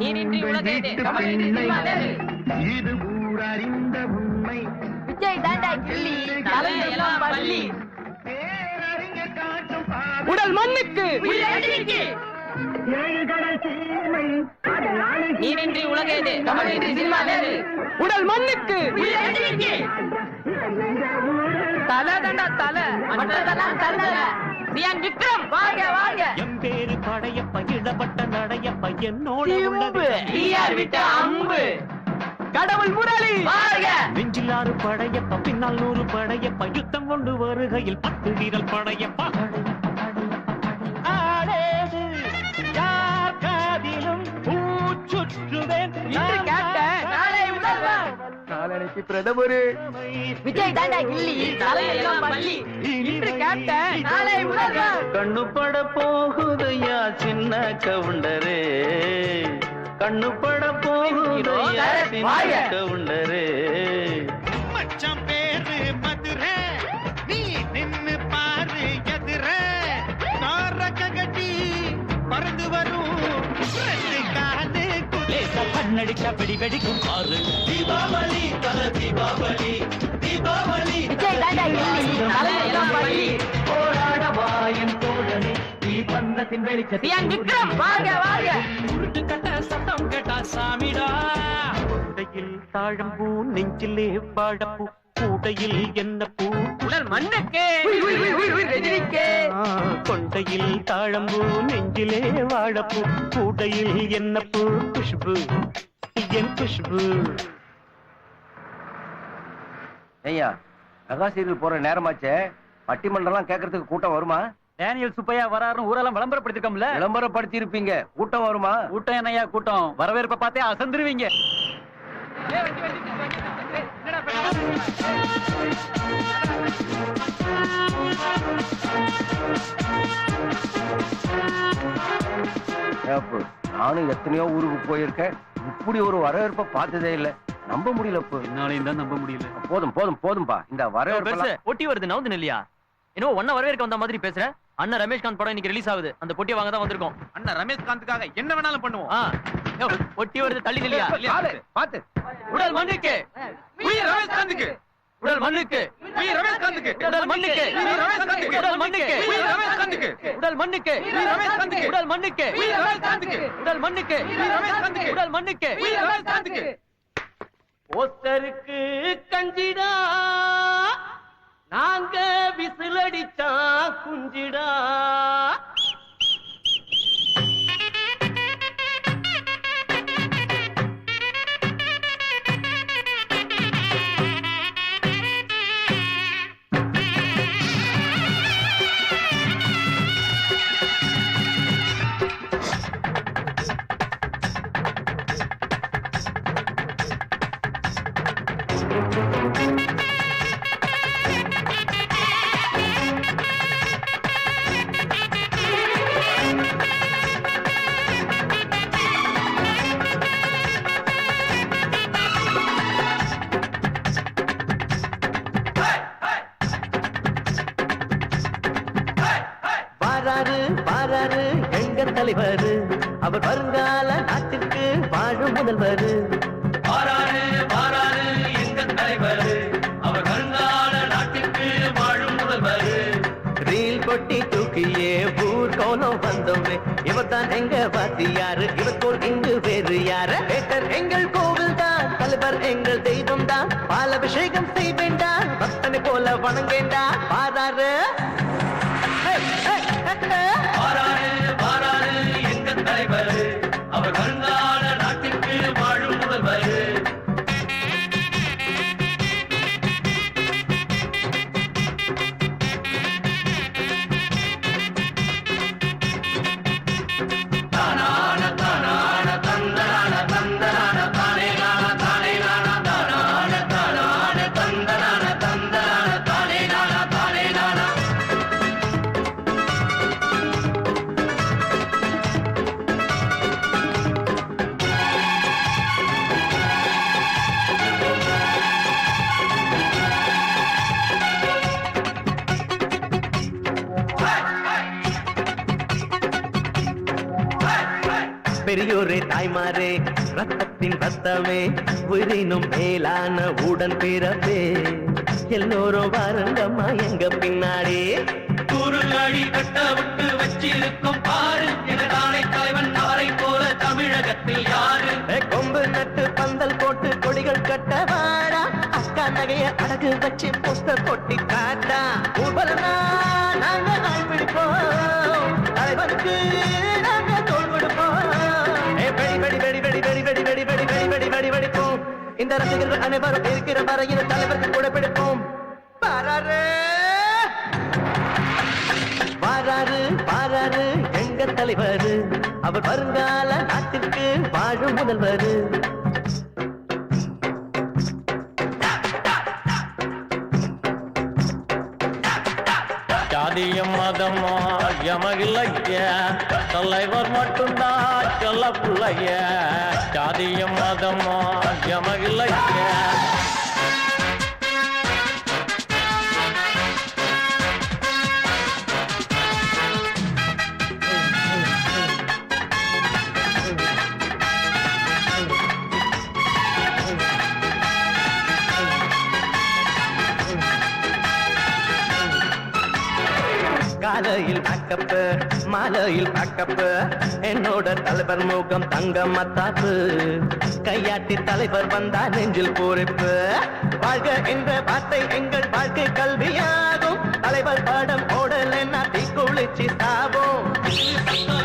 நீனின்றி உலகேது இது ஊரறிந்த உண்மை. விஜய் தாண்டா கிள்ளி தலையெல்லாம் பள்ளி. உடல் மண்ணுக்கு நீனின்றி உலகேது தமிழின்றி சினிமா வேறு. உடல் மண்ணுக்கு தலை தண்டா தலை மற்றதெல்லாம் தலை. விக்ரம் வாங்க வாங்க. என் பேரு படையப்ப இடப்பட்ட நடையப்ப என்னோட விட்ட அம்பு. கடவுள் முரளி வாங்க. நெஞ்சிலாறு படையப்ப பின்னால் 100 படையப்ப யுத்தம் கொண்டு வருகையில் 10 வீரல் படையப்பா. ஆடேது யார் காதிலும் பூச்சுற்றுவேன் நாளை உணர்வான். நாளைக்கு பிரதமர் விஜய் தாண்டா கிள்ளி தலையெல்லாம் பள்ளி. இன்று கேப்டன் நாளை உணர்வான். கண்ணுப்பட போகுதையா சின்ன கவுண்டரே, கண்ணுப்பட போகுதையா சின்ன கவுண்டரே. மச்சான் பேரு மதுரை, நீ நின்னு பாரு எதிர. நாரகட்டி பறந்து வரும் 2 காலு குலேச கண்ணடிச்சா வெடி வெடிக்கும் பாரு. தீபாவளி தல தீபாவளி தீபாவளி. விஜய் தாண்டா கிள்ளி தலையெல்லாம் பள்ளி. போராடவா என் தோழனே நீ பந்தத்தின் வெளிச்சம். விக்ரம் வாங்க வாங்க. உருட்டு கட்ட சத்தம் கேட்டா சாமிடா. கொண்டையில் தாழம்பூ நெஞ்சிலே வாழப்பூ கூடையில் என்ன பூ. உடல் மண்ணுக்கு ரஜினிக்கு. கொண்டையில் தாழம்பூ நெஞ்சிலே வாழப்பூ கூடையில் என்ன பூ. குஷ்பு என் குஷ்பு. ஐயா மெகா போற நேரமாச்சே, பட்டிமன்றம் கேட்கறதுக்கு கூட்டம் வருமா? டேனியல் சுப்பையா வராருன்னு ஊரெல்லாம் விளம்பரப்படுத்திருக்கோம்ல. விளம்பரப்படுத்தி இருப்பீங்க, கூட்டம் வருமா? கூட்டம் என்னையா கூட்டம், வரவேற்பை பார்த்தே அசந்துருவீங்க. நானும் எத்தனையோ ஊருக்கு போயிருக்கேன், இப்படி ஒரு வரவேற்பை பார்த்ததே இல்ல. நம்ப முடியல. என்னாலையும் தான் நம்ப முடியல. போதும் போதும் போதும்பா, இந்த வரவேற்பு பொட்டி வருது நவுந்து இல்லையா? இன்னும் ஒன்ன வரவேற்க வந்த மாதிரி பேசுற. அண்ணன் ரமேஷ்காந்த் படம் இன்னைக்கு ரிலீஸ் ஆகுது, அந்த பொட்டியை வாங்க தான் வந்திருக்கோம். அண்ணன் ரமேஷ்காந்துக்காக என்ன வேணாலும் பண்ணுவோம். பொட்டி வருது, தள்ளி இல்லையா? பாத்து. உடல் மண்ணுக்கு ரமேஷ்காந்துக்கு. உடல் மண்ணுக்கு ரமேஷ்காந்துக்கு. உடல் மண்ணுக்கு ரமேஷ்காந்துக்கு. உடல் மண்ணுக்கு ரமேஷ்காந்துக்கு. உடல் மண்ணுக்கு ரமேஷ்காந்துக்கு. உடல் மண்ணுக்கு ரமேஷ்காந்துக்கு. உடல் மண்ணுக்கு ரமேஷ்காந்துக்கு. உடல் மண்ணுக்கு ரமேஷ்காந்துக்கு. போஸ்டருக்கு கஞ்சிடா, நாங்க விசிலடிச்சா குஞ்சிடா. பாராரு எங்க தலைவர், அவர் வருங்கால நாட்டுக்கு வாழும் முதல்வர். பாராரு பாராரு எங்க தலைவர், அவர் வருங்கால நாட்டுக்கு வாழும் முதல்வர். ரீல் கொட்டி தூக்கியே ஊர் கோலம் வந்தோமே, இவர் தான் எங்க வாத்தியாரு, இவர் போல் இங்கு வேறு யாரு. பேட்டர் எங்கள் கோவில் தான், தலைவர் எங்கள் தெய்வம் தான், பாலாபிஷேகம் செய்வேண்டா, பக்தனை போல வணங்கேண்டா. பாராரு பாராரு பாராரு எங்க தலைவர், அவர் வருங்கால நாட்டுக்கு வாழும் முதல்வர். பெரியோரே தாய்மாரே ரத்தத்தின் ரத்தமே உயிரினும் மேலான உடன் பிறப்பே எல்லோரும் வாருங்கம்மா எங்க பின்னாடி கூறுகாடி கட்ட விட்டு வச்சிருக்கும் பாரு எதிரானை தலைவன் அவரை போல தமிழகத்தில் யாரு கொம்பு நட்டு பந்தல் போட்டு கொடிகள் கட்ட வாடா அக்கா நகைய அடகு வச்சு போஸ்டர் கொட்டி காட்டா ஊர்வலனா நாங்க நாள் பிடிப்போம் தலைவனுக்கு நாங்க தோல் கொடுப்போம் வெடி வெடி வெடி வெடி வெடி வெடி வெடி வெடி வெடி வெடி வெடி வெடிப்போம் இந்த ரசிகர்கள் அனைவரும் இருக்கிற வரையில் தலைவருக்கு கூட பிடிப்போம் பாராரு பாராரு பாராரு எங்க தலைவர் அவர் வருங்கால நாட்டிற்கு வாழும் முதல்வர் ஜாதியம் மதமா எமகில்லைய தலைவர் மட்டும்தான் சொல்ல பிள்ளைய ஜாதியம் மதமா எமகில்லைய காலையில் பேக்கப்பு மாலையில் பேக்கப்பு என்னோட தலைவர் முகம் தங்க மத்தாப்பு கையாட்டி தலைவர் வந்தா நெஞ்சில் பூரிப்பு வாழ்க என்ற வார்த்தை எங்கள் வாழ்க்கை கல்வியாகும் தலைவர் பாடம் ஓடலன்னா தீக்குளிச்சு சாவோம்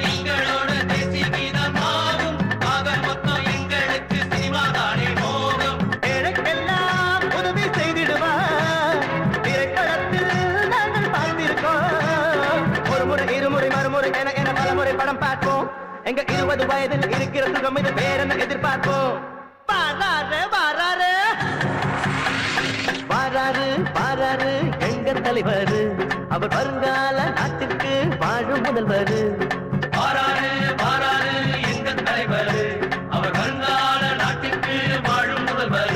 எங்களோட தேசிய கீதமாகும் ஆக மொத்தம் எங்களுக்கு சினிமா தானே மோகம் எனக்கெல்லாம் உதவி செய்திடுவார் திரைப்படத்தில் நாங்கள் பார்த்திருக்கோம் ஒரு முறை இருமுறை மறுமுறை என என பலமுறை படம் பார்ப்போம் எங்க 20 வயதில் இருக்கிற சுகம் இது வேற எதிர்பார்ப்போம் பாராரு பாராரு பாராரு பாராரு எங்க தலைவர் அவர் வருங்கால நாட்டிற்கு வாழும் முதல்வர் பாராரு பாராரு எங்க தலைவர் அவர் வருங்கால நாட்டிற்கு வாழும் முதல்வர்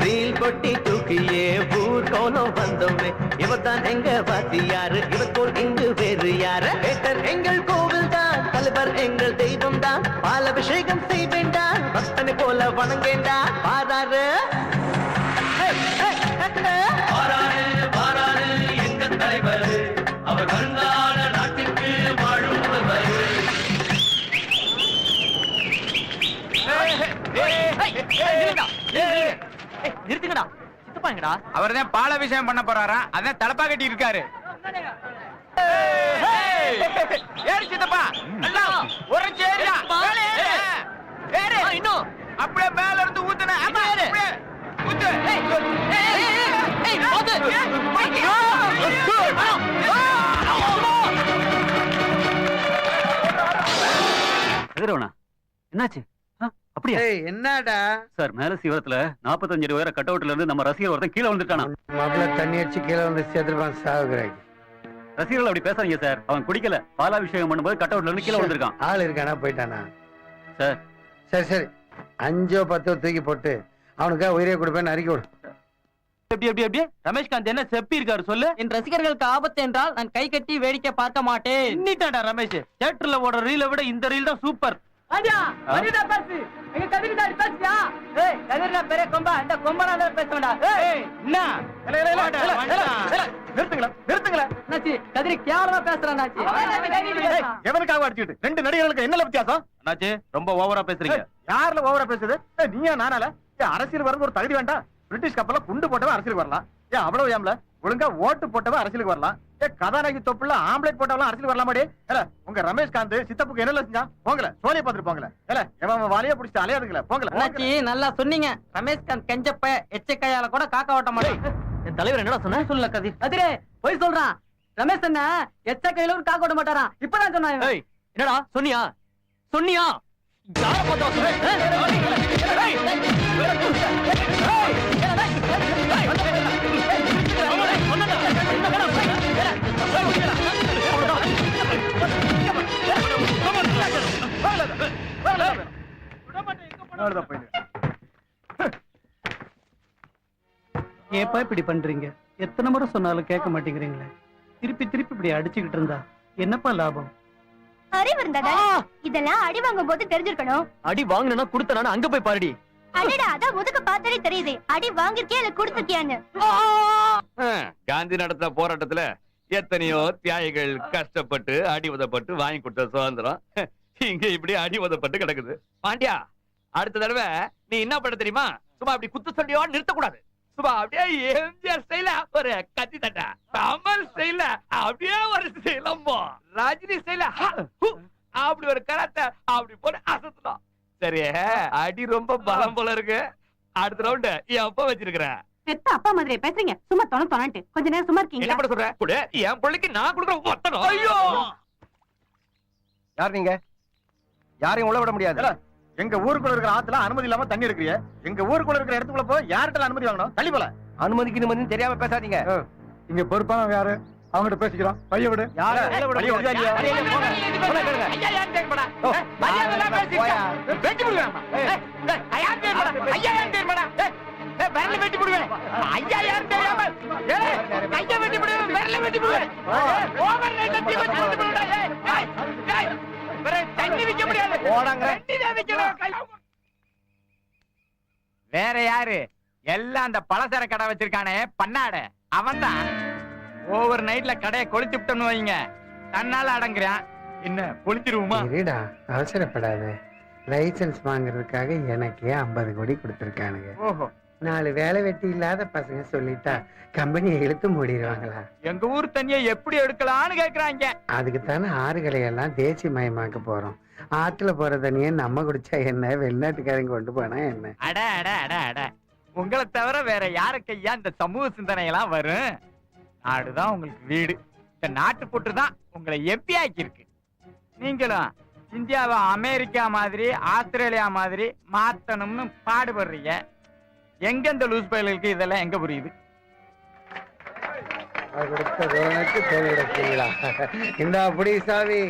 ரீல் கொட்டி தூக்கியே ஊர் கோலம் வந்தோமே இவர்தான் எங்க வாத்தியாரு இவர் போல் இங்கு வேறு யாரு பேட்டர் எங்கள் கோவில் தான் தலைவர் எங்கள் தெய்வம் தான் பாலாபிஷேகம் செய்வேண்டா பக்தனை போல வணங்கேண்டா பாராரு பாராரு பாராரு எங்க தலைவர் அவர் வருங்கால நாட்டிற்கு வாழும் முதல்வர் நிறுத்துங்கடா சித்தப்பாங்கடா அவர் தான் பாலாபிஷேகம் பண்ண போறாரா அதான் தலப்பா கட்டி இருக்காரு ஏறு சித்தப்பா எல்லாம் ஒரு சேரியா ஏறு இன்னும் அப்படியே மேல இருந்து ஊத்துன ஆமா ஏறு. அப்படியே ஊத்து என்னாச்சு அப்படியா என்னடா சார் மேல சிவரத்துல 45 அடி உயர கட் அவுட்ல இருந்து நம்ம ரசிகர் ஒருத்தன் கீழே வந்துட்டானா மகள தண்ணி அடிச்சு கீழே வந்து சேர்த்துருப்பான் சாகுறாங்க ரசிகர்கள் அப்படி பேசாதீங்க சார் அவன் குடிக்கல பாலாபிஷேகம் பண்ணும்போது கட் அவுட்ல இருந்து கீழே வந்திருக்கான் ஆள் இருக்கானா போயிட்டானா சார் சரி சரி 5 10 தூக்கி போட்டு அவனுக்காக உயிரை கொடுப்பேன்னு அறிக்கை விடு எப்படி ரமேஷ்காந்த் என்ன செப்பி இருக்காரு சொல்லு என் ரசிகர்களுக்கு ஆபத்து என்றால் நான் கை கட்டி வேடிக்கை பார்க்க மாட்டேன். இன்னிட்டாடா ரமேஷ் தியேட்டர்ல ஓடுற ரீலை விட இந்த ரீல் தான் சூப்பர் ஆடியா வடிடா பேசு எங்க கதிக்கு தாடி பேசியா ஏய் கதிரா பெரிய கொம்பா இந்த கொம்பனால பேசடா ஏய் நிறுத்துங்களா நாச்சி கதிரி கேவலமா பேசுறான் நாச்சி எவனுக்காக அடிச்சுட்டு 2 நடிகர்களுக்கு என்ன வித்தியாசம் அண்ணாச்சி ரொம்ப ஓவரா பேசுறீங்க யாருல ஓவரா பேசுது நீயா நானால அரசியல் வரது ஒரு தகுதி வேண்டாம் பிரிட்டிஷ் கப்பல்ல குண்டு போட்டவன் அரசியலுக்கு வரலாம் அவ்வளவு ஏம்ல ஒழுங்கா ஓட்டு போட்டவன் அரசியலுக்கு வரலாம் கதாநாயகி தொப்புல ஆம்பளைட் போட்டவெல்லாம் அரசியலுக்கு வரலாமாடி உங்க ரமேஷ்காந்த் சித்தப்புக்கு என்ன செஞ்சா போங்கல சோனியை பார்த்துட்டு போங்கல எவன் வாலியா பிடிச்சிட்டு அலையாதுங்கள போங்கல நாச்சி நல்லா சொன்னீங்க ரமேஷ்காந்த் கஞ்சப்ப எச்சக்கையால கூட காக்க ஓட்ட மாட்டேன் என் தலைவர் என்னடா சொன்ன சொல்லல கதிர் கதிரே போய் சொல்றான் ரமேஷ் அண்ணா எச்சக்கையில ஒரு காக்க ஓட்ட மாட்டாராம் இப்பதான் சொன்னாங்க என்னடா சொன்னியா யார பார்த்தா ஏப்பா இப்படி பண்றீங்க எத்தனை முறை சொன்னாலும் கேட்க மாட்டேங்கிறீங்களே திருப்பி திருப்பி இப்படி அடிச்சுக்கிட்டு இருந்தா என்னப்பா லாபம் அறிவு இருந்தா இதெல்லாம் அடி வாங்கும் போது தெரிஞ்சிருக்கணும். அடி வாங்கினா கொடுத்தனா அங்க போய் பாருடி. அடடா, அதான் முதுக பார்த்தாலே தெரியுது அடி வாங்கிருக்கியா இல்ல கொடுத்துருக்கியான்னு. காந்தி நடத்த போராட்டத்துல எத்தனையோ தியாகிகள் கஷ்டப்பட்டு அடி உதப்பட்டு வாங்கி கொடுத்த சுதந்திரம் இங்க இப்படி அடி உதப்பட்டு கிடக்குது. பாண்டியா, அடுத்த தடவை நீ என்ன பண்ண தெரியுமா? சும்மா அப்படி குத்து சண்டையோட நிறுத்தக்கூடாது. சும்மா அப்படியே எம்ஜிஆர் ஸ்டைல ஒரு கத்தி தட்டா, கமல் ஸ்டைல அப்படியே ஒரு சிலம்போ, ரஜினி ஸ்டைல அப்படி ஒரு கராத்தை அப்படி போட்டு அசத்தலாம். சரி, அடி ரொம்ப பலம் போல இருக்கு. அடுத்த ரவுண்ட் எப்ப வச்சிருக்கிறேன்? பெத்த அப்பா மாதிரி பேசுறீங்க. சும்மா தொணட்டு கொஞ்ச நேரம் சும்மா இருக்கீங்க. என்ன பண்ண சொல்ற? கூட என் பிள்ளைக்கு நான் கொடுக்குற ஒத்தனம். ஐயோ, யார் நீங்க? யாரையும் உள்ள விட முடியாது. எங்க ஊருக்குள்ள இருக்கிற ஆத்துல அனுமதி இல்லாம தண்ணி எடுக்கிறீங்க. எங்க ஊருக்குள்ள இருக்கிற இடத்துக்குள்ள போய் யார்கிட்ட அனுமதி வாங்கணும்? தள்ளி போல. அனுமதிக்கு தெரியாம பேசாதீங்க. இங்க பொறுப்பானவங்க யாரு? அவங்ககிட்ட பேசிக்கிறோம். பைய விடு. யாரு? பைய விடு. ஐயா யார் தெரியுமாடா? மரியாதை பேசிட்டா வெட்டி போடுவேன். ஐயா யார் தெரியுமாடா? விரல வெட்டி போடுவேன். ஐயா யார் தெரியாம கைய வெட்டி போடுவேன், விரல வெட்டி போடுவேன். ஓவர் நைட் டீ வெட்டி போடுடா. ஏய் வேற தண்ணி விக்க முடியாது. ஓடாங்க. தண்ணி தான் விக்கணும். வேற யாரு? எல்லாம் அந்த பலசர கடை வச்சிருக்கானே பண்ணாட, அவன்தான். ஓவர் நைட்ல கடையை கொளுத்தி விட்டோம்னு வைங்க, தன்னால அடங்குறான். என்ன பொழிச்சிருவோமா? இருடா, அவசரப்படாத. லைசன்ஸ் வாங்குறதுக்காக எனக்கே 50 கோடி கொடுத்துருக்கானுங்க. ஓஹோ, 4 வேலை வெட்டி இல்லாத பசங்க சொல்லிட்டா கம்பெனியை இழுத்து மூடிடுவாங்களா? எங்க ஊர் தண்ணியை எப்படி எடுக்கலாம்னு கேக்குறாங்க. அதுக்குத்தானே ஆறுகளை எல்லாம் தேசிய மயமாக்க போறோம். ஆத்துல போற தண்ணியை நம்ம குடிச்சா என்ன, வெளிநாட்டுக்காரங்க கொண்டு போனா என்ன? அட அட அட அட, உங்களை தவிர வேற யாருக்கையா இந்த சமூக சிந்தனை எல்லாம் வரும்? நாடுதான் உங்களுக்கு வீடு. இந்த நாட்டு போட்டு தான் உங்களை எம்பி ஆக்கியிருக்கு. நீங்களும் இந்தியாவை அமெரிக்கா மாதிரி ஆஸ்திரேலியா மாதிரி மாத்தணும்னு பாடுபடுறீங்க. எங்க இந்த லூஸ் பயலுக்கு இதெல்லாம் எங்க புரியுது? இந்த அப்படி சாவி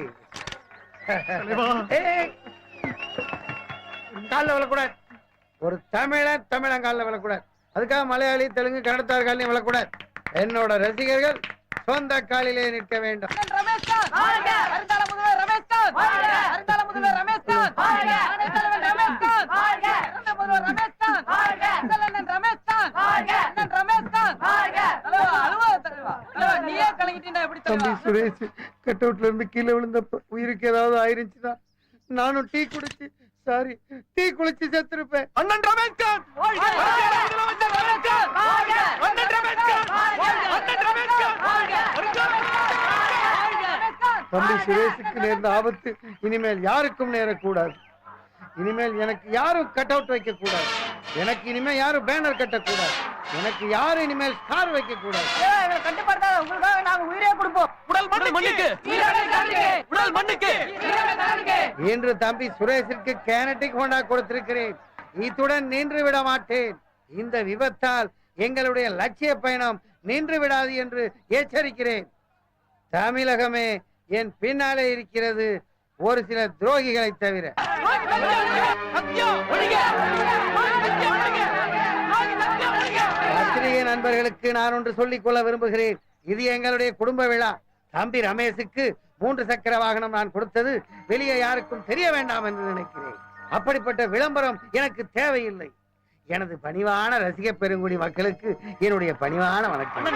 காலில் விழக்கூடாது. ஒரு தமிழன் காலில் விழக்கூடாது. அதுக்காக மலையாளி, தெலுங்கு, கன்னடத்தார் காலையும் விழக்கூடாது. என்னோட ரசிகர்கள் சொந்த காலிலே நிற்க வேண்டும். தம்பி சுரேஷ் கட் அவுட்ல இருந்து கீழே விழுந்தப்ப உயிருக்கு ஏதாவது ஆயிருச்சுன்னா நானும் டீ குளிச்சு செத்துருப்பேன். அண்ணன் ரமேஷ்கான் தம்பி சுரேஷுக்கு நேர்ந்த ஆபத்து இனிமேல் யாருக்கும் நேரக்கூடாது. இனிமேல் எனக்கு யாரும் கட் அவுட் வைக்க கூடாது. எனக்கு இனிமேல் யாரும் பேனர் கட்டக்கூடாது. எனக்கு யாரும் இனிமேல் ஸ்டார் வைக்க கூடாது. இன்று தம்பி சுரேஷிற்கு கேனட்டிக் ஹோண்டா கொடுத்திருக்கிறேன். இத்துடன் நின்று விட மாட்டேன். இந்த விபத்தால் எங்களுடைய லட்சிய பயணம் நின்று விடாது என்று எச்சரிக்கிறேன். தமிழகமே என் பின்னாலே இருக்கிறது, ஒரு சில துரோகிகளை தவிர. பத்திரிகை நண்பர்களுக்கு நான் ஒன்று சொல்லிக் கொள்ள விரும்புகிறேன். இது எங்களுடைய குடும்ப விழா. தம்பி ரமேஷுக்கு 3 சக்கர வாகனம் நான் கொடுத்தது வெளியே யாருக்கும் தெரிய வேண்டாம் என்று நினைக்கிறேன். அப்படிப்பட்ட விளம்பரம் எனக்கு தேவையில்லை. எனது பணிவான ரசிக பெருங்குடி மக்களுக்கு என்னுடைய பணிவான வணக்கம்.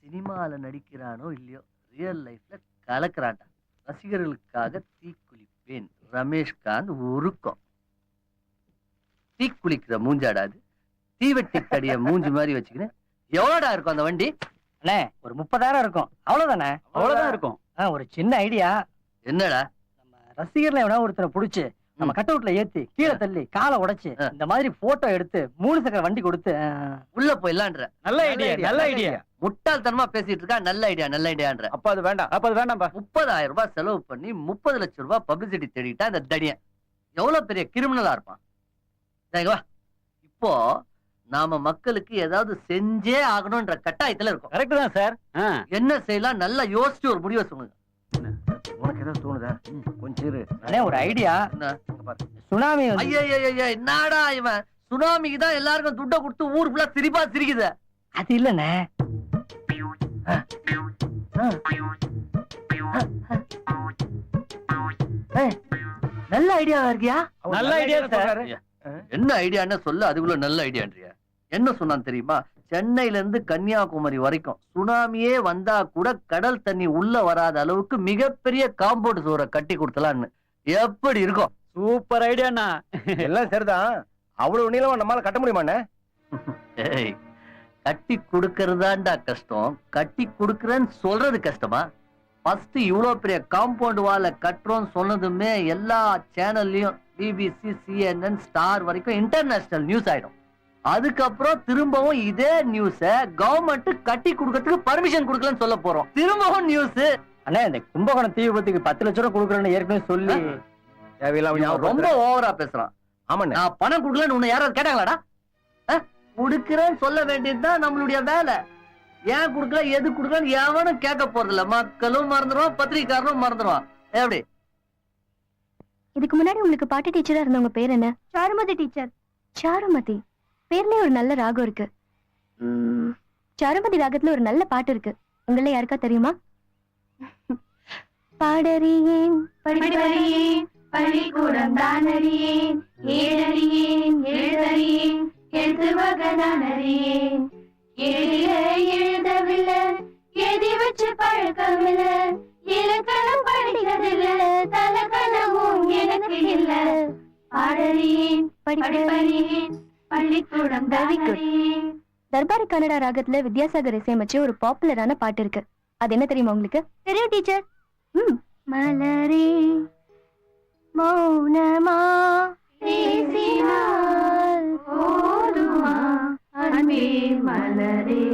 சினிமால நடிக்கிறானோ இல்லையோ, ரியல் லைஃப்ல கலக்கிறான்டா. ரசிகர்களுக்காக தீக்குளிப்பேன். ரமேஷ்காந்த் உருக்கம். தீக்குளிக்கிற மூஞ்சாடாது, தீவெட்டி தடிய மூஞ்சி மாதிரி வச்சுக்கின்னு எவ்வளோடா இருக்கும் அந்த வண்டி? அண்ணே, ஒரு 30,000 இருக்கும். அவ்வளவுதானே? அவ்வளவுதான் இருக்கும். ஒரு சின்ன ஐடியா. என்னடா? நம்ம ரசிகர்ல எவனா ஒருத்தரை புடிச்சு நம்ம கட் அவுட்ல ஏத்தி கீழே தள்ளி காலை உடைச்சு இந்த மாதிரி போட்டோ எடுத்து 3 சக்கர வண்டி கொடுத்து உள்ள போயிடலான்ற. நல்ல ஐடியா. முட்டாள்தனமா பேசிட்டு இருக்கா. நல்ல ஐடியான்ற. அப்ப அது வேண்டாம். 30,000 ரூபாய் செலவு பண்ணி 30 லட்சம் ரூபாய் பப்ளிசிட்டி தேடிட்டா இந்த தடியன் எவ்வளவு பெரிய கிரிமினலா இருப்பான். இப்போ நாம மக்களுக்கு ஏதாவது செஞ்சே ஆகணும்ன்ற கட்டாயத்துல இருக்கும். கரெக்ட் தான் சார். என்ன செய்யலாம் நல்லா யோசிச்சு ஒரு முடிவை சொல்லுங்க. உனக்கு ஏதாவது தோணுதா? கொஞ்சம் ஒரு ஐடியா. சுனாமி ஐயா என்னடா இவன் சுனாமிக்கு தான் எல்லாருக்கும் துட்டை கொடுத்து ஊர் ஃபுல்லா சிரிப்பா சிரிக்குது. அது இல்லண்ணே. நல்ல ஐடியாவா இருக்கியா? நல்ல ஐடியா சார். என்ன ஐடியான்னு சொல்ல, அதுக்குள்ள நல்ல ஐடியான்றியா? என்ன சொன்னான் தெரியுமா? சென்னையில இருந்து கன்னியாகுமரி வரைக்கும் சுனாமியே வந்தா கூட கடல் தண்ணி உள்ள வராத அளவுக்கு மிகப்பெரிய காம்பவுண்ட் சுவரை கட்டி கொடுத்தலான்னு. எப்படி இருக்கும்? சூப்பர் ஐடியாண்ணா. எல்லாம் சரிதான். அவ்வளவு நீளமா நம்மால கட்ட முடியுமாண்ணே? ஏய், கட்டி கொடுக்கறதாண்டா கஷ்டம், கட்டி கொடுக்கறேன்னு சொல்றது கஷ்டமா? ஃபர்ஸ்ட் இவ்வளவு பெரிய காம்பவுண்ட் வால கட்டுறோம் சொன்னதுமே எல்லா சேனல்லையும் பிபிசி, சிஎன்என், ஸ்டார் வரைக்கும் இன்டர்நேஷனல் நியூஸ் ஆயிடும். அதுக்கப்புறம் திரும்பவும் இதே நியூஸ கவர்மெண்ட் கட்டி கொடுக்கறதுக்கு பர்மிஷன் கொடுக்கலன்னு சொல்ல போறோம். திரும்பவும் நியூஸ். அண்ணா இந்த கும்பகோணம் தீ விபத்துக்கு 10 லட்சம் ரூபாய் கொடுக்குறேன்னு ஏற்கனவே சொல்லி ரொம்ப ஓவரா பேசுறான். ஆமாண்ணே. நான் பணம் கொடுக்கலன்னு உன்னை யாராவது கேட்டாங்களாடா? கொடுக்கிறேன்னு சொல்ல வேண்டியதுதான் நம்மளுடைய வேலை. ஏன் கொடுக்கல, எது கொடுக்கலன்னு எவனும் கேட்க போறதில்ல. மக்களும் மறந்துடுவான், பத்திரிகாரனும் மறந்துடுவான். எப்படி? இதுக்கு முன்னாடி உங்களுக்கு பாட்டு டீச்சரா இருந்தவங்க பேர் என்ன? சாருமதி டீச்சர். சாருமதி பேர்லயே ஒரு நல்ல ராகம் இருக்கு. சாருமதி ராகத்துல ஒரு நல்ல பாட்டு இருக்கு. உங்கள யாருக்கா தெரியுமா? பாடறியேன் படிப்பறியேன் பள்ளிக்கூடம் தானறியேன் ஏழறியேன் எழுதறியேன் எழுத்து வகனானறியேன் எழுதிய எழுதவில்லை எழுதி வச்ச பழக்கமில்ல இலக்கணம் படிக்கிறதில்ல தலக்கணமும் எனக்கு இல்ல பாடறியேன் படிப்பறியேன் பள்ளிக்கூடம் தானறியேன். தர்பாரி கன்னடா ராகத்துல வித்யாசாகர் இசையமைச்சு ஒரு பாப்புலரான பாட்டு இருக்கு. அது என்ன தெரியுமா உங்களுக்கு? தெரியும் டீச்சர். மலரே மௌனமா பேசினால் போதுமா அன்பே மலரே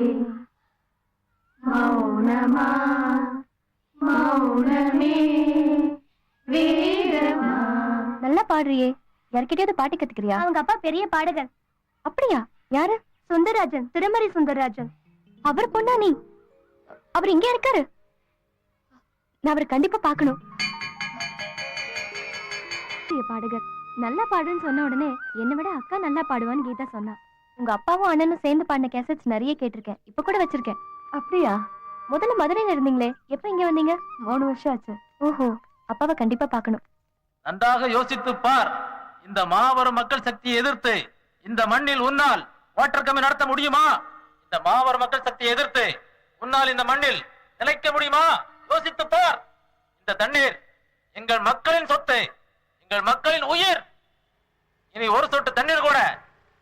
மௌனமா மௌனமே வேகமா. நல்லா பாடுறியே, யார்கிட்டயாவது பாட்டு கத்துக்கிறியா? அவங்க அப்பா பெரிய பாடகர். அப்படியா? யாரு? சுந்தரராஜன், திருமறை சுந்தரராஜன். அவர் பொண்ணா நீ? அவர் இங்கே இருக்காரு. நான் அவரை கண்டிப்பா பார்க்கணும். பாடகர் நல்லா பாடுன்னு சொன்ன உடனே என்னை விட அக்கா நல்லா பாடுவான்னு கீதா சொன்னா. உங்க அப்பாவும் அண்ணனும் சேர்ந்து பாடின கேசட்ஸ் நிறைய கேட்டிருக்கேன். இப்ப கூட வச்சிருக்கேன். அப்படியா? முதல்ல மதுரையில இருந்தீங்களே, எப்ப இங்க வந்தீங்க? 3 வருஷம் ஆச்சு. ஓஹோ, அப்பாவை கண்டிப்பா பார்க்கணும். நன்றாக யோசித்து பார். இந்த மாபெரும் மக்கள் சக்தியை எதிர்த்து இந்த மண்ணில் உன்னால் வாட்டர் கம்பி நடத்த முடியுமா? இந்த மாபெரும் மக்கள் சக்தியை எதிர்த்து உன்னால் இந்த மண்ணில் நிலைக்க முடியுமா? யோசித்து பார். இந்த தண்ணீர் எங்கள் மக்களின் சொத்து, எங்கள் மக்களின் உயிர். இனி ஒரு சொட்டு தண்ணீர் கூட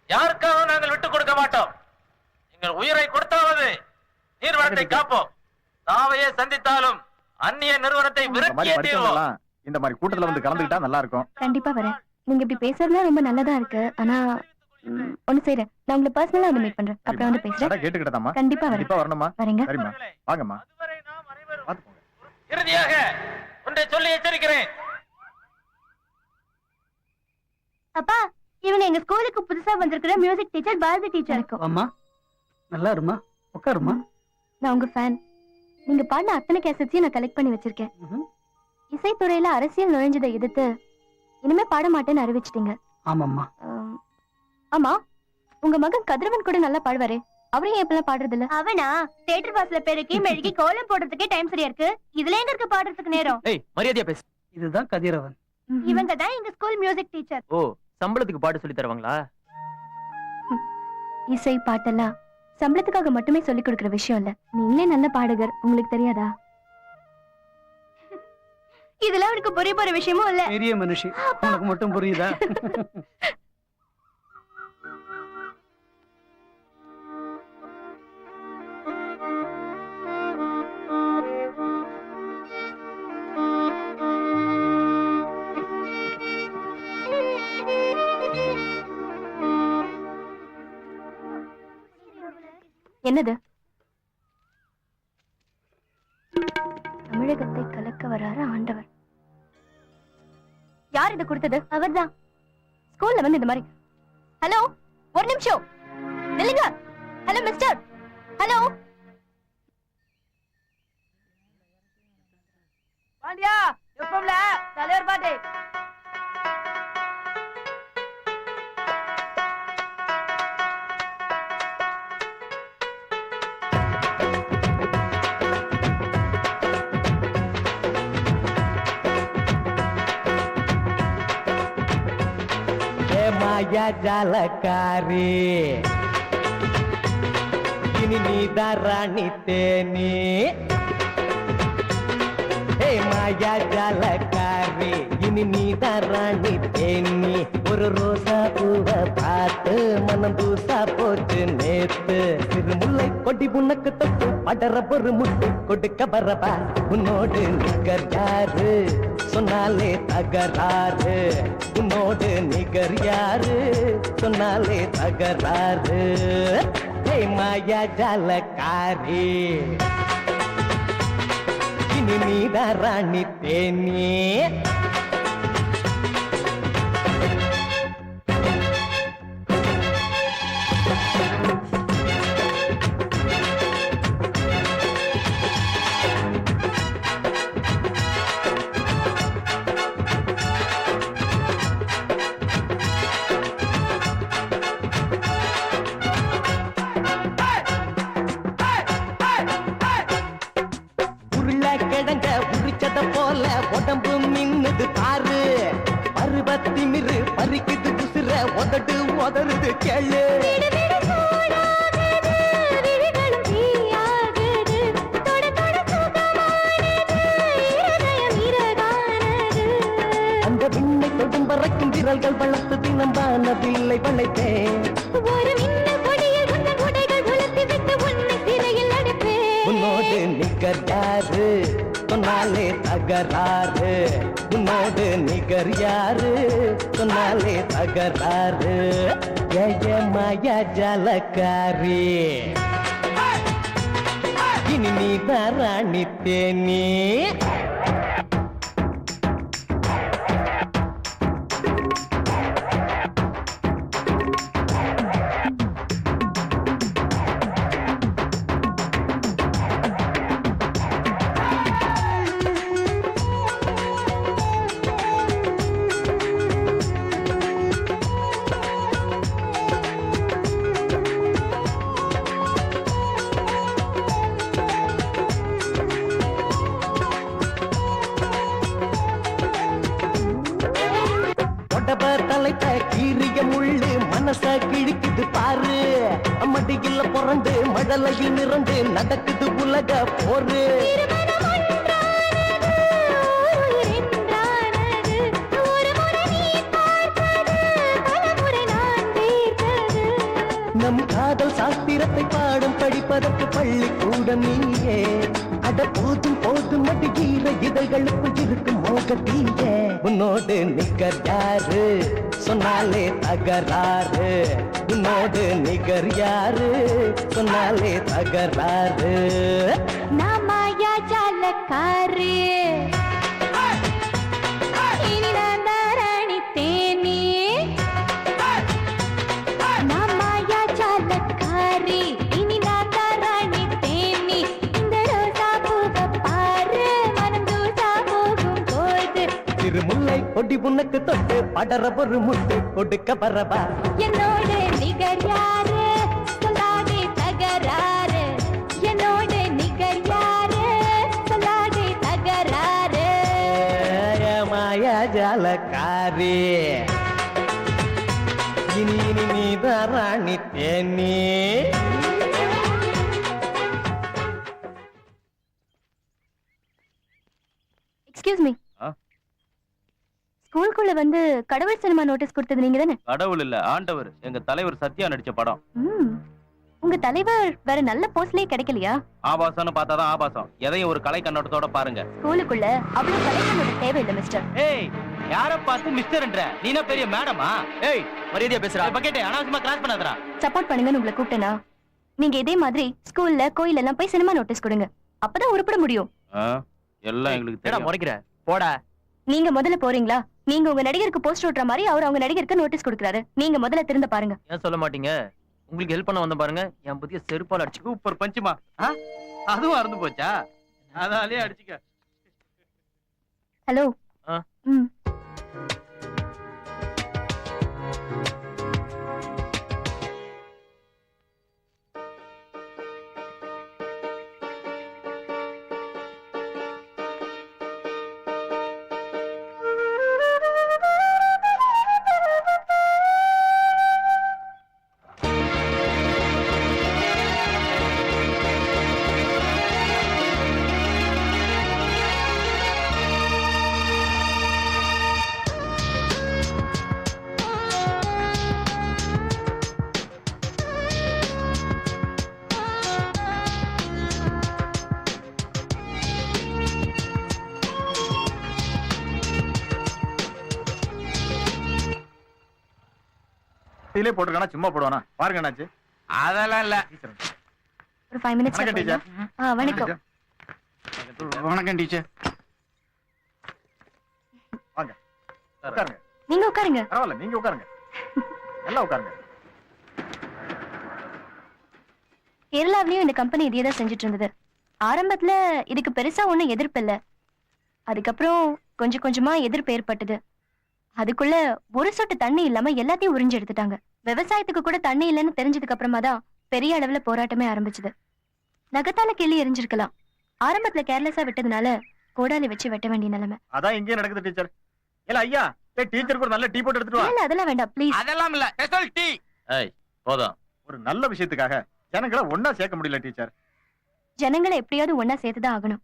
யாருக்காக நாங்கள் விட்டுக் கொடுக்க மாட்டோம். எங்கள் உயிரை கொடுத்தாவது நீர்வளத்தை காப்போம். தாவையே சந்தித்தாலும் அந்நிய நிறுவனத்தை விரட்டியே தீர்வோம். இந்த மாதிரி கூட்டத்துல வந்து கலந்துக்கிட்டா நல்லா இருக்கும். கண்டிப்பா வரேன். நீங்க இப்படி பேசுறதுலாம் ரொம்ப நல்லதா இருக்கு. ஆனா ஒண்ணு செய்யறேன், நான் உங்களை பர்சனலா வந்து மீட் பண்றேன். அப்புறம் வந்து பேசுறேன். கேட்டுக்கிட்டதாமா? கண்டிப்பா வரேன். கண்டிப்பா வரணுமா? வரேங்க. சரிம்மா, வாங்கம்மா. இறுதியாக ஒன்றை சொல்லி எச்சரிக்கிறேன். அப்பா, இவங்க எங்க ஸ்கூலுக்கு புதுசா வந்திருக்கிற மியூசிக் டீச்சர் பாரதி டீச்சர். அம்மா நல்லா இருமா, உட்காருமா. நான் உங்க ஃபேன். நீங்க பாடின அத்தனை கேசட்ஸையும் நான் கலெக்ட் பண்ணி வச்சிருக்கேன். இசைத்துறையில அரசியல் நுழைஞ்சதை எதிர்த்து இனிமே பாட மாட்டேன்னு அறிவிச்சிட்டீங்க. ஆமாம்மா. ஆமா, உங்க மகன் கதிரவன் கூட நல்லா பாடுவாரே, அவரையும் எப்பெல்லாம் பாடுறது இல்ல? அவனா தியேட்டர் பாஸ்ல பெருக்கி மெழுகி கோலம் போடுறதுக்கே டைம் சரியா இருக்கு. இதுல எங்க இருக்கு பாடுறதுக்கு நேரம்? ஏய், மரியாதையா பேசு. இதுதான் கதிரவன். இவங்க தான் எங்க ஸ்கூல் மியூசிக் டீச்சர். ஓ, சம்பளத்துக்கு பாட்டு சொல்லி தருவாங்களா? இசை பாட்டெல்லாம் சம்பளத்துக்காக மட்டுமே சொல்லி கொடுக்கிற விஷயம் இல்ல. நீங்களே நல்ல பாடகர், உங்களுக்கு தெரியாதா? இதெல்லாம் உனக்கு புரிய போற விஷயமும் இல்ல. பெரிய மனுஷி, உனக்கு மட்டும் புரியுதா? என்னது? தமிழகத்தை கலக்க வராரு ஆண்டவர். யார் இது கொடுத்தது? அவர்தான். ஸ்கூல்ல வந்து இந்த மாதிரி, ஹலோ ஒரு நிமிஷம் நில்லுங்க, ஹலோ மிஸ்டர், ஹலோ. பாண்டியா, எப்பவும்ல தலைவர் பாட்டு. மாயா ஜாலக்காரி இனி நீதான் ராணி தேனி ஏ மாயா ஜாலக்காரி இனி நீதான் ராணி தேனி ஒரு ரோசா பூவை பார்த்து மனம் தூசா போச்சு நேத்து சிறு முல்லை கொடி புண்ணக்கு தொட்டு படற ஒரு முட்டு கொடுக்க வரவா உன்னோடு நிகர் யாரு சொன்னாலே தகராறு உன்னோடு நிகர் யாரு சொன்னாலே தகராறு ஏ மாயா ஜாலக்காரி இனி நீதான் ராணி தேனி கிழங்க உரிச்சத போல உடம்பு மின்னுது பாரு பருவத்தி மிரு பறிக்குது புசுற உதடு உதறுது கேளு அந்த விண்ணை தொடும் பறக்கும் விரல்கள் வளர்த்து தினம்பான பிள்ளை வளைத்தேன் உன்னோடு நிகர் யாரு சொன்னாலே தகராறு உன்னோடு நிகர் யாரு சொன்னாலே தகராறு ஜய மாயா ஜாலக்காரி இனி நீதான் ராணி தேனி தலைத்த கீரிய முள்ளு மனச கிழிக்குது பாரு மடியில பிறந்து மழலையில் நிறந்து நடக்குது உலக போரு நம் காதல் சாஸ்திரத்தை பாடம் படிப்பதற்கு பள்ளிக்கூட நீயே அட போதும் போதும் மடிகிற இதழ்களுக்குள் இருக்கும் மோகத்தீய உன்னோடு நிகர் யாரு சொன்னாலே தகராறு உன்னோடு நிகர் யாரு சொன்னாலே தகராறு மாயா ஜாலக்காரி இனி நான் தான் ராணி தேனி மாயா ஜாலக்காரி இனி நான் தான் ராணி தேனி இந்த ரோசா பூவை பாரு மனம் தூசா போகும் போது சிறு முல்லை கொடி புண்ணக்கு தொட்டு படற ஒரு முட்டு கொடுக்க வரவா என்னோடு நிகர் யாரு சொல்லாதே தகராறு என்னோடு நிகர் யாரு சொல்லாதே தகராறு மாயா ஜாலக்காரி இனி இனி நீதான் ராணி தேனி எக்ஸ்கியூஸ் மீ ஸ்கூலுக்குள்ள வந்து கடவுள் சினிமா நோட்டீஸ் கொடுத்தது நீங்க தானே? கடவுள் இல்ல ஆண்டவர், எங்க தலைவர் சத்யா நடிச்ச படம். உங்க தலைவர் வேற நல்ல போஸ்ட்லயே கிடைக்கலையா? ஆபாசம்னு பார்த்தாதான் ஆபாசம், எதையும் ஒரு கலை கண்ணோட்டத்தோட பாருங்க. ஸ்கூலுக்குள்ள அவ்வளவு கலை கண்ணோட்டம் தேவையில்லை மிஸ்டர். ஏய், யார பார்த்து மிஸ்டர்ன்ற? நீனா பெரிய மேடமா? ஏய், மரியாதையா பேசுறா. பக்கெட் அனாவசியமா கிராஸ் பண்ணாதடா. சப்போர்ட் பண்ணுங்கன்னு உங்களை கூப்பிட்டேனா? நீங்க இதே மாதிரி ஸ்கூல்ல கோயில் எல்லாம் போய் சினிமா நோட்டீஸ் கொடுங்க, அப்பதான் உருப்பட முடியும். எல்லாம் எங்களுக்கு தெரியும். முறைக்கிற போடா. நீங்க முதல்ல போறீங்களா? நீங்க உங்க நடிகருக்கு போஸ்டர் ஓட்டுற மாதிரி அவர் அவங்க நடிகருக்கு நோட்டீஸ் கொடுக்கறாரு. நீங்க முதல்ல திருந்த பாருங்க. ஏன் சொல்ல மாட்டீங்க? உங்களுக்கு ஹெல்ப் பண்ண வந்த பாருங்க, என் புதிய செருப்பால அடிச்சு. சூப்பர் பஞ்சுமா. அதுவும் அறந்து போச்சா? அதாலே அடிச்சுக்க. ஹலோ. போட்டியிலே போட்டுருக்கானா சும்மா போடுவானா பாருங்க என்னாச்சு. அதெல்லாம் இல்ல. ஒரு 5 மினிட்ஸ் வணக்கம் டீச்சர். வணக்கம். வணக்கம் டீச்சர். வாங்க உட்காருங்க. நீங்க உட்காருங்க. பரவாயில்ல நீங்க உட்காருங்க. நல்லா உட்காருங்க. கேரளாவிலயும் இந்த கம்பெனி இதே தான் செஞ்சுட்டு இருந்தது. ஆரம்பத்துல இதுக்கு பெருசா ஒண்ணும் எதிர்ப்பு இல்ல. அதுக்கப்புறம் கொஞ்சம் கொஞ்சமா எதிர்ப்பு ஏற்பட்டது. அதுக்குள்ள ஒரு சொட்டு தண்ணி இல்லாம எல்லாத்தையும் உறிஞ்சு எடுத்துட்டாங்க. விவசாயத்துக்கு கூட தண்ணி இல்லைன்னு தெரிஞ்சதுக்கு அப்புறமா தான் பெரிய அளவுல போராட்டமே ஆரம்பிச்சது. நகத்தால கிள்ளி எரிஞ்சிருக்கலாம். ஆரம்பத்துல கேர்லெஸ்ஸா விட்டதுனால கோடாலி வச்சு வெட்ட வேண்டிய நிலைமை. அதான் இங்கே நடக்குது டீச்சர். இல்ல ஐயா டீச்சருக்கு ஒரு நல்ல டீ போட்டு எடுத்துட்டு வா. இல்ல அதெல்லாம் வேண்டாம் ப்ளீஸ். அதெல்லாம் இல்ல. Special tea. ஏய் போதும். ஒரு நல்ல விஷயத்துக்காக ஜனங்களை ஒண்ணா சேர்க்க முடியல டீச்சர். ஜனங்களை எப்படியாவது ஒன்னா சேர்த்துதான் ஆகணும்.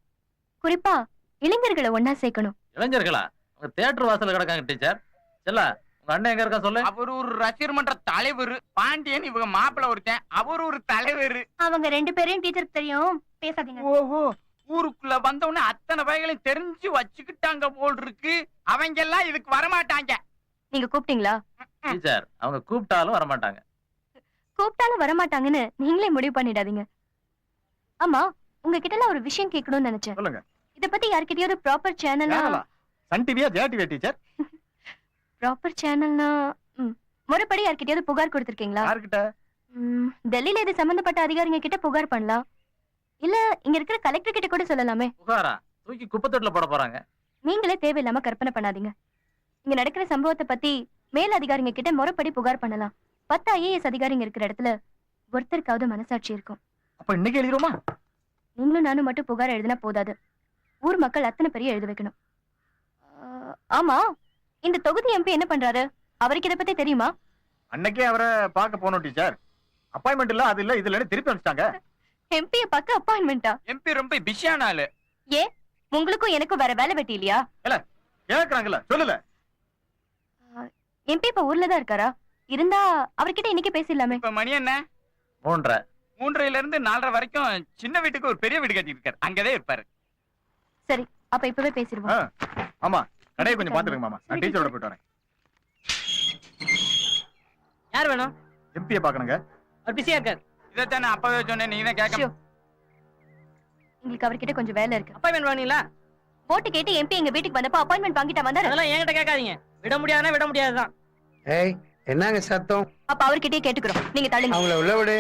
குறிப்பா இளைஞர்களை ஒன்னா சேர்க்கணும். இளைஞர்களா? உங்க தியேட்டர் வாசல்ல கிடக்காங்க டீச்சர். செல்ல உங்க அண்ணன் எங்க இருக்கா சொல்லு. அவர் ஒரு ரசிகர் மன்ற தலைவர். பாண்டியன் இவங்க மாப்பிள்ள ஒருத்தன். அவர் ஒரு தலைவர். அவங்க 2 பேரையும் டீச்சருக்கு தெரியும். பேசாதீங்க. ஓஹோ, ஊருக்குள்ள வந்தவொடனே அத்தனை வகைகளையும் தெரிஞ்சு வச்சுக்கிட்டாங்க போல் இருக்கு. அவங்க எல்லாம் இதுக்கு வரமாட்டாங்க. நீங்க கூப்பிட்டீங்களா? டீச்சர் அவங்க கூப்பிட்டாலும் வர மாட்டாங்க. கூப்பிட்டாலும் வரமாட்டாங்கன்னு நீங்களே முடிவு பண்ணிடாதீங்க. ஆமா, உங்ககிட்ட நான் ஒரு விஷயம் கேட்கணும்னு நினைச்சேன். சொல்லுங்க. இத பத்தி யார்கிட்டயாவது ப்ராப்பர் சேனலா? சன் டிவியா ஜெயா டிவியா டீச்சர்? ப்ராப்பர் சேனல்னா முறைப்படி யார்கிட்டயாவது புகார் கொடுத்திருக்கீங்களா? யார்கிட்ட? டெல்லியில இது சம்பந்தப்பட்ட அதிகாரிங்க கிட்ட புகார் பண்ணலாம். இல்ல இங்க இருக்கிற கலெக்டர் கிட்ட கூட சொல்லலாமே. புகாரா? தூக்கி குப்பத்தொட்டில போட போறாங்க. நீங்களே தேவையில்லாம கற்பனை பண்ணாதீங்க. இங்க நடக்கிற சம்பவத்தை பத்தி மேல் அதிகாரிங்க கிட்ட முறைப்படி புகார் பண்ணலாம். 10 IAS அதிகாரிங்க இருக்கிற இடத்துல ஒருத்தருக்காவது மனசாட்சி இருக்கும். அப்ப இன்னைக்கு எழுதிருமா? நீங்களும் நானும் மட்டும் புகார் எழுதினா போதாது. ஊர் மக்கள் அத்தனை பெரிய எழுத வைக்கணும். ஆமா, இந்த தொகுதி MP என்ன பண்றாரு? அவருக்கு இத பத்தி தெரியுமா? அன்னைக்கே அவரை பார்க்க போனோம் டீச்சர். அப்பாயின்மெண்ட் இல்ல அது இல்ல இது இல்லன்னு திருப்பி அனுப்பிச்சிட்டாங்க. MP பார்க்க அப்பாயின்மெண்டா? MP ரொம்ப பிஸியான ஆளு. ஏ உங்களுக்கும் எனக்கும் வேற வேலை வெட்டி இல்லையா? இல்ல கேக்குறாங்கல்ல சொல்லல. MP இப்ப ஊர்ல தான் இருக்காரா? இருந்தா அவர்கிட்ட இன்னைக்கு பேசிடலாமே. இப்ப மணி என்ன? 3:30. 3:30 இருந்து 4:30 வரைக்கும் சின்ன வீட்டுக்கு ஒரு பெரிய வீடு கட்டி இருக்காரு. அங்கதான் இருப்பாரு. சரி, அப்ப இப்பவே பேசிடுவோம். ஆமா, கடையை கொஞ்சம் பாத்துருங்க மாமா. நான் டீச்சரோட போயிட்டு வரேன். யார் வேணும்? MP பாக்கணுங்க. அவர் பிஸியா இருக்காரு. இதைத்தானே அப்பவே சொன்னேன். நீங்க தான் கேட்க. உங்களுக்கு அவர்கிட்ட கொஞ்சம் வேலை இருக்கு. அப்பாயின்மெண்ட் வாங்கினீங்களா? போட்டு கேட்டு MP எங்க வீட்டுக்கு வந்தப்ப அப்பாயின்மெண்ட் வாங்கிட்டா வந்தாரு. அதெல்லாம் என்கிட்ட கேட்காதீங்க. விட முடியாதுன்னா விட முடியாதுதான். ஏய் என்னங்க சத்தம்? அப்ப அவர்கிட்டயே கேட்டுக்கிறோம். நீங்க தள்ளுங்க. அவங்கள உள்ள விடு.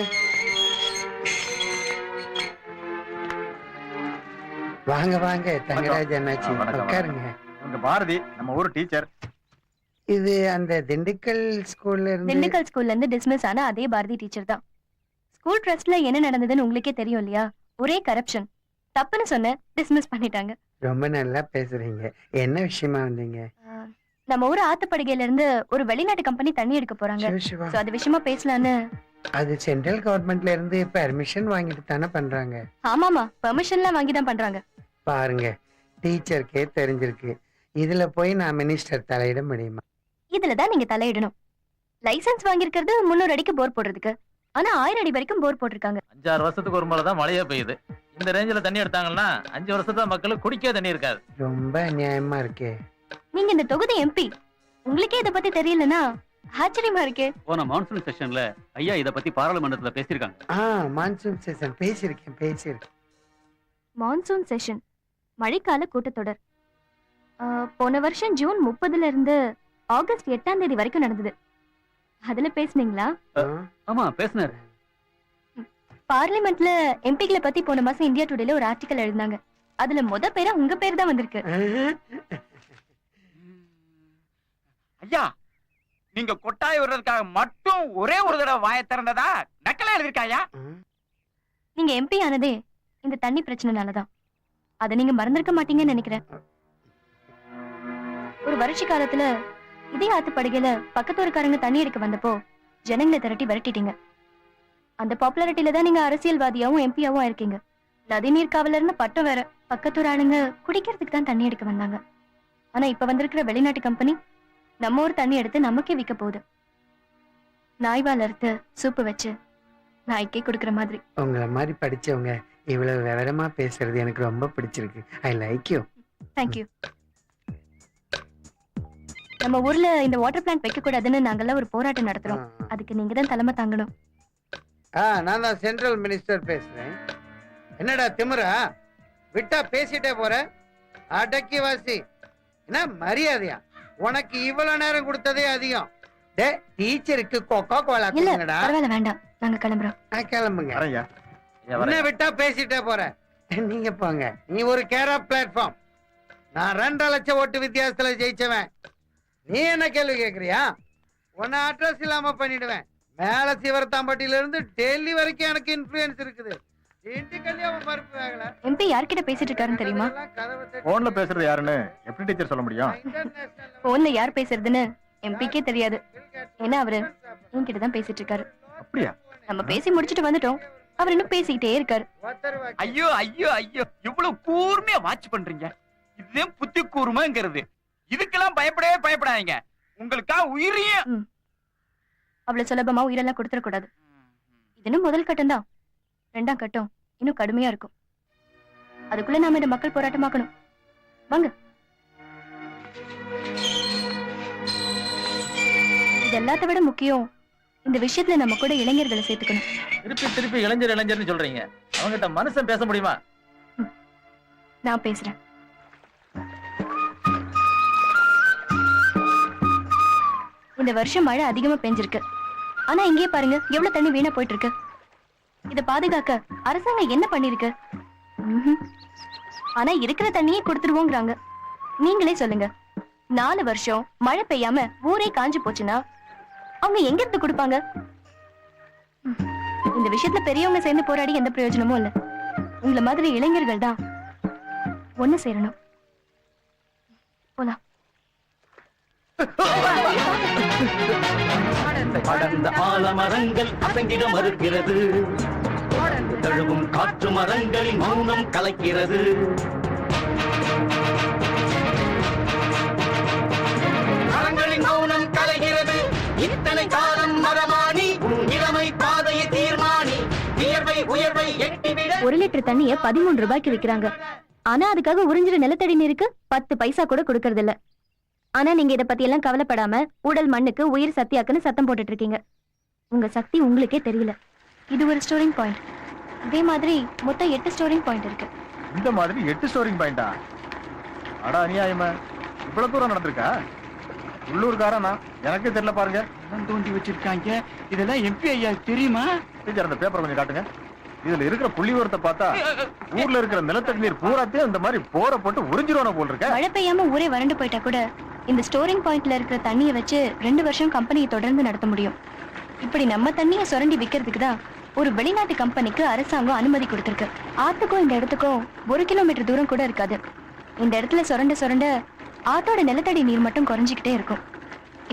வாங்க வாங்க தங்கராஜ் அண்ணாச்சி உட்காருங்க. உங்க பாரதி நம்ம ஊர் டீச்சர். இது அந்த திண்டுக்கல் ஸ்கூல்ல இருந்து. திண்டுக்கல் ஸ்கூல்ல இருந்து டிஸ்மிஸ் ஆன அதே பாரதி டீச்சர் தான். ஸ்கூல் ட்ரஸ்ட்ல என்ன நடந்ததுன்னு உங்களுக்கே தெரியும் இல்லையா? ஒரே கரப்ஷன். தப்புன்னு சொன்ன டிஸ்மிஸ் பண்ணிட்டாங்க. ரொம்ப நல்லா பேசுறீங்க. என்ன விஷயமா வந்தீங்க? நம்ம ஊர் ஆத்துப்படுகையில இருந்து ஒரு வெளிநாட்டு கம்பெனி தண்ணி எடுக்க போறாங்க. சிவா, சோ அது விஷயமா பேசலான்னு. அது சென்ட்ரல் கவர்மெண்ட்ல இருந்து பெர்மிஷன் வாங்கிட்டு தானே பண்றாங்க. ஆமாமா, பெர்மிஷன்லாம் வாங்கி தான் பண்றாங்க. பாருங்க, டீச்சருக்கே தெரிஞ்சிருக்கு. இதுல போய் நான் மினிஸ்டர் தலையிட முடியுமா? இதுலதான் நீங்க தலையிடணும். லைசென்ஸ் வாங்கியிருக்கிறது 300 அடிக்கு போர் போடுறதுக்கு. ஆனா 1000 அடி வரைக்கும் போர் போட்டிருக்காங்க. 5-6 வருஷத்துக்கு ஒரு முறை தான் மழையே பெய்யுது. இந்த ரேஞ்சில தண்ணி எடுத்தாங்கன்னா 5 வருஷத்துல மக்களுக்கு குடிக்க தண்ணி இருக்காது. ரொம்ப அநியாயமா இருக்கே. நீங்க இந்த தொகுதி MP, உங்களுக்கே இத பத்தி தெரியலனா ஆச்சரியமா இருக்கே. போன மான்சூன் செஷன்ல ஐயா இத பத்தி பாராளுமன்றத்துல பேசிருக்காங்க. மான்சூன் செஷன் பேசியிருக்கேன். மான்சூன் செஷன் மழைக்கால கூட்டத்தொடர் போன வருஷம் ஜூன் 30ல இருந்து ஆகஸ்ட் 8ஆம் தேதி வரைக்கும் நடந்தது. அதுல பேசுனீங்களா? ஆமா பேசினாரு. பார்லிமெண்ட்ல MPக்களை பத்தி போன மாசம் இந்தியா டுடேல ஒரு ஆர்டிகல் எழுதினாங்க. அதுல முத பேரா உங்க பேர் தான் வந்திருக்கு. ஐயா, நீங்க கொட்டாய் விடுறதுக்காக மட்டும் ஒரே ஒரு தடவை வாயை திறந்ததா நக்கலா எழுதிருக்காயா? நீங்க MP ஆனதே இந்த தண்ணி பிரச்சனைனாலதான். அத நீங்க மறந்திருக்க மாட்டீங்கன்னு நினைக்கிறேன். ஒரு வறட்சி காலத்துல இதே ஆத்துப்படுகையில பக்கத்து ஊருக்காரங்க தண்ணி எடுக்க வந்தப்போ ஜனங்களை திரட்டி விரட்டிட்டீங்க. அந்த பாப்புலாரிட்டியில தான் நீங்க அரசியல்வாதியாவும் MP-யாவும் இருக்கீங்க. நதிநீர் காவலர்னு பட்டம் வேற. பக்கத்தூர் ஆளுங்க குடிக்கிறதுக்கு தான் தண்ணி எடுக்க வந்தாங்க. ஆனா இப்ப வந்திருக்கிற வெளிநாட்டு கம்பெனி நம்ம ஊர் தண்ணி எடுத்து நமக்கே விற்க போகுது. நாய்வால் அறுத்து சூப்பு வச்சு நாய்க்கே குடுக்கற மாதிரி. உங்களை மாதிரி படிச்சவங்க இவ்வளவு விவரமா பேசுறது எனக்கு ரொம்ப பிடிச்சிருக்கு. I like you. தேங்க்யூ. நம்ம ஊர்ல இந்த வாட்டர் பிளான்ட் வைக்க கூடாதுன்னு நாங்கெல்லாம் ஒரு போராட்டம் நடத்துறோம். அதுக்கு நீங்க தான் தலைமை தாங்கணும். நான் தான் சென்ட்ரல் மினிஸ்டர் பேசுறேன். என்னடா திமிரா? விட்டா பேசிட்டே போற? அடக்கி வாசி. என்ன மரியாதையா? உனக்கு இவ்வளவு நேரம் கொடுத்ததே அதிகம். டே டீச்சருக்கு கொக்கோ கோலா இல்ல கொடுங்கடா. பரவாயில்ல வேண்டாம், நாங்க கிளம்புறோம். கிளம்புங்க. வரேன்யா. என்ன விட்டா பேசிட்டே போற? நீங்க போங்க. நீ ஒரு கேர் ஆஃப் பிளாட்ஃபார்ம். நான் 2.5 லட்சம் ஓட்டு வித்தியாசத்துல ஜெயிச்சவன். நீ என்ன கேள்வி கேக்குறியா? உன்னை அட்ரஸ் இல்லாம பண்ணிடுவேன். மேல சிவரத்தாம்பட்டியில இருந்து டெல்லி வரைக்கும் எனக்கு இன்ஃப்ளூயன்ஸ் இருக்குது. பருப்பு வேகல. எம்பி யார்கிட்ட பேசிட்டு இருக்காருன்னு தெரியுமா? போன்ல பேசுறது யாருன்னு எப்படி டீச்சர் சொல்ல முடியும்? போன்ல யார் பேசுறதுன்னு எம்பிக்கே தெரியாது. ஏன்னா அவரு என்கிட்ட தான் பேசிட்டு இருக்காரு. அப்படியா? நம்ம பேசி முடிச்சிட்டு வந்துட்டோம். அவர் இன்னும் பேசிக்கிட்டே இருக்காரு. ஐயோ ஐயோ ஐயோ, இவ்வளவு கூர்மையா வாட்ச் பண்றீங்க. இதுதான் புத்தி கூர்மைங்கிறது. இதுக்கெல்லாம் பயப்படவே பயப்படாதீங்க. உங்களுக்கா உயிரையும் அவ்வளவு சுலபமா உயிரெல்லாம் கொடுத்துட கூடாது. இது இன்னும் முதல் கட்டம் தான். 2ஆம் கட்டம் இன்னும் கடுமையா இருக்கும். அதுக்குள்ள நாம இந்த மக்கள் போராட்டமாக்கணும். வாங்க. இது எல்லாத்த விட முக்கியம், இந்த விஷயத்துல நம்ம கூட இளைஞர்களை சேர்த்துக்கணும். திருப்பி திருப்பி இளைஞர் இளைஞர்னு சொல்றீங்க. அவங்ககிட்ட மனுஷன் பேச முடியுமா? நான் பேசுறேன். இந்த வருஷம் மழை அதிகமா பெஞ்சிருக்கு. ஆனா இங்கே பாருங்க எவ்வளவு தண்ணி வீணா போயிட்டு இருக்கு. இத பாதுகாக்க அரசாங்கம் என்ன பண்ணிருக்கு? ஆனா இருக்கிற தண்ணியே கொடுத்துருவோங்கிறாங்க. நீங்களே சொல்லுங்க, 4 வருஷம் மழை பெய்யாம ஊரே காஞ்சு போச்சுன்னா அவங்க எங்க இருந்து கொடுப்பாங்க? இந்த விஷயத்துல பெரியவங்க சேர்ந்து போராடி எந்த பிரயோஜனமும் இல்ல. உங்களை மாதிரி இளைஞர்கள் தான் ஒண்ணு சேரணும். போலாம். படர்ந்த ஆலமரங்கள் அசங்கிட மறுக்கிறது. தழுவும் காற்று மரங்களின் மௌனம் கலைக்கிறது. மரங்களின் மௌனம் கலைகிறது. இத்தனை காலம் மரமானி இளமை பாதையை தீர்மானி உயர்வை உயர்வை எட்டிவிட 1 லிட்டர் தண்ணிய 13 ரூபாய்க்கு விக்கிறாங்க. ஆனா அதுக்காக உறிஞ்சிற நிலத்தடி நீருக்கு 10 பைசா கூட கொடுக்கறது இல்ல. ஆனா நீங்க இத பத்தி எல்லாம் கவலைப்படாம உடல் மண்ணுக்கு உயிர் சக்தியாக்குன்னு சத்தம் போட்டுட்டு இருக்கீங்க. உங்க சக்தி உங்களுக்கே தெரியல. இது ஒரு ஸ்டோரிங் பாயிண்ட். இதே மாதிரி மொத்தம் 8 ஸ்டோரிங் பாயிண்ட் இருக்கு. இந்த மாதிரி 8 ஸ்டோரிங் பாயிண்டா? அடா அநியாயமா, இவ்வளவு தூரம் நடந்திருக்கா? உள்ளூர்காரனா எனக்கே தெரியல பாருங்க. தோண்டி வச்சிருக்காங்க. இதெல்லாம் எம்பி ஐயா தெரியுமா? டீச்சர் அந்த பேப்பர் கொஞ்சம் காட்டுங்க. இதுல இருக்கிற புள்ளிவிவரத்தை பார்த்தா ஊர்ல இருக்கிற நிலத்தடி நீர் பூராத்தையும் இந்த மாதிரி போர போட்டு உறிஞ்சிருவான போல் இருக்க. மழை பெய்யாம ஊரே வறண்டு போயிட்டா கூட இந்த ஸ்டோரிங் பாயிண்ட்ல இருக்கிற தண்ணியை வச்சு 2 வருஷம் கம்பெனியை தொடர்ந்து நடத்த முடியும். இப்படி நம்ம தண்ணியை சுரண்டி விக்கிறதுக்கு தான் ஒரு வெளிநாட்டு கம்பெனிக்கு அரசாங்கம் அனுமதி கொடுத்திருக்கு. ஆத்துக்கும் இந்த இடத்துக்கும் 1 கிலோமீட்டர் தூரம் கூட இருக்காது. இந்த இடத்துல சுரண்ட சுரண்ட ஆத்தோட நிலத்தடி நீர் மட்டும் குறைஞ்சிக்கிட்டே இருக்கும்.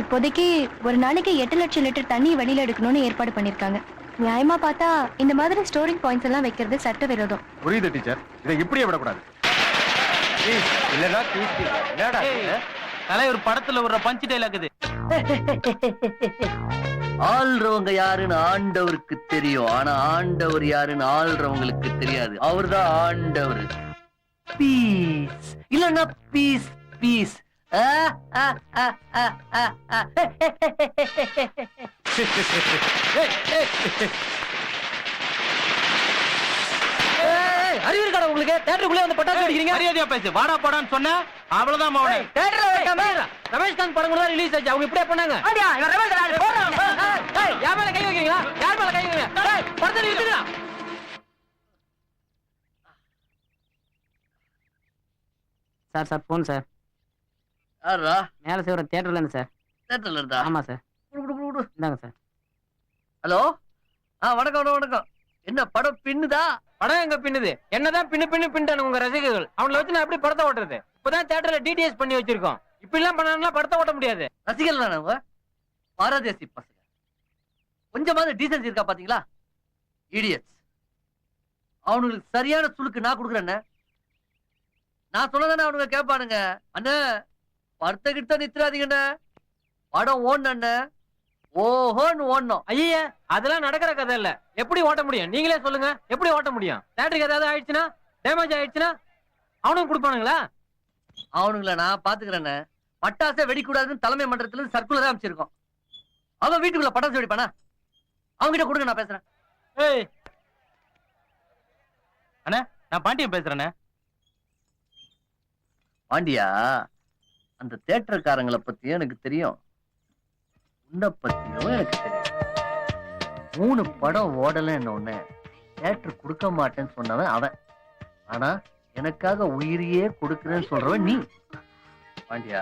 இப்போதைக்கு ஒரு நாளைக்கு 8 லட்சம் லிட்டர் தண்ணியை வெளியில எடுக்கணும்னு ஏற்பாடு பண்ணிருக்காங்க. நியாயமா பார்த்தா இந்த மாதிரி ஸ்டோரிங் பாயிண்ட்ஸ் எல்லாம் வைக்கிறது சட்ட விரோதம். புரியுது டீச்சர், இதை இப்படியே விடக்கூடாது. தலைவர் படத்துல ஒரு பஞ்ச் டைலாக் இது. ஆள்றவங்க யாருன்னு ஆண்டவருக்கு தெரியும். ஆனா ஆண்டவர் யாருன்னு ஆள்றவங்களுக்கு தெரியாது. அவர்தான் ஆண்டவர். பீஸ் இல்லன்னா பீஸ் பீஸ். அறிவு இருக்காடா உங்களுக்கு? தியேட்டருக்குள்ளே வந்து பட்டாசு வெடிக்கிறீங்க. மரியாதையா பேசு. வாடா போடான்னு சொன்னா அவ்வளவுதான் மௌனே. தியேட்டர்ல வைக்காம ரமேஷ்காந்த் படம் கூட ரிலீஸ் ஆச்சு. அவங்க இப்படியே பண்ணாங்க. யார் மேல கை வைக்கிறீங்களா? யார் மேல கை வைக்கிறீங்க? படத்தை நிறுத்துங்க. Sir phone sir. யாரா? மேல சேவர தியேட்டர்ல இருந்து சார். தியேட்டர்ல இருந்தா? ஆமா சார். இந்தாங்க சார். ஹலோ. வணக்கம் வணக்கம். என்ன படம் பின்னுதா? படம் எங்க பின்னுது? என்னதான் பின்னுட்டானு உங்க ரசிகர்கள். அவங்கள வச்சு நான் எப்படி படத்தை ஓட்டுறது? இப்பதான் தியேட்டர்ல டிடிஎஸ் பண்ணி வச்சிருக்கோம். இப்படி எல்லாம் பண்ணா படத்தை ஓட்ட முடியாது. ரசிகர்கள் தானவங்க பாரதேசி பசங்க. கொஞ்சமாவது டீசன்ஸ் இருக்கா பாத்தீங்களா? இடியட்ஸ். அவனுங்களுக்கு சரியான சுளுக்கு நான் கொடுக்குறேன்னு நான் சொல்லதானே அவனுங்க கேட்பானுங்க. அண்ணே படத்தை கிட்ட நித்துறாதீங்கண்ணே, படம் ஓடண்ணே ஓஹோன்னு ஓடணும். ஐயா அதெல்லாம் நடக்கிற கதை இல்ல. எப்படி ஓட்ட முடியும்? நீங்களே சொல்லுங்க, எப்படி ஓட்ட முடியும்? தியேட்டருக்கு ஏதாவது ஆயிடுச்சுன்னா, டேமேஜ் ஆயிடுச்சுன்னா அவனுக்கு கொடுப்பானுங்களா? அவனுங்கள நான் பாத்துக்கிறேன்னு. பட்டாசே வெடிக்கூடாதுன்னு தலைமை மன்றத்துல இருந்து சர்க்குலரா அமைச்சிருக்கோம். அவன் வீட்டுக்குள்ள பட்டாசு வெடிப்பானா? அவங்கிட்ட கொடுங்க, நான் பேசுறேன். ஏய் அண்ணா, நான் பாண்டியன் பேசுறேண்ணே. பாண்டியா, அந்த தியேட்டர்காரங்களை பத்தியும் எனக்கு தெரியும், உன்னை பத்தியும் எனக்கு தெரியும். 3 படம் ஓடலன்னு ஒண்ணு தியேட்டர் கொடுக்க மாட்டேன்னு சொன்னவன் அவன். ஆனா எனக்காக உயிரையே கொடுக்குறேன்னு சொல்றவன் நீ. பாண்டியா,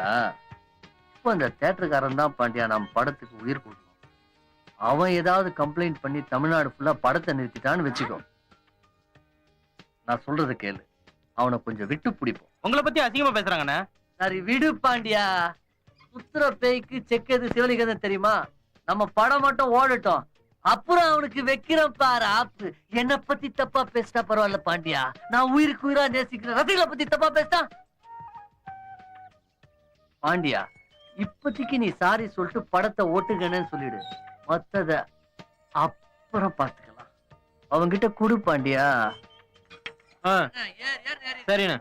இப்போ அந்த தியேட்டர்காரன் தான் பாண்டியா நம்ம படத்துக்கு உயிர் கொடுக்கணும். அவன் ஏதாவது கம்ப்ளைண்ட் பண்ணி தமிழ்நாடு ஃபுல்லா படத்தை நிறுத்திட்டான்னு வச்சுக்கோ, நான் சொல்றது கேளு, அவனை கொஞ்சம் விட்டு பிடிப்போம். உங்களை பத்தி அசிங்கமா பேசுறாங்கண்ணே. சரி விடு பாண்டியா, சுத்துற பேய்க்கு செக்கது சிவலிங்கன்னு தெரியுமா? நம்ம படம் மட்டும் ஓடட்டும், அப்புறம் அவனுக்கு வைக்கிறேன் பாரு ஆப்பு. என்ன பத்தி தப்பா பேசிட்டா பரவாயில்ல பாண்டியா, நான் உயிருக்கு உயிரா நேசிக்கிறேன். ரசிகளை பத்தி தப்பா பேசிட்டா பாண்டியா, இப்போதைக்கு நீ சாரி சொல்லிட்டு படத்தை ஓட்டுங்கன்னு சொல்லிடு, மத்தத அப்புறம் பாத்துக்கலாம். அவங்கிட்ட குடு பாண்டியா. சரிண்ணா.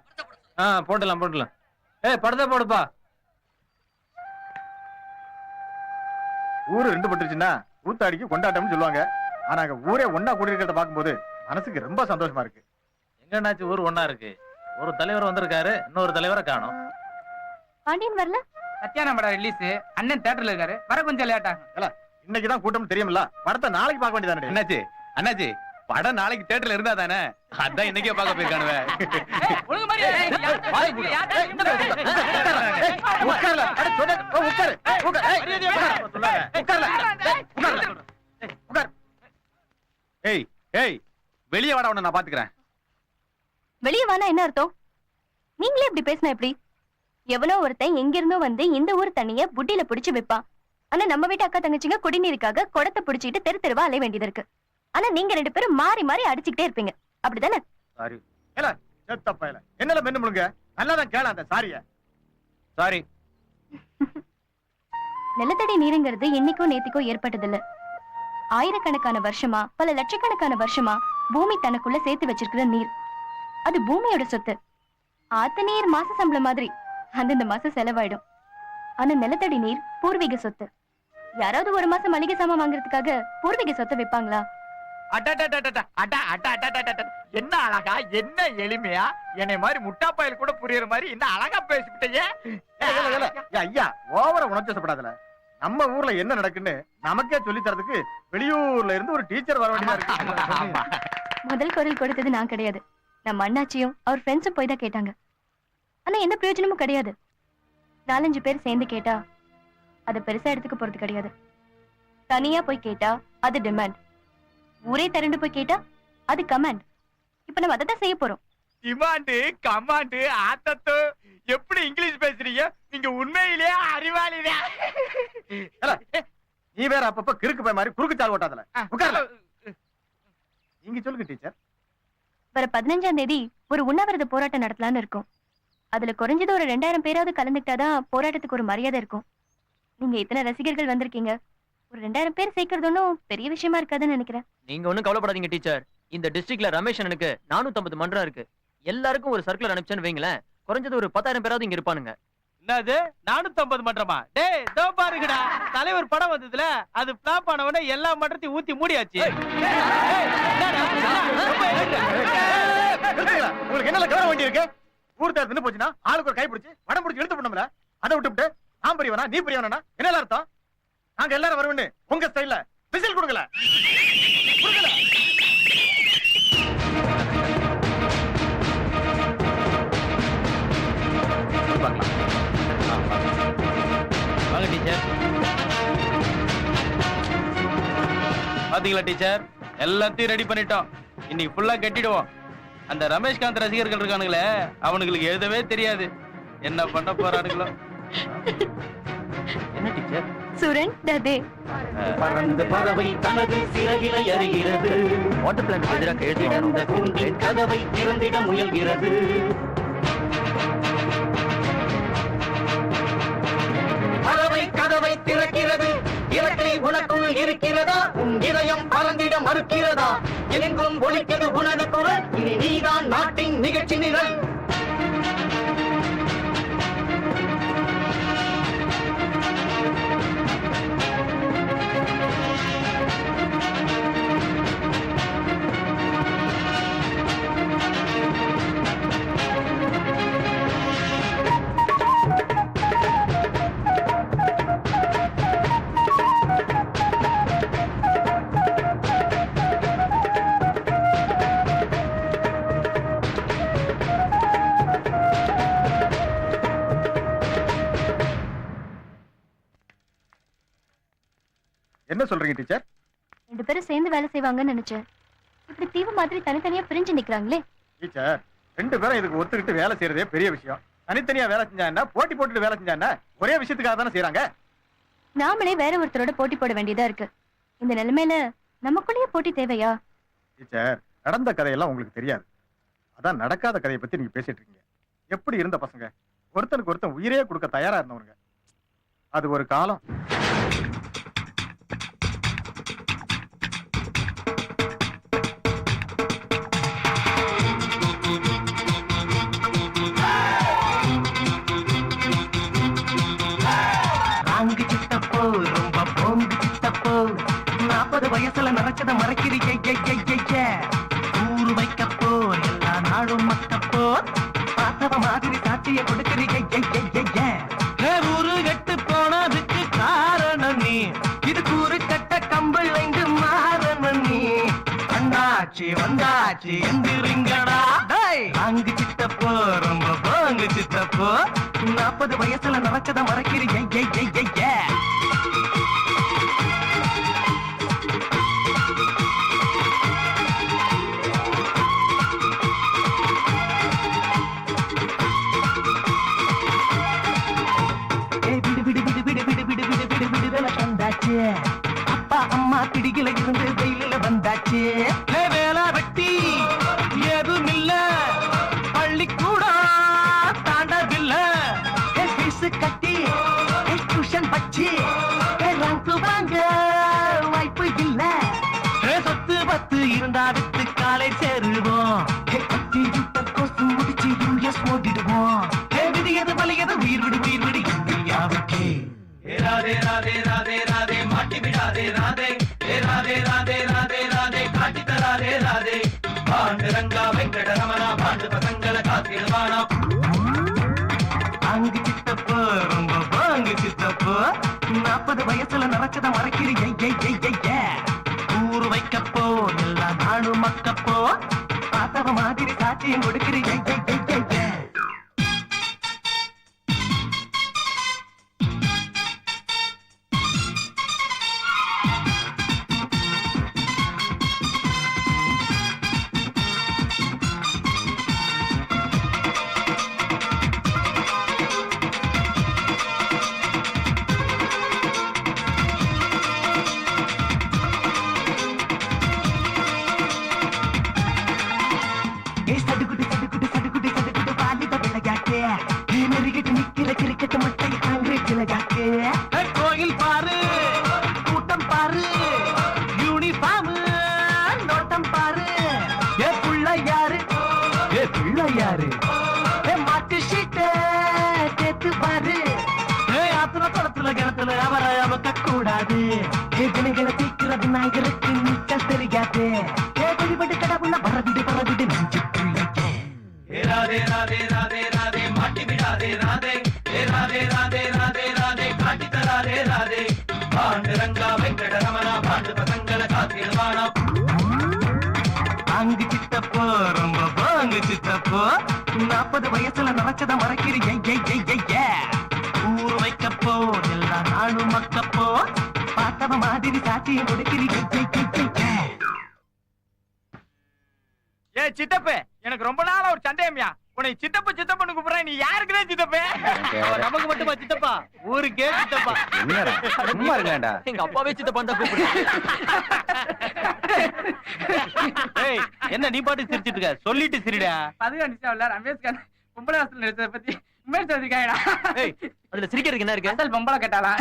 போட்டலாம் போட்டலாம். ஏய் படத்தை போடுப்பா. ஊரு 2 பட்டுருச்சுன்னா ஊத்தாடிக்கு கொண்டாட்டம்னு சொல்லுவாங்க. ஆனா அங்க ஊரே ஒன்னா கூடி இருக்கிறத பாக்கும்போது மனசுக்கு ரொம்ப சந்தோஷமா இருக்கு. எங்கன்னாச்சு ஊர் ஒன்னா இருக்கு. ஒரு தலைவர் வந்திருக்காரு, இன்னொரு தலைவரை காணோம். பாண்டியன் வரல. சத்யானா படம் ரிலீஸ், அண்ணன் தியேட்டர்ல இருக்காரு, வர கொஞ்சம் லேட் ஆகும். இன்னைக்குதான் கூட்டம் தெரியுமில்ல, படத்தை நாளைக்கு பார்க்க வேண்டியதானே. அண்ணாச்சி அண்ணாச்சி, படம் நாளைக்கு தியேட்டர்ல இருந்தா தானே, அதான் இன்னைக்கே பார்க்க போயிருக்கானுவே. ஒழுங்கு மாதிரி உட்கார்ல, உட்காரு, உட்கார். ஏய் ஏய், வெளியே வாடா, உன்னை நான் பாத்துக்கிறேன். வெளியே வானா என்ன அர்த்தம்? நீங்களே இப்படி பேசினா எப்படி? எவனோ ஒருத்தன் எங்க இருந்தோ வந்து இந்த ஊர் தண்ணிய புட்டியில பிடிச்சு வைப்பான். ஆனா நம்ம வீட்டு அக்கா தங்கச்சிங்க குடிநீருக்காக குடத்தை பிடிச்சிட்டு தெரு தெருவா அலைய வேண்டியது இருக்கு. ஆனா நீங்க 2 பேரும் மாறி மாறி அடிச்சுக்கிட்டே இருப்பீங்க, அப்படிதானே? சாரி ஏல செத்தப்பையில என்னல மென்னு முழுங்க. நல்லாதான் கேள அந்த சாரிய. சாரி. நிலத்தடி நீருங்கிறது இன்னைக்கோ நேத்திக்கோ ஏற்பட்டதில்ல. ஆயிரக்கணக்கான வருஷமா, பல லட்சக்கணக்கான வருஷமா பூமி தனக்குள்ள சேர்த்து வச்சிருக்கிற நீர். அது பூமியோட சொத்து. ஆத்து நீர் மாச சம்பளம் மாதிரி அந்தந்த மாசம் செலவாயிடும். ஆனா நிலத்தடி நீர் பூர்வீக சொத்து. யாராவது ஒரு மாசம் மளிகை சாமான் வாங்குறதுக்காக பூர்வீக சொத்தை வைப்பாங்களா? என்ன அழகா, என்ன எளிமையா, என்னை மாதிரி முட்டாப்பாயில் கூட புரியுற மாதிரி என்ன அழகா பேசிவிட்டீங்க. ஐயா ஓவர உணர்ச்சப்படாதல. நம்ம ஊர்ல என்ன நடக்குன்னு நமக்கே சொல்லி தரதுக்கு வெளியூர்ல இருந்து ஒரு டீச்சர் வர வேண்டியதா இருக்கு. முதல் குரல் கொடுத்தது நான் கிடையாது, நம்ம அண்ணாச்சியும் அவர் ஃப்ரெண்ட்ஸும் போய் தான் கேட்டாங்க. ஆனா எந்த பிரயோஜனமும் கிடையாது. 4-5 பேர் சேர்ந்து கேட்டா அதை பெருசா எடுத்துக்க போறது கிடையாது. தனியா போய் கேட்டா அது டிமாண்ட். ஊரே திரண்டு போய் கேட்டா அது கமாண்ட். இப்ப நம்ம அதை செய்ய போறோம். டிமாண்டு, கமாண்டு, ஆத்தத்து எப்படி இங்கிலீஷ் பேசுறீங்க? நீங்க உண்மையிலேயே அறிவாளிதா. நீ வேற அப்பப்ப கிறுக்கு போய் மாதிரி குறுக்கு சால் ஓட்டாதல. உட்கார்ல. நீங்க சொல்லுங்க டீச்சர். வர 15ஆம் தேதி ஒரு உண்ணாவிரத போராட்டம் நடத்தலாம்னு இருக்கோம். அதுல குறைஞ்சது ஒரு 2000 பேராவது கலந்துக்கிட்டாதான் போராட்டத்துக்கு ஒரு மரியாதை இருக்கும். நீங்க இத்தனை ரசிகர்கள் வந்திருக்கீங்க, ஒரு 2000 பேர் சேர்க்கறது ஒன்றும் பெரிய விஷயமா இருக்காதுன்னு நினைக்கிறேன். நீங்க ஒண்ணும் கவலைப்படாதீங்க டீச்சர். இந்த டிஸ்ட்ரிக்ட்ல ரமேஷ் அண்ணனுக்கு 450 மன்றம் இருக்கு. எல்லாருக்கும் ஒரு சர்க்குலர் அனுப்பிச்சேன்னு வைங்களேன், குறைஞ்சது ஒரு 10,000 பேராவது இங்க இருப்பானுங்க. என்னது 450 மன்றமா? டேய் தோ பாருங்கடா, தலைவர் படம் வந்ததுல அது பிளாப் ஆனவனே எல்லா மன்றத்தையும் ஊத்தி மூடியாச்சு. உங்களுக்கு என்ன கவனம் வேண்டி இருக்கு? ஊர் தேர் நின்னு போச்சுன்னா ஆளுக்கு ஒரு கை பிடிச்சு படம் பிடிச்சு இழுத்து பண்ணோம்ல, அதை விட்டுவிட்டு நான் பெரியவனா நீ பெரியவனா என்ன அர்த்தம்? நாங்க எல்லாரும் வருவோன்னு உங்க ஸ்டைல்ல விசில் கொடுக்கல. வாங்க டீச்சர். பாத்தீங்களா டீச்சர், எல்லாத்தையும் ரெடி பண்ணிட்டோம். இன்னைக்கு ஃபுல்லா கட்டிடுவோம். அந்த ரமேஷ்காந்த் ரசிகர்கள் இருக்கானுங்களே, அவனுங்களுக்கு எழுதவே தெரியாது. என்ன பண்ண போறானுங்களோ. என்ன டீச்சர்? சுரன் ததே பறந்து பறவை தனது சிறகினை அறிகிறது. வாட்டர் பிளான்ட் எதிராக கிடந்த குன்றின் கதவை திறந்திட முயல்கிறது. பறவை கதவை திறக்கிறது. இலக்கை உனக்குள் இருக்கிறதா? உன் இதயம் பறந்திட மறுக்கிறதா? எங்கும் ஒலிக்கிறது உனது குரல். இனி நீதான் நாட்டின் நிகழ்ச்சி நிரல். என்ன சொல்றீங்க டீச்சர்? 2 பேரும் சேர்ந்து வேலை செய்வாங்கன்னு நினைச்சேன். இப்படி தீவு மாதிரி தனித்தனியா பிரிஞ்சு நிக்கிறாங்களே. டீச்சர் 2 பேரும் இதுக்கு ஒத்துக்கிட்டு வேலை செய்யறதே பெரிய விஷயம். தனித்தனியா வேலை செஞ்சா என்ன, போட்டி போட்டுட்டு வேலை செஞ்சா என்ன, ஒரே விஷயத்துக்காக தானே செய்யறாங்க. நாமளே வேற ஒருத்தரோட போட்டி போட வேண்டியதா இருக்கு. இந்த நிலைமையில நமக்குள்ளேயே போட்டி தேவையா? டீச்சர் நடந்த கதையெல்லாம் உங்களுக்கு தெரியாது. அதான் நடக்காத கதையை பத்தி நீங்க பேசிட்டு இருக்கீங்க. எப்படி இருந்த பசங்க ஒருத்தனுக்கு ஒருத்தன் உயிரே கொடுக்க தயாரா இருந்தவங்க. அது ஒரு காலம். அங்கு சித்தப்போ ரொம்ப போங்கு சித்தப்போ 40 வயசுல நடக்கத மறைக்கிறீங்க. ஊரு வைக்கப்போ எல்லா நாளும் மக்கப்போ பார்த்தவ மாதிரி சாட்சிய கொடுக்கிறீங்க. ஊரு கெட்டு போனதுக்கு காரணம் நீ, இது கூறு கட்ட கம்பல் எங்கு மாறணும் நீ. வந்தாச்சு வந்தாச்சு எந்திரிங்கடா. அங்கு சித்தப்போ ரொம்ப போங்கு சித்தப்போ 40 வயசுல நடக்கத மறைக்கிறீங்க. அப்பா அம்மா பிடிக்கல இருந்து வெயில வந்தாச்சு. வேலை வெட்டி எதுவும் இல்ல, பள்ளிக்கூடம் தாண்டதில்ல. பீஸ் கட்டி டியூஷன் வச்சு ரங்கு வாங்க வாய்ப்பு இல்ல. சொத்து பத்து இருந்தா வித்து காலை சேருவோம். கோர்ஸ் முடிச்சு யூஎஸ் ஓடிடுவோம். விதியது பலியது உயிர் விடு இந்தியாவுக்கு. ராதே ராதே ராதே ராதே மாட்டி விடாதே ராதே. ராதே ராதே ராதே ராதே காட்டி தராதே ராதே. பாண்டு ரங்கா வெங்கட ரமணா பாண்டு பசங்களை காத்திடுவானா. அங்கு சித்தப்போ ரொம்ப பாங்கு சித்தப்போ 40 வயசுல நடக்கத மறைக்கிறீங்க. ஊரு வைக்கப்போ எல்லா நாளும் மக்கப்போ பார்த்தவ மாதிரி சாட்சியம் கொடுக்கிறீங்க. கோயில் பாரு, கூட்டம் பாரு, யூனிஃபார்ம் நோட்டம் பாரு. ஏ புள்ள யாரு மாட்டு ஷீட்ட தேத்து பாரு. ஆத்துல குளத்துல கிணத்துல அவரை அவக்க கூடாது. தினைகளை தீக்கிறது நாய்களுக்கு நீச்சல் தெரியாது. வழிபட்டு கடவுள பரவிடு நெஞ்சுக்குள்ளே. ராதே ராதே ராதே ராதே மாட்டி விடாதே ராதே. ராதே ராதே ராதே ராதே காட்டி தராதே ராதே. பாண்டு ரங்கா வெங்கட ரமணா பாண்டு பசங்களை காத்திடுவானா. அங்கு சித்தப்போ ரொம்ப பாங்கு சித்தப்போ 40 வயசுல நடக்கத மறைக்கிறீங்க. ஊரு வைக்கப்போ எல்லா நாளும் மக்கப்போ பார்த்தவ மாதிரி சாட்சியம் கொடுக்கிறீங்க. ஏ சித்தப்பே, எனக்கு ரொம்ப நாளா ஒரு சந்தேகம்யா. உன்னை சித்தப்பன்னு கூப்பிடுறேன், நீ யாருக்குதான் சித்தப்பே? நமக்கு மட்டுமா சித்தப்பா, ஊருக்கே சித்தப்பா. சும்மா இருக்கேன்டா. எங்க அப்பாவே சித்தப்பா தான் கூப்பிடுறேன். என்ன நீ பாட்டு சிரிச்சிட்டு இருக்க? சொல்லிட்டு சிரிடா. 15 நிமிஷம் ரமேஷ்கான் பொம்பளை வாசல் நடிச்சதை பத்தி உண்மையை சொல்லிருக்காங்கடா. அதுல சிரிக்கிறதுக்கு என்ன இருக்கு? அசல் பொம்பளை கேட்டாளா?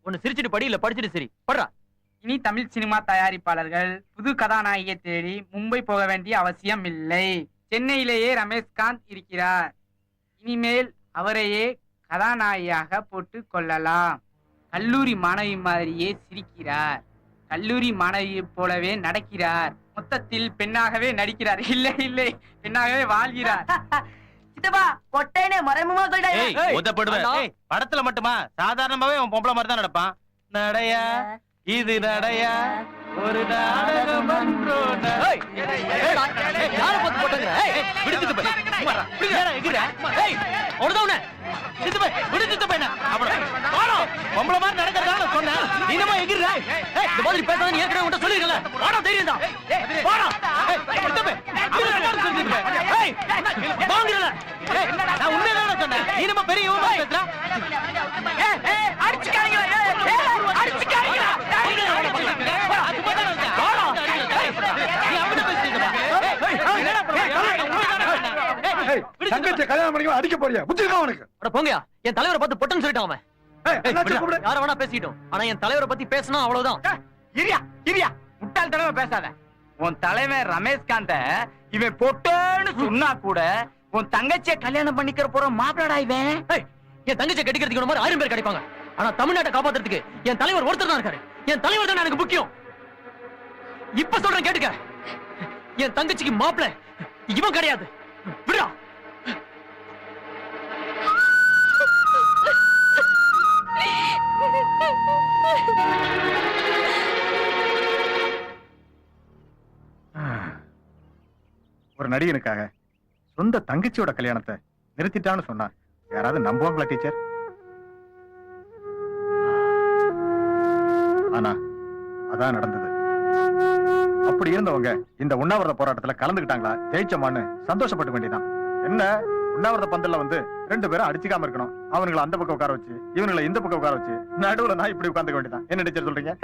ஒன்னு சிரிச்சிட்டு படி, இல்ல படிச்சுட்டு சரி படுறா. இனி தமிழ் சினிமா தயாரிப்பாளர்கள் புது கதாநாயகியை தேடி மும்பை போக வேண்டிய அவசியம் இல்லை. சென்னையிலேயே ரமேஷ்காந்த் இருக்கிறார். இனிமேல் அவரையே கதாநாயகியாக போட்டு கொள்ளலாம். கல்லூரி மாணவி மாதிரியே சிரிக்கிறார், கல்லூரி மாணவியை போலவே நடக்கிறார், மொத்தத்தில் பெண்ணாகவே நடிக்கிறார். இல்லை பெண்ணாகவே வாழ்கிறார். சித்தப்பா பொட்டைனே மறைமுகமா சொல்லிட்டேன். படத்துல மட்டுமா? சாதாரணமாவே அவன் பொம்பளை மாதிரி தான் நடப்பான். நடையா இது நடையா ஒரு நாடகம் ஒன்றோ. யார பத்து போட்டாங்க? விடுத்து போய் பொம்பளை மாதிரி நடக்கிறதா சொன்னேன். என்னமா எகிற இந்த மாதிரி பேசாத நீ ஏற்கனவே உன்கிட்ட சொல்லிருக்கல வாடா தைரியம் தான் வாடா வாங்குறல நான் உண்மையிலே சொன்னேன் நீ நம்ம பெரிய யோமா பேசுற அடிச்சுக்காதீங்க அடிச்சுக்காதீங்க தங்கச்சி கல்யாணம் பண்ணிக்க அடிக்க போறியா புத்திருக்கா உனக்கு போங்கயா என் தலைவரை பார்த்து பொட்டுன்னு சொல்லிட்டான் அவன் யார வேணா பேசிட்டோம் ஆனா என் தலைவரை பத்தி பேசினா அவ்வளவுதான் இரியா முட்டாள் தலைவ பேசாத உன் தலைவன் ரமேஷ்காந்த இவன் பொட்டேன்னு சொன்னா கூட உன் தங்கச்சியை கல்யாணம் பண்ணிக்கிற போற மாப்பிளடா இவன் என் தங்கச்சியை கட்டிக்கிறதுக்கு மாதிரி 1000 பேர் கிடைப்பாங்க ஆனா தமிழ்நாட்டை காப்பாத்துறதுக்கு என் தலைவர் ஒருத்தர் தான் இருக்காரு என் தலைவர் தான் எனக்கு முக்கியம் இப்ப சொல்றேன் கேட்டுக்க என் தங்கச்சிக்கு மாப்பிள இவன் கிடையாது விடுறா ஒரு நடிகனுக்காக சொந்த தங்கச்சியோட கல்யாணத்தை நிறுத்திட்டான்னு சொன்னா யாராவது நம்புவாங்களா டீச்சர்? ஆனா அதான் நடந்தது. அப்படி இருந்தவங்க இந்த உண்ணாவிரத போராட்டத்துல கலந்துக்கிட்டாங்களா ஜெயிச்சோமான்னு சந்தோஷப்பட்டு வேண்டியதான். என்ன உண்ணாவிரத பந்தல்ல வந்து 2 பேரும் அடிச்சுக்காம இருக்கணும். அவங்களை அந்த பக்கம் உட்கார வச்சு இவங்களை இந்த பக்கம் உட்கார வச்சு நடுவுல நான் இப்படி உட்கார்ந்துக்க வேண்டியதான். என்ன டீச்சர் சொல்றீங்க?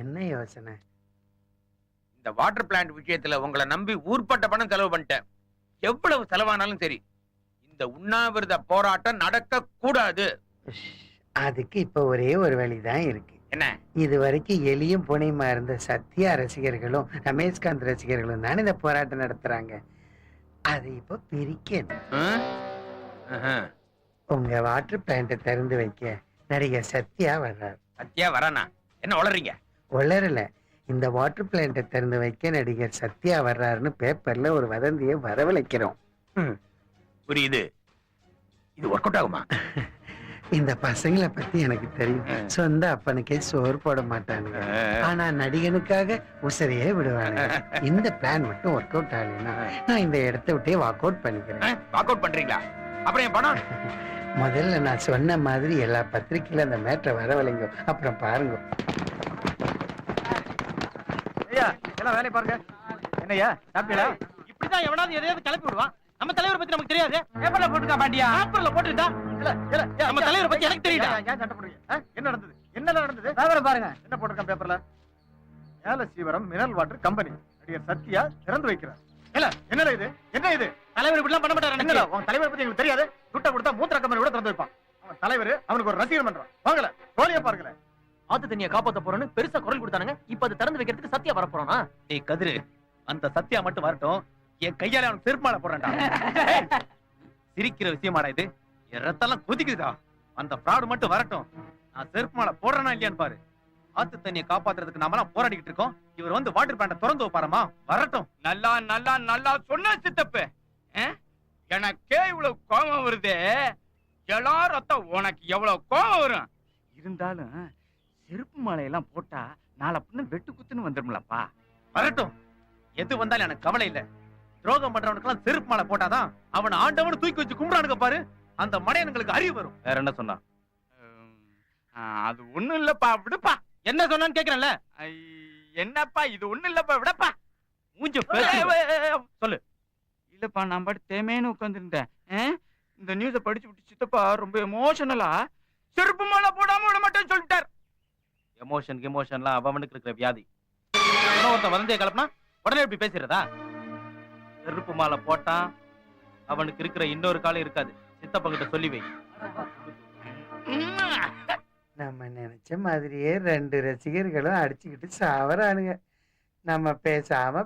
என்ன யோசனை? இந்த வாட்டர் பிளான்ட் விஷயத்துல உங்களை நம்பி ஊர்பட்ட பணம் செலவு பண்ணிட்டேன். எவ்வளவு செலவானாலும் சரி இந்த உண்ணாவிரத போராட்டம் நடக்க கூடாது. அதுக்கு இப்ப ஒரே ஒரு வழிதான் இருக்கு. என்ன? இது வரைக்கும் எலியும் புனையுமா இருந்த சத்யா ரசிகர்களும் ரமேஷ்காந்த் ரசிகர்களும் தானே இந்த போராட்டம் நடத்துறாங்க. அது இப்ப பிரிக்கணும். உங்க வாட்டர் பிளான்ட்டை திறந்து வைக்க நடிகர் சத்யா வர்றார். சத்யா வரானா? என்ன உளறீங்க? உளரல. இந்த வாட்டர் பிளான்ட்டை திறந்து வைக்க நடிகர் சத்யா வர்றாருன்னு பேப்பர்ல ஒரு வதந்தியை வரவழைக்கிறோம். புரியுது. இது ஒர்க் அவுட் ஆகுமா? இந்த பசங்களை பத்தி எனக்கு தெரியும். சொந்த அப்பனுக்கே சோறு போட மாட்டானுங்க. ஆனா நடிகனுக்காக உசரையே விடுவானுங்க. இந்த பிளான் மட்டும் ஒர்க் அவுட் ஆகலைன்னா நான் இந்த இடத்த விட்டே வாக் அவுட் பண்ணிக்கிறேன். வாக் அவுட் பண்றீங்களா? அப்புறம் என் பணம்? முதல்ல நான் சொன்ன மாதிரி எல்லா பத்திரிக்கையில அந்த மேட்டரை வரவழைங்க. அப்புறம் பாருங்க. ஐயா எல்லாம் வேலையை பாருங்க. என்னய்யா சாப்பிட்டீங்களா? இப்படிதான் எவனாவது எதையாவது கிளப்பி விடுவான். நம்ம தலைவரை பத்தி நமக்கு தெரியாது. பேப்பர்ல போட்டுக்கா பாண்டியா? பேப்பர்ல போட்டுட்டா நம்ம தலைவரை பத்தி எனக்கு தெரியுதா? ஏன் சண்டை போடுறீங்க? என்ன நடந்தது? என்ன நடந்தது? பேப்பரை பாருங்க. என்ன போட்டிருக்கான் பேப்பர்ல? ஏலசீவரம் மினரல் வாட்டர் கம்பெனி நடிகர் சத்யா திறந்து வைக்கிறார். இல்ல என்னல இது? என்ன இது? தலைவர் இப்படிலாம் பண்ண மாட்டாரு. என்னடா உன் தலைவரை பத்தி உங்களுக்கு தெரியாது? துட்ட கொடுத்தா மூத்திர கம்பெனி கூட திறந்து வைப்பான். அவன் தலைவர் அவனுக்கு ஒரு ரசிகர் பண்றான். வாங்கல கோலியா பாருங்களேன். ஆத்து தண்ணியை காப்பாத்த போறோன்னு பெருசா குரல் கொடுத்தானுங்க. இப்ப அது திறந்து வைக்கிறதுக்கு சத்யா வர போறானா? டேய் கதிரு, அந்த சத்யா மட்டும் வரட்டும். என் கையால அவனுக்கு செருப்பால போறேன்டா. சிரிக்கிற விஷயமாடா இது? என் ரத்தெல்லாம் கொதிக்குதுடா. அந்த ஃப்ராட் மட்டும் வரட்டும். நான் செருப்பு மாலை போடுறேனா இல்லையான்னு பாரு. ஆத்து தண்ணியை காப்பாத்துறதுக்கு நாமெல்லாம் போராடிக்கிட்டு இருக்கோம். இவர் வந்து வாட்டர் பிளான்ட்டை திறந்து வைப்பாரமா? வரட்டும். நல்லா நல்லா நல்லா சொன்ன சித்தப்பு. எனக்கே இவ்வளவு கோபம் வருது. எல்லாரும் உனக்கு எவ்வளவு கோபம் வரும். இருந்தாலும் செருப்பு மாலையெல்லாம் போட்டா நாளை பின்ன வெட்டு குத்துன்னு வந்துரும்லப்பா. வரட்டும். எது வந்தாலும் எனக்கு கவலை இல்ல. துரோகம் பண்றவனுக்கெல்லாம் செருப்பு மாலை போட்டாதான் அவன் ஆண்டவனு தூக்கி வச்சு கும்பிடானுங்க பாரு. அந்த மடையனுங்களுக்கு அறிவு வரும். வேற என்ன சொன்னா? அது ஒண்ணும் இல்லப்பா, விடுப்பா. என்ன சொன்னான்னு கேக்குறேன்ல. என்னப்பா இது ஒண்ணும் இல்லப்பா, விடப்பா. மூஞ்ச சொல்லு. இல்லப்பா நான் பாட்டு தேமேன்னு உட்கார்ந்துருந்தேன். இந்த நியூஸ படிச்சு விட்டு சித்தப்பா ரொம்ப எமோஷனலா செருப்பு மாலை போடாம விட மாட்டேன்னு சொல்லிட்டார். எமோஷன்லாம் அவனுக்கு இருக்கிற வியாதி. ஒருத்தன் வதந்தியை கலப்பினா உடனே இப்படி பேசுறதா? செருப்பு மாலை போட்டான் அவனுக்கு இருக்கிற இன்னொரு காலம் இருக்காது. சித்தப்பா கிட்ட சொல்லி வை. நம்ம நினைச்ச மாதிரியே 2 ரசிகர்களும் அடிச்சுக்கிட்டு சாவறானுங்க. நம்ம பேசாம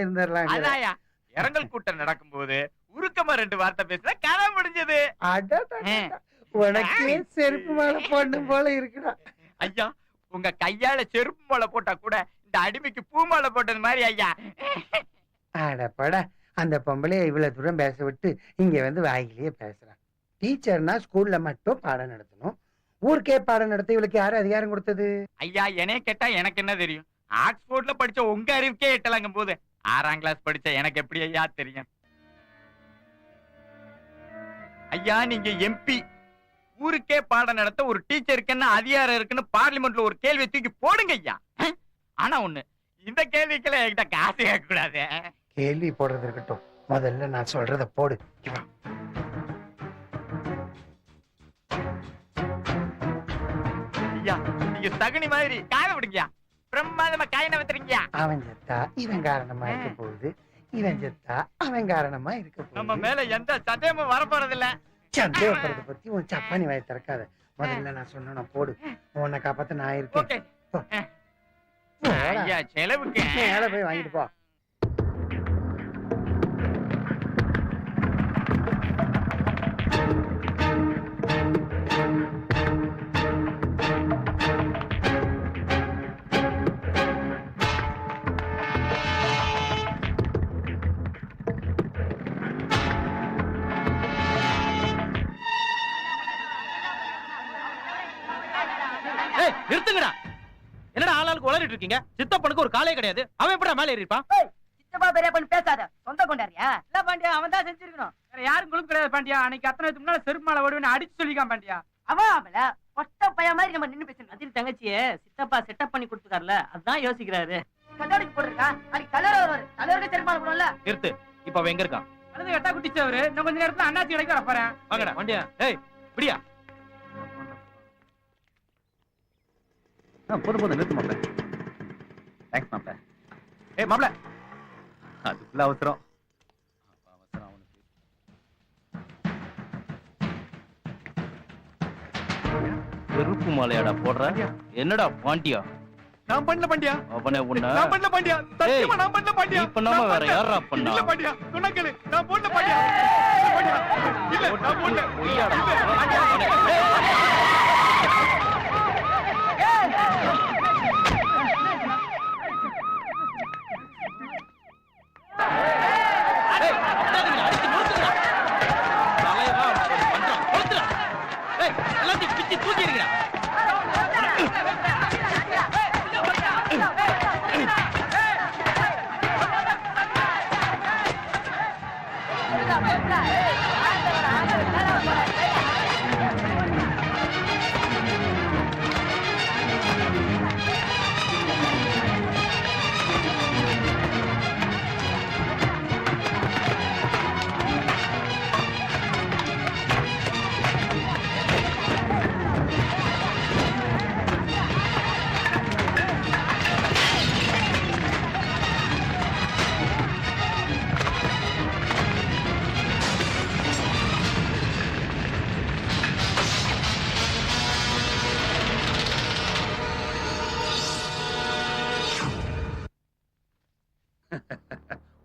இருந்துடலாம். அதாயா இரங்கல் கூட்டம் நடக்கும் போது உருக்கமா 2 வார்த்தை பேசினா கதை முடிஞ்சது. உனக்கே செருப்பு மாலை போடணும் போல இருக்குடா. ஐயா உங்க கையால செருப்பு மாலை போட்டா கூட இந்த அடிமைக்கு பூ மாலை போட்டது மாதிரி ஐயா. அடப்படா, அந்த பொம்பளைய இவ்வளவு தூரம் பேச விட்டு இங்க வந்து வாயிலேயே பேசுறான். டீச்சர்னா ஸ்கூல்ல மட்டும் பாடம் நடத்தணும். ஊருக்கே பாடம் நடத்த இவளுக்கு யாரு அதிகாரம் கொடுத்தது? ஐயா என்னைய கேட்டா எனக்கு என்ன தெரியும்? ஆக்ஸ்போர்ட்ல படிச்ச உங்க அறிவுக்கே எட்டலாங்கும் போது 6ஆம் கிளாஸ் படிச்ச எனக்கு எப்படி ஐயா தெரியும்? ஐயா நீங்க எம்பி, ஊருக்கே பாடம் நடத்த ஒரு டீச்சருக்கு என்ன அதிகாரம் இருக்குன்னு பார்லிமெண்ட்ல ஒரு கேள்வி தூக்கி போடுங்க ஐயா. ஆனா ஒண்ணு, இந்த கேள்விக்கெல்லாம் என்கிட்ட காசு கேட்க கூடாது. கேள்வி போடுறது இருக்கட்டும், முதல்ல நான் சொல்றத போடு. ஐயா நீங்க சகுனி மாதிரி காய விடுங்கயா, பிரம்மாதமா காய நவத்துறீங்கயா. அவன் செத்தா இவன் காரணமா இருக்க போகுது, இவன் செத்தா அவன் காரணமா இருக்க நம்ம போகுது. மேல எந்த சந்தேகமும் வரப்போறது இல்ல. சந்தேகப்படுறத பத்தி உன் சப்பானி வாயை திறக்காத. முதல்ல நான் சொன்ன போடு, உன்னை காப்பாத்த நான் இருக்கேன். ஓகே போடா. ஐயா செலவுக்கு மேல போய் வாங்கிட்டு போ. ஏய் நிறுத்துங்கடா. என்னடா ஆளாளுக்கு உளறிட்டு இருக்கீங்க? சித்தப்பனுக்கு ஒரு காலே கிடையாது, அவன் எப்படா மேலே ஏறி இருப்பான்? சித்தப்பா பெரிய பண்ணி பேசாத, சொந்த கொண்டாரியா? இல்ல பாண்டியா, அவன் தான் செஞ்சிருக்கணும். வேற யாரும் குழுக்கு கிடையாது பாண்டியா. அன்னைக்கு அத்தனை முன்னால செருமாலை ஓடுவேன்னு அடிச்சு சொல்லிக்கான் பாண்டியா. அவன் அவள ஒட்ட பைய மாதிரி நம்ம நின்னு பேசணும். அதில் தங்கச்சியே சித்தப்பா செட்டப் பண்ணி கொடுத்துட்டார்ல, அதான் யோசிக்கிறாரு. கல்லூரிக்கு போட்டுருக்கா, அதுக்கு கல்லூரி வருவாரு, கல்லூரிக்கு செருமாள் போடும்ல. நிறுத்து. இப்ப அவன் எங்க இருக்கான்? அது கட்டா குட்டிச்சவரு. இன்னும் கொஞ்ச நேரத்துல அண்ணாச்சி கடைக்கு வர போறேன். வாங்கடா வண்டியா. ஏய் இப்படியா? போதும் நிறுத்து மாப்ள. தேங்க்ஸ் மாப்ள. ஏய் மாப்ள, அதுக்குள்ள அவசரம். செருப்பு மாலையாடா போடுற? என்னடா பாண்டியா? நான் பண்ணல பாண்டியா. அவனே உன்ன நான் பண்ணல பாண்டியா. சத்தியமா நான் பண்ணல பாண்டியா. நீ பண்ணாம வேற யாரா பண்ணா? இல்ல பாண்டியா, சொன்னா கேளு. நான் போடல பாண்டியா. பாண்டியா இல்ல, நான் போடல. பொய்யாடா. எல்லாத்தையும் பிச்சு தூக்கி இருக்கிறா.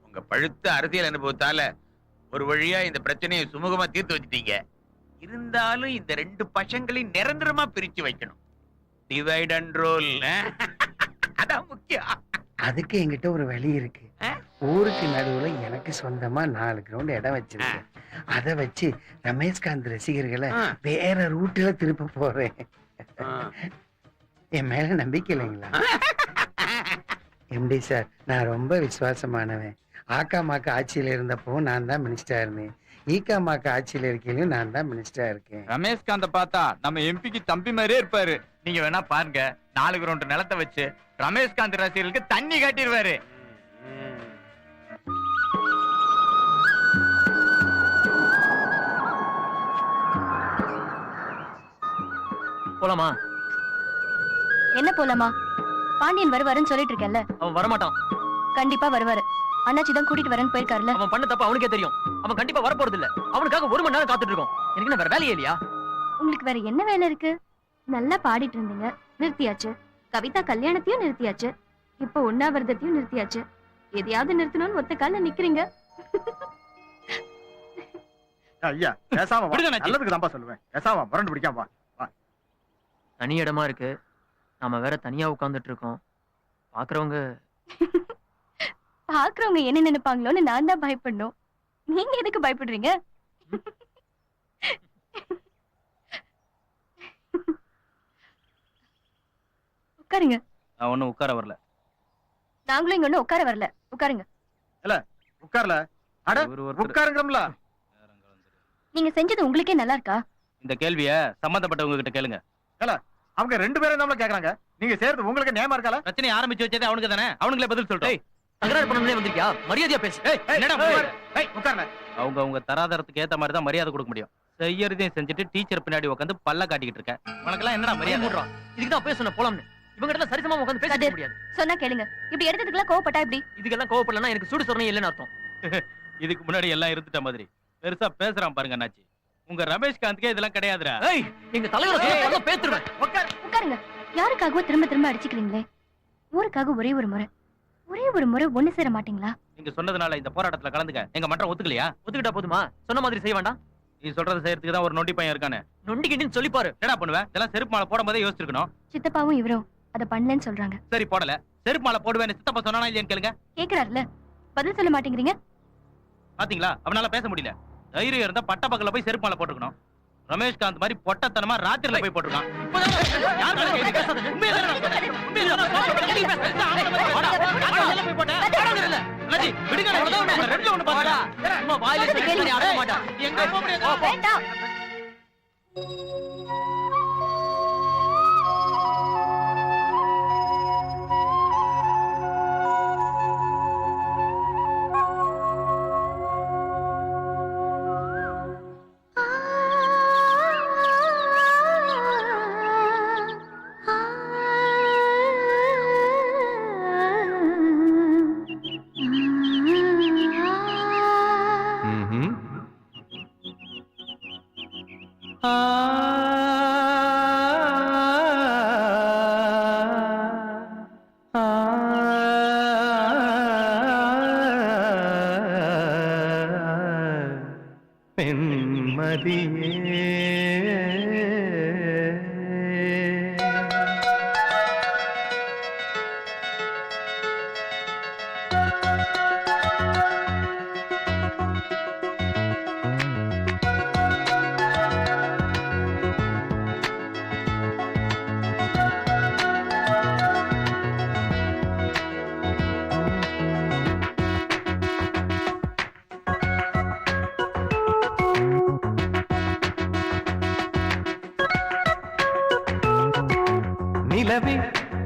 உங்க பழுத்த அரசியல் அனுபவத்தால ஒரு வழியா இந்த பிரச்சனையை சுமூகமா தீர்த்து வச்சிட்டீங்க. இருந்தாலும் இந்த 2 பசங்களையும் நிரந்தரமா பிரிச்சு வைக்கணும். Divide and rule. அதான் முக்கியம். அதுக்கு என்கிட்ட ஒரு வழி இருக்கு. ஊருக்கு நடுவுல எனக்கு சொந்தமா 4 கிரவுண்ட் இடம் வச்சிருக்கேன். அத வச்சு ரமேஷ்காந்த் ரசிகர்களை வேற ரூட்ல திருப்ப போறேன். என் மேல நம்பிக்கை இல்லைங்களா? எம்டி சார், நான் ரொம்ப விசுவாசமானவன். ஆக்காமாக்கு ஆட்சியில இருந்தப்போ நான் தான் மினிஸ்டரா இருந்தேன். ஈக்காமாக்கு ஆட்சியில இருக்கையிலும் நான் தான் மினிஸ்டரா இருக்கேன். ரமேஷ்காந்த பார்த்தா நம்ம எம்பிக்கு தம்பி மாதிரியே இருப்பாரு. நீங்க வேணா பாருங்க, 4 கிரவுண்ட் நிலத்தை வச்சு ரமேஷ்காந்த் ரசிகர்களுக்கு தண்ணி காட்டிடுவாரு. போலாமா? என்ன போலாமா? பாண்டியன் வருவாருன்னு சொல்லிட்டு இருக்கேன்ல. அவன் வரமாட்டான். கண்டிப்பா வருவாரு. அண்ணாச்சி தான் கூட்டிட்டு வரேன்னு போயிருக்காருல்ல. அவன் பண்ண தப்பு அவனுக்கே தெரியும். அவன் கண்டிப்பா வர போறது இல்ல. அவனுக்காக 1 மணி நேரம் காத்துட்டு இருக்கோம். எனக்கு என்ன வேற வேலையே இல்லையா? உங்களுக்கு வேற என்ன வேலை இருக்கு? நல்லா பாடிட்டு இருந்தீங்க, நிறுத்தியாச்சு. கவிதா கல்யாணத்தையும் நிறுத்தியாச்சு. இப்போ உண்ணாவிரதத்தையும் நிறுத்தியாச்சு. எதையாவது நிறுத்தணும்னு ஒத்த கால்ல நிக்கிறீங்க. ஐயா பேசாம வா. விடுங்க அண்ணாச்சி. நல்லதுக்கு தான்ப்பா சொல்லுவேன். பேசாம முரண்டு பிடிக்காம வா. தனி இடமா இருக்கு. நாம வேற தனியா உட்கார்ந்துட்டு இருக்கோம். பாக்குறவங்க பாக்குறவங்க என்ன நினைப்பாங்களோன்னு நான் தான் பயப்படணும். நீங்க எதுக்கு பயப்படுறீங்க? உட்காருங்க. நான் ஒண்ணும் உட்கார வரல. நாங்களும் இங்க ஒண்ணு உட்கார வரல. உட்காருங்க. இல்ல உட்கார்ல அட உட்காருங்கம்ல. நீங்க செஞ்சது உங்களுக்கே நல்லா இருக்கா? இந்த கேள்விய சம்பந்தப்பட்டவங்க கிட்ட கேளுங்க. அவங்க 2 பேரும் நம்மள கேக்குறாங்க. நீங்க சேர்த்து உங்களுக்கு நியாயமா இருக்கல? பிரச்சனை ஆரம்பிச்சு வச்சதே அவனுக்கு தானே, அவனுங்களே பதில் சொல்றேன். தகராறு பண்ணணும்னே வந்திருக்கியா? மரியாதையா பேசு. என்னடா உட்கார்ல. அவங்க தராதரத்துக்கு ஏத்த மாதிரி தான் மரியாதை கொடுக்க முடியும். செய்யறதையும் செஞ்சுட்டு டீச்சர் பின்னாடி உட்காந்து பல்ல காட்டிக்கிட்டு இருக்க. உனக்கெல்லாம் என்னடா மரியாதை? மூடுறா. இதுக்கு தான் பேச போலாம்னு. இவங்க கிட்ட சரிசமா உட்காந்து பேச முடியாது. சொன்னா கேளுங்க. இப்படி எடுத்ததுக்குலாம் கோவப்பட்டா எப்படி? இதுக்கெல்லாம் கோவப்படலன்னா எனக்கு சூடு சொரணை இல்லைன்னு அர்த்தம். இதுக்கு முன்னாடி எல்லாம் இருந்துட்ட மாதிரி பெருசா பேசுறான் பாருங்க அண்ணாச்சி. உங்க ரமேஷ்காந்த்கே இதெல்லாம் கிடையாதுடா. எங்க தலைவரை பேத்துருவேன். உட்காருங்க. யாருக்காகவோ திரும்ப திரும்ப அடிச்சுக்கிறீங்களே. ஊருக்காக ஒரே ஒரு முறை ஒண்ணு சேர மாட்டீங்களா? நீங்க சொன்னதுனால இந்த போராட்டத்துல கலந்துக்க எங்க மன்றம் ஒத்துக்கலையா? ஒத்துக்கிட்டா போதுமா? சொன்ன மாதிரி செய்ய வேண்டாம். நீ சொல்றதை செய்யறதுக்கு தான் ஒரு நொண்டி பையன் இருக்கானே. நொண்டி கிண்டின்னு சொல்லி பாரு. என்னடா பண்ணுவேன்? இதெல்லாம் செருப்பு மாலை போடும் போதே யோசிச்சிருக்கணும். சித்தப்பாவும் இவரும் அத பண்ணலன்னு சொல்றாங்க. சரி போடல. செருப்பு மாலை போடுவேன்னு சித்தப்பா சொன்னானா இல்லையான்னு கேளுங்க. கேக்குறாருல, பதில் சொல்ல மாட்டேங்கிறீங்க. பாத்தீங்களா, அவனால பேச முடியல. தைரியம் இருந்தா பட்ட பக்கல போய் செருப்பு மாலை போட்டுக்கணும். ரமேஷ்காந்த் மாதிரி பொட்டத்தனமா ராத்திரில போய் போட்டுருக்கான். நிலவே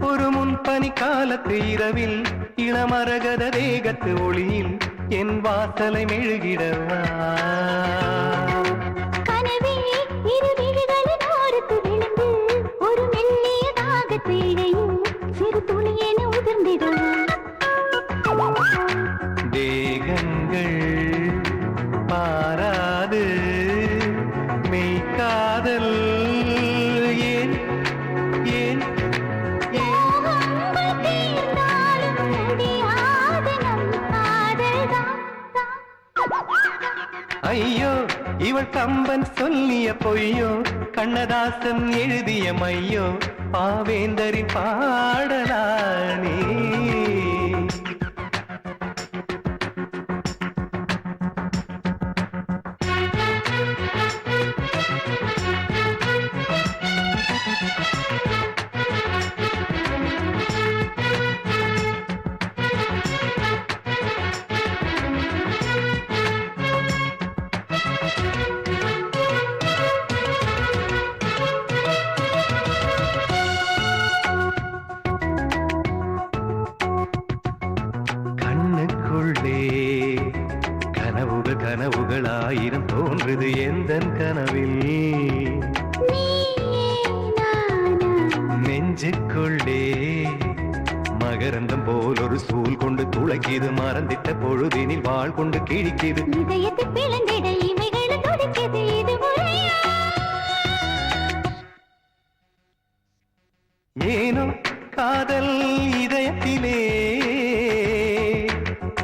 ஒரு முன்பனி காலத்து இரவில் இளமரகத தேகத்து ஒளியில் என் வாசலை மெழுகிடவா. கனவே இரு விழிகளின் ஓரத்து விழுந்து ஒரு மெல்லிய தாகத்து இடையும் சிறு துளியென உதிர்ந்திடவா. தேகங்கள் பாராது மெய்காதல் ஏன் ஏன் ஐயோ இவள் கம்பன் சொல்லிய பொய்யோ, கண்ணதாசன் எழுதிய மையோ, பாவேந்தரின் பாடலானே. கனவுகள் ஆயிரம் தோன்றுது எந்தன் கனவில். நெஞ்சுக்குள்ளே மகரந்தம் போல் ஒரு சூல் கொண்டு துளைக்கிது, மறந்திட்ட பொழுதினில் வாழ் கொண்டு கிழிக்கிது. ஏனோ காதல் இதயத்திலே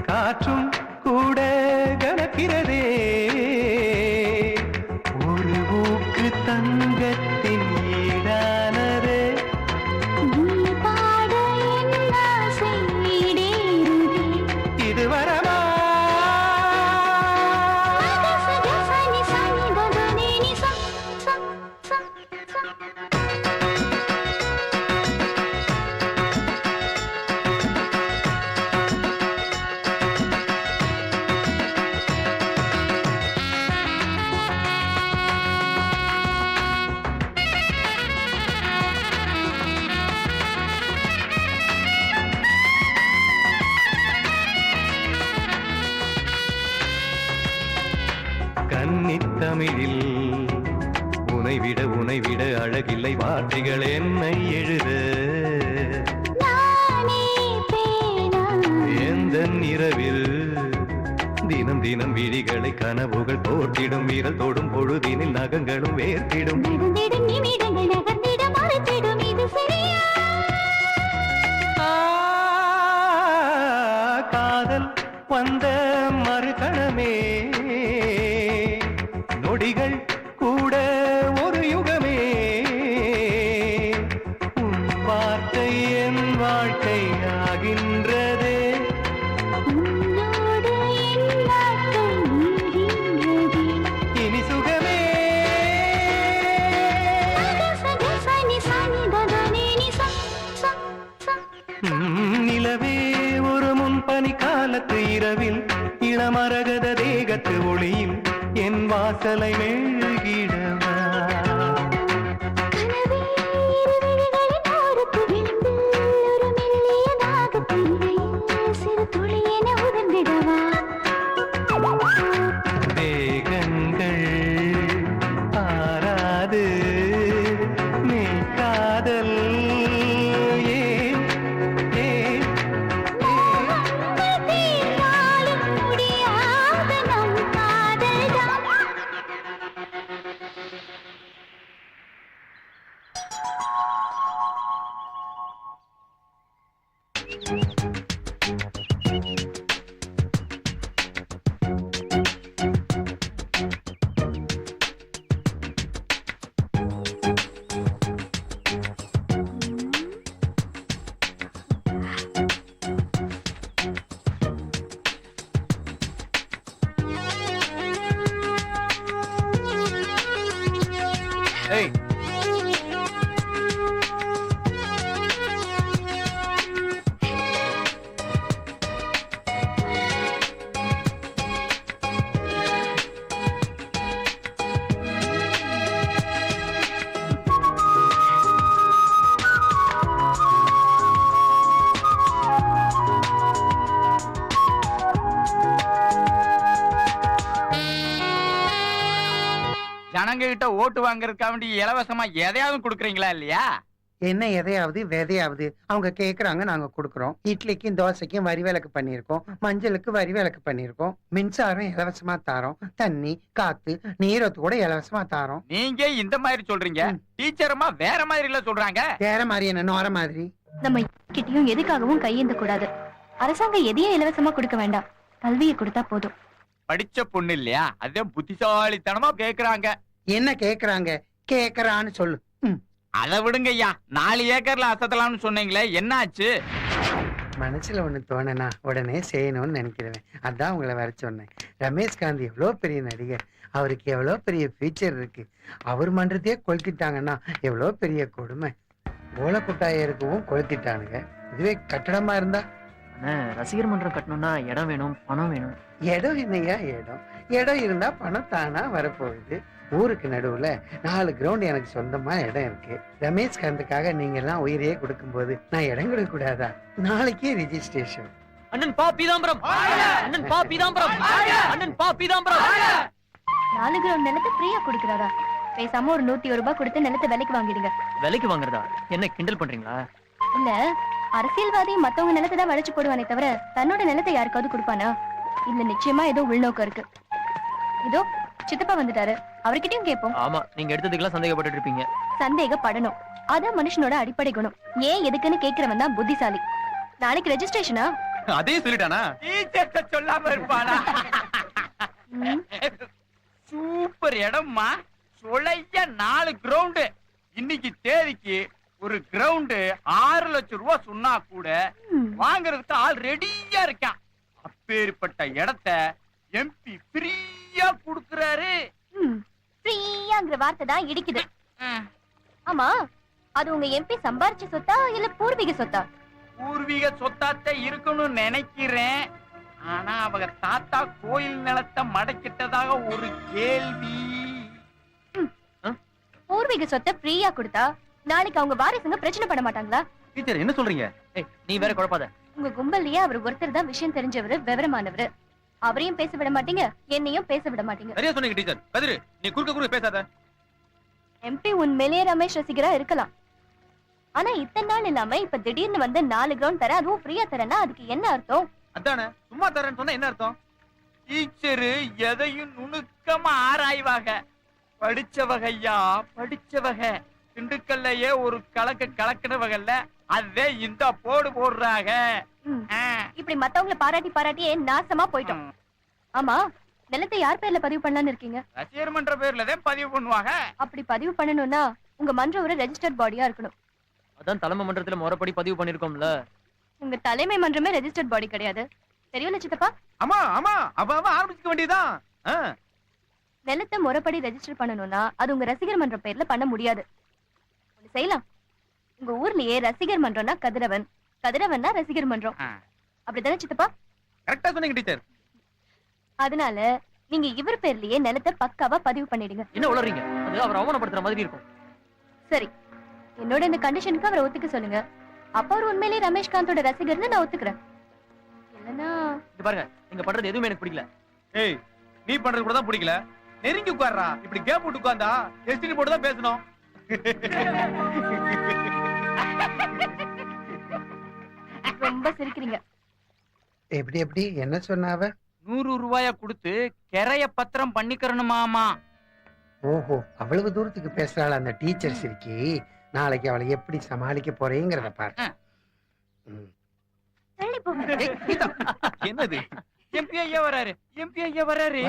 காற்றும் கூட கணக்கிறதே. ஒரு ஊக்கு தங்கத்தின் ஈடானதே. இது வரமா தமிழில் உனை விட அழகில்லை வார்த்தைகள் என்னை எழுத எந்த இரவில் தினம் தினம் விழிகளை கனவுகள் தோற்றிடும் வீரல் தொடும் பொழுதினில் நகங்களும் வேர்த்திடும் காதல் வந்த மறுகணமே நொடிகள் கூட ஒரு யுகமே உன் வார்த்தை என் வாழ்க்கை ஆகின்றதே இனி சுகமே நிலவே ஒரு முன்பனி காலத்து இரவில் இளமரகத தேகத்து ஒளியில் என் வாசலை மெழுகிடவா தேகங்கள் ஆராது மெய் காதல் ஏன் ஏன் ஏய் ஜனங்க கிட்ட ஓட்டு வாங்குறதுக்காக வேண்டி இலவசமா எதையாவது கொடுக்குறீங்களா இல்லையா? என்ன எதையாவது விதையாவது அவங்க கேக்குறாங்க, நாங்க கொடுக்கறோம். இட்லிக்கும் தோசைக்கும் வரி விலக்கு பண்ணிருக்கோம், மஞ்சளுக்கு வரி விலக்கு பண்ணிருக்கோம், மின்சாரம் இலவசமா தாரோம், தண்ணி காத்து நீரத்து கூட இலவசமா தாரோம். நீங்க இந்த மாதிரி சொல்றீங்க, டீச்சரமா வேற மாதிரி இல்ல சொல்றாங்க. வேற மாதிரி என்ன நோர மாதிரி? நம்ம கிட்டயும் எதுக்காகவும் கையேந்த கூடாது. அரசாங்கம் எதையும் இலவசமா கொடுக்க வேண்டாம், கல்வியை கொடுத்தா போதும். படிச்ச பொண்ணு இல்லையா, அதே புத்திசாலித்தனமா கேக்குறாங்க. என்ன கேக்குறாங்க? கேக்குறான்னு சொல்லு. அதை விடுங்க ஐயா, 4 ஏக்கர்ல அசத்தலாம்னு சொன்னீங்களே, என்ன ஆச்சு? மனசுல ஒண்ணு தோணுனா உடனே செய்யணும்னு நினைக்கிறேன். அதான் உங்களை வர சொன்னேன். ரமேஷ்காந்த் எவ்வளவு பெரிய நடிகர், அவருக்கு எவ்வளவு பெரிய ஃபியூச்சர் இருக்கு. அவர் மன்றத்தையே கொளுத்திட்டாங்கன்னா எவ்வளவு பெரிய கொடுமை. ஓலக்குட்டாயருக்கவும் கொளுத்திட்டானுங்க. இதுவே கட்டடமா இருந்தா? ரசிகர் மன்றம் கட்டணும்னா இடம் வேணும், பணம் வேணும். இடம் என்னையா இடம்? இடம் இருந்தா பணம் தானா வரப்போகுது. ஊருக்கு நடுவுல 4 கிரவுண்ட் எனக்கு சொந்தமா இடம் இருக்கு. ரமேஷ்காந்துக்காக நீங்க எல்லாம் உயிரையே கொடுக்கும்போது நான் இடம் கொடுக்க கூடாதா? நாளைக்கே ரிஜிஸ்ட்ரேஷன். அண்ணன் பா பீதாம்பரம், அண்ணன் பா பீதாம்பரம், அண்ணன் பா பீதாம்பரம். 4 கிரவுண்ட் நிலத்தை ஃப்ரீயா கொடுக்கறாரா? பேசாம ஒரு 101 ரூபாய் கொடுத்து நிலத்தை விலைக்கு வாங்கிடுங்க. விலைக்கு வாங்குறதா? என்ன கிண்டல் பண்றீங்களா? இல்ல, அரசியல்வாதி மத்தவங்க நிலத்தை தான் வளைச்சு போடுவானே தவிர தன்னோட நிலத்தை யாருக்காவது கொடுப்பானா? இல்ல, நிச்சயமா ஏதோ உள்நோக்கம் இருக்கு. இதோ சித்தப்பா வந்துட்டாரு, அவர்கிட்டயும் கேட்போம். ஆமா, நீங்க எடுத்ததுக்கெல்லாம் சந்தேகப்பட்டு இருப்பீங்க. சந்தேகப்படணும், அதான் மனுஷனோட அடிப்படை குணம். ஏன் எதுக்குன்னு கேக்குறவன் தான் புத்திசாலி. நாளைக்கு ரெஜிஸ்ட்ரேஷனா? அதே சொல்லிட்டானா? டீச்சர்ட்ட சொல்லாம இருப்பானா? சூப்பர் இடம்மா, சொலைய 4 கிரவுண்ட். இன்னைக்கு தேதிக்கு ஒரு கிரவுண்ட் 6 லட்சம் ரூபாய் சொன்னா கூட வாங்குறதுக்கு ஆள் ரெடியா இருக்கான். அப்பேற்பட்ட இடத்தை எம்பி ஃப்ரீயா குடுக்குறாரு. ஃப்ரீயாங்கிற வார்த்தை தான் இடிக்குது. ஆமா, அது உங்க எம்பி சம்பாரிச்ச சொத்தா இல்ல பூர்வீக சொத்தா? பூர்வீக சொத்தாத்த இருக்கணும்னு நினைக்கிறேன். ஆனா அவங்க தாத்தா கோயில் நிலத்தை மடக்கிட்டதாக ஒரு கேள்வி. பூர்வீக சொத்தை ஃப்ரீயா கொடுத்தா நாளைக்கு அவங்க வாரிசுங்க பிரச்சனை பண்ண மாட்டாங்களா? டீச்சர் என்ன சொல்றீங்க? நீ வேற குழப்பாத. உங்க கும்பல்லையே அவர் ஒருத்தர் தான் விஷயம் தெரிஞ்சவரு, விவரமானவரு. அவரையும் பேச விட மாட்டீங்க என்னையும் பேச விட மாட்டீங்க. சரியா சொன்னீங்க டீச்சர். கதிரு நீ குறுக்க பேசாத. எம்பி உண்மையிலேயே ரமேஷ் ரசிகரா இருக்கலாம். ஆனா இத்தனை நாள் இல்லாம இப்ப திடீர்னு வந்து 4 கிரவுண்ட் தர, அதுவும் ஃப்ரீயா தரேன்னா அதுக்கு என்ன அர்த்தம்? அதானே, சும்மா தரேன்னு சொன்னா என்ன அர்த்தம்? டீச்சரு எதையும் நுணுக்கமா ஆராய்வாக. படிச்சவகையா படிச்சவக. திண்டுக்கல்லையே ஒரு கலக்கினவகல்ல, அதே இந்த போடுறாங்க. இப்படி மத்தவங்களை பாராட்டியே நாசமா போயிட்டோம். ஆமா, நிலத்தை யார் பேர்ல பதிவு பண்ணலாம்னு இருக்கீங்க? ரசிகர் மன்ற பேர்ல தான் பதிவு பண்ணுவாங்க. அப்படி பதிவு பண்ணணும்னா உங்க மன்றம் ஒரு ரெஜிஸ்டர்ட் பாடியா இருக்கணும். அதான் தலைமை மன்றத்துல முறைப்படி பதிவு பண்ணிருக்கோம்ல. உங்க தலைமை மன்றமே ரெஜிஸ்டர்ட் பாடி கிடையாது, தெரியல சித்தப்பா? ஆமா ஆரம்பிச்சுக்க வேண்டியதான். நிலத்தை முறைப்படி ரெஜிஸ்டர் பண்ணணும்னா அது உங்க ரசிகர் மன்றம் பேர்ல பண்ண முடியாது. ஒண்ணு செய்யலாம். உங்க ஊர்லயே ரசிகர் மன்றம்னா கதிரவன், கதிரவன்னா ரசிகர் மன்றம். அப்படித்தானே சித்தப்பா? கரெக்டா சொன்னீங்க டீச்சர். அதனால நீங்க இவர் பேர்லயே நிலத்தை பக்காவா பதிவு பண்ணிடுங்க. என்ன உளறீங்க? அது அவர் அவமானப்படுத்துற மாதிரி இருக்கும். சரி, என்னோட இந்த கண்டிஷனுக்கு அவரை ஒத்துக்க சொல்லுங்க. அப்ப அவர் உண்மையிலேயே ரமேஷ்காந்தோட ரசிகர்னு நான் ஒத்துக்கிறேன். இல்லனா இது பாருங்க, நீங்க பண்றது எதுவுமே எனக்கு பிடிக்கல. ஏய், நீ பண்றது கூட தான் பிடிக்கல. நெருங்கி உட்கார்றா. இப்படி கேப் விட்டு உட்கார்ந்தா எஸ்டிடி போட்டு தான் பேசணும். ரொம்ப சிரிக்கிறீங்க. எப்படி என்ன சொன்னாவ? 100 ரூபாய கொடுத்து கரைய பத்திரம் பண்ணிக்கிறணுமாமா. ஓஹோ, அவ்வளவு தூரத்துக்கு பேசுறாள் அந்த டீச்சர் சிரிக்கி. நாளைக்கு அவளை எப்படி சமாளிக்க போறேங்கிறத பாரு. தள்ளி போங்க. என்னது? எம்பி ஐயா வராரு.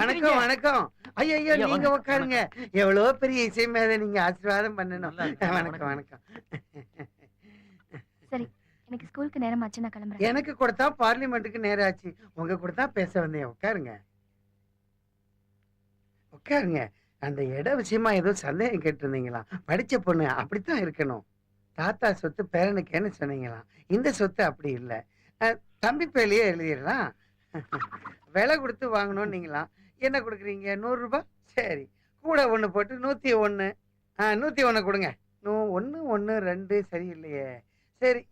வணக்கம் வணக்கம். ஐயோ நீங்க உட்காருங்க. எவ்வளவு பெரிய இசை மேல நீங்க ஆசீர்வாதம் பண்ணணும். வணக்கம். சரி, எனக்கு ஸ்கூலுக்கு நேரம் ஆச்சு, நான் கிளம்புறேன். எனக்கு கொடுத்தா பார்லிமெண்ட்டுக்கு நேரம் ஆச்சு. உங்க கூட தான் பேச வந்தேன். உட்காருங்க. அந்த இட விஷயமா ஏதோ சந்தேகம் கேட்டிருந்தீங்களா? படிச்ச பொண்ணு அப்படித்தான் இருக்கணும். தாத்தா சொத்து பேரனுக்கேன்னு சொன்னீங்களாம். இந்த சொத்து அப்படி இல்லை. தம்பி பேர்லயே எழுதிடலாம். விலை கொடுத்து வாங்கணும். நீங்களாம் என்ன கொடுக்குறீங்க? 100 ரூபாய். சரி, கூட 1 போட்டு 101. 101 கொடுங்க. 1 2 சரியில்லையே. சரி,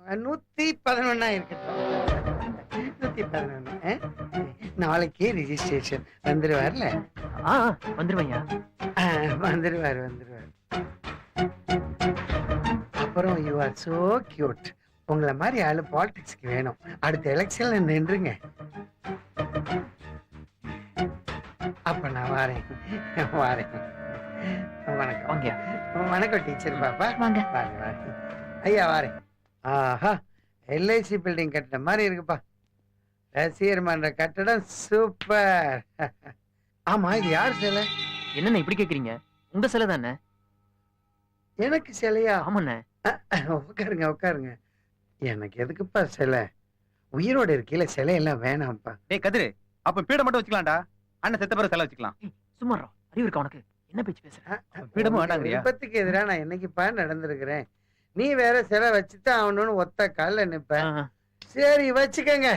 111 இருக்கட்டும். 111. நாளைக்கு ரிஜிஸ்ட்ரேஷன். வந்துருவார்ல? வந்துருவையா? வந்துருவார். அப்புறம் யூ ஆர் சோ கியூட். உங்களை மாதிரி ஆளு பாலிடிக்ஸ்க்கு வேணும். அடுத்த எலெக்ஷன்ல நின்றுங்க. அப்ப நான் வாரேன். வணக்கம் டீச்சர் பாப்பா. வாங்க. ஐயா வாரேன். ஆஹா, எல்ஐசி பில்டிங் கட்டின மாதிரி இருக்குப்பா. ரசிகர் மன்ற கட்டடம் சூப்பர். ஆமா, இது யார் சிலை? என்னண்ணே இப்படி கேக்குறீங்க? உங்க சிலை தானே. எனக்கு சிலையா? ஆமாண்ணே. உட்காருங்க. எனக்கு எதுக்குப்பா சிலை? உயிரோட இருக்கையில சிலை எல்லாம் வேணாம்ப்பா. டேய் கதிரு, அப்ப பீடம் மட்டும் வச்சுக்கலாம்டா. அண்ணன் செத்த பிறகு சிலை வச்சுக்கலாம். சும்மா அறிவு இருக்கா உனக்கு? என்ன பேச்சு பேசுற? பீடமும் வேண்டாங்கறியா? விபத்துக்கு எதிராக நான் என்னைக்குப்பா நடந்திருக்கிறேன்? நீ வேற சிலை வச்சுதான் அவனு ஒத்த கால்ல நிப்ப. சரி வச்சுக்கங்க.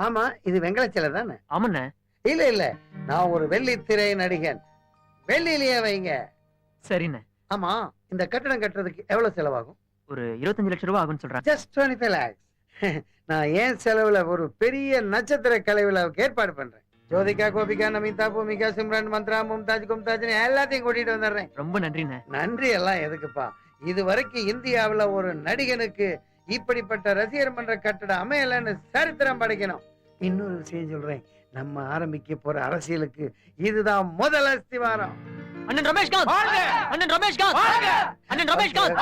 ஆமா, இது வெங்கல சிலை தானே? ஆமாண்ணே. இல்ல, நான் ஒரு வெள்ளித்திரை நடிகன். வெள்ளியிலேயே வைங்க. சரிண்ணே. ஆமா, இந்த கட்டடம் கட்டுறதுக்கு எவ்வளவு செலவாகும்? ஒரு 25 லட்சம் ரூபாய் ஆகும்னு சொல்றேன். Just 25 lakhs. நான் ஏன் செலவுல ஒரு பெரிய நட்சத்திர கலை விழாவுக்கு ஏற்பாடு பண்றேன். ஜோதிகா, கோபிகா, நமிதா, பூமிகா, சிம்ரன், மந்த்ரா, மும்தாஜ், கும்தாஜ் எல்லாத்தையும் கூட்டிட்டு வந்துடுறேன். ரொம்ப நன்றிண்ணே. நன்றி எல்லாம் எதுக்குப்பா? இது வரைக்கும் இந்தியாவுல ஒரு நடிகனுக்கு இப்படிப்பட்ட ரசிகர் மன்ற கட்டடம் அமையலன்னு சரித்திரம் படைக்கணும். இன்னொரு விஷயம் சொல்றேன். நம்ம ஆரம்பிக்க போற அரசியலுக்கு இதுதான் முதல் அஸ்திவாரம். அண்ணன் ரமேஷ்காந்த்! அண்ணன் ரமேஷ்காந்த்! அண்ணன் ரமேஷ்காந்த்!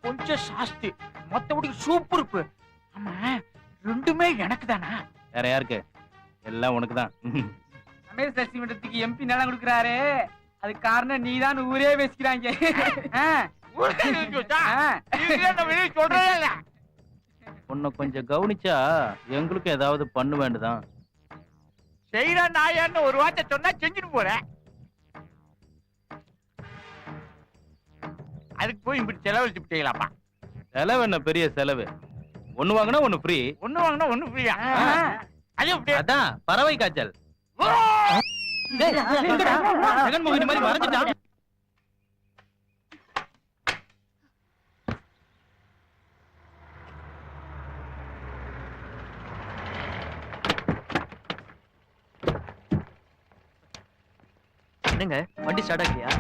கொஞ்சம் சாஸ்தி, மத்தபடி சூப்பர். ஆமா, ரெண்டுமே எனக்கு தானா? வேற யாருக்கு? எல்லாம் உனக்கு தான். ரமேஷ் ரசிகமன்றத்துக்கு எம்பி நிலம் கொடுக்குறாரு. அது காரணம் நீதான் ஊரே பேசிக்கிறாங்க. உன்னை கொஞ்சம் கவனிச்சா எங்களுக்கு ஏதாவது பண்ண வேண்டுதான். செய்யற நாயான்னு ஒரு வார்த்தை சொன்னா செஞ்சுட்டு போறேன். அதுக்கு போய் இப்படி செலவழிச்சு விட்டீங்களாப்பா? செலவு என்ன பெரிய செலவு? ஒண்ணு வாங்கினா ஒண்ணு ஃப்ரீ. ஒண்ணு வாங்கினா ஒண்ணு ஃப்ரீயா? அதான் பறவை காய்ச்சல். ஜெகன்மோகன் மாதிரி மறைஞ்சிட்டான். என்னங்க வண்டி ஸ்டார்ட் ஆகலையா?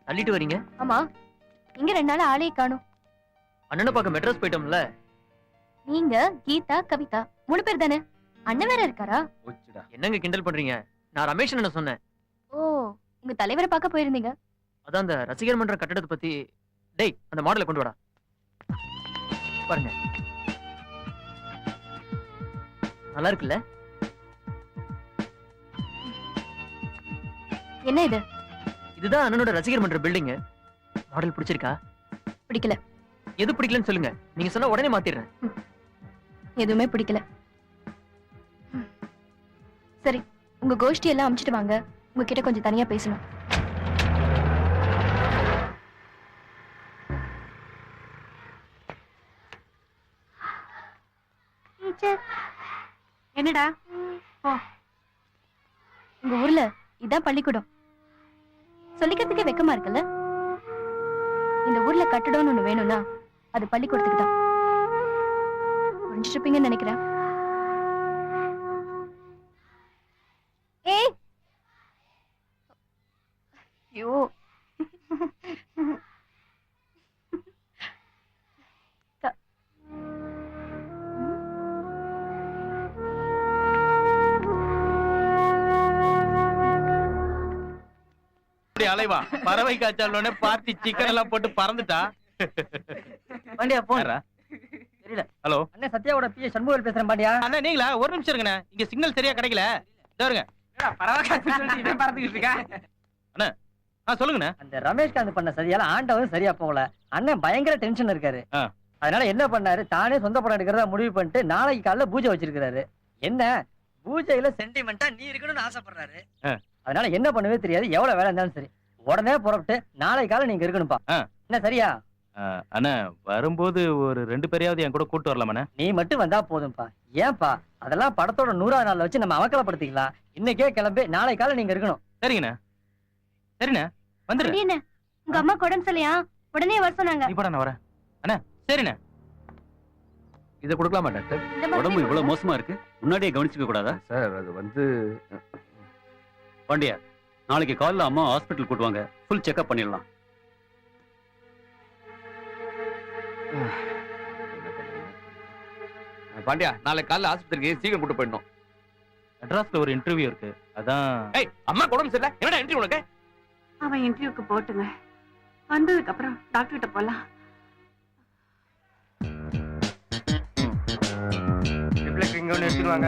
தள்ளிட்டு வரீங்க? ஆமா, இங்க 2 நாள் ஆளே காணும். அண்ணனை பார்க்க மெட்ராஸ் போயிட்டோம்ல. நீங்க கீதா, கவிதா 3 பேர் தானே? அண்ணன் வேற இருக்காரா? என்னங்க கிண்டல் பண்றீங்க? நான் ரமேஷ் என்ன சொன்னேன். ஓ, உங்க தலைவரை பார்க்க போயிருந்தீங்க. அதான் அந்த ரசிகர் மன்ற கட்டடத்தை பத்தி. டேய், அந்த மாடலை கொண்டு வாடா. பாருங்க, நல்லா இருக்குல்ல? என்ன இது? இதுதான் அண்ணனோட ரசிகர் மன்ற பில்டிங். மாடல் பிடிச்சிருக்கா? பிடிக்கல. எது பிடிக்கலன்னு சொல்லுங்க, நீங்க சொன்னா உடனே மாத்திடுறேன். எதுவுமே பிடிக்கல. சரி, உங்க கோஷ்டி எல்லாம் அமிச்சிட்டு வாங்க, உங்ககிட்ட கொஞ்சம் தனியா பேசணும். என்னடா? உங்க ஊர்ல இதான் பள்ளிக்கூடம். சொல்லிக்கிறதுக்கே வெக்கமா இருக்குல்ல? இந்த ஊர்ல கட்டடம்னு ஒண்ணு வேணும்னா அது பள்ளிக்கூடத்துக்கு தான். புரிஞ்சுட்டு இருப்பீங்கன்னு நினைக்கிறேன். ஏய், ஐயோ, அலைவா பறவை காய்ச்சாலோட பார்ட்டி சிக்கன் எல்லாம் போட்டு பறந்துட்டா. பாண்டியா போன். தெரியல. ஹலோ, அண்ணே சத்யாவோட பிஏ சண்முகல் பேசுறேன் பாண்டியா. அண்ணா நீங்களா? ஒரு நிமிஷம் இருங்கண்ணே, இங்க சிக்னல் சரியா கிடைக்கல. பாருங்க அண்ணா, சொல்லுங்கண்ணே. அந்த ரமேஷ்காந்த் பண்ண சரியால ஆண்டவன் சரியா போகல. அண்ணன் பயங்கர டென்ஷன் இருக்காரு. அதனால என்ன பண்ணாரு, தானே சொந்த படம் எடுக்கிறதா முடிவு பண்ணிட்டு நாளைக்கு காலைல பூஜை வச்சிருக்காரு. என்ன பூஜையில சென்டிமெண்டா நீ இருக்கணும்னு ஆசைப்படுறாரு. அதனால என்ன பண்ணவே தெரியாது. எவ்வளவு வேலை இருந்தாலும் சரி உடனே புறப்பட்டு நாளைக்கு காலை நீங்க இருக்கணும்பா. என்ன சரியா? அண்ணா வரும்போது ஒரு 2 பேரையாவது என் கூட கூட்டு வரலாமாண்ணே? நீ மட்டும் வந்தா போதும்பா. ஏன்பா, அதெல்லாம் படத்தோட 100ஆவது நாள்ல வச்சு நம்ம அவக்கலப்படுத்திக்கலாம். இன்னைக்கே கிளம்பி நாளைக்கு காலை நீங்க இருக்கணும். சரிங்கண்ணா. சரிண்ணே, வந்துடுறேன். உங்க அம்மா உடம்பு சரியா? உடனே வர சொன்னாங்க. இப்ப நான் வரேன். அண்ணா சரிண்ணே. இதை கொடுக்கலாமா டாக்டர்? உடம்பு இவ்வளவு மோசமா இருக்கு, முன்னாடியே கவனிச்சுக்க கூடாதா சார்? அது வந்து பாண்டியா, நாளைக்கு காலைல அம்மா ஹாஸ்பிட்டல் கூட்டுவாங்க, ஃபுல் செக்அப் பண்ணிடலாம். பாண்டியா, நாளைக்கு காலைல ஆஸ்பத்திரிக்கு சீக்கிரம் கூட்டு போயிடணும். மெட்ராஸ்ல ஒரு இன்டர்வியூ இருக்கு, அதான். ஏய், அம்மா உடம்பு சரியில்லை, என்னடா இன்டர்வியூ உனக்கு? அவன் இன்டர்வியூக்கு போட்டுங்க, வந்ததுக்கு அப்புறம் டாக்டர் கிட்ட போலாம். இங்க ஒண்ணு எடுத்துருவாங்க.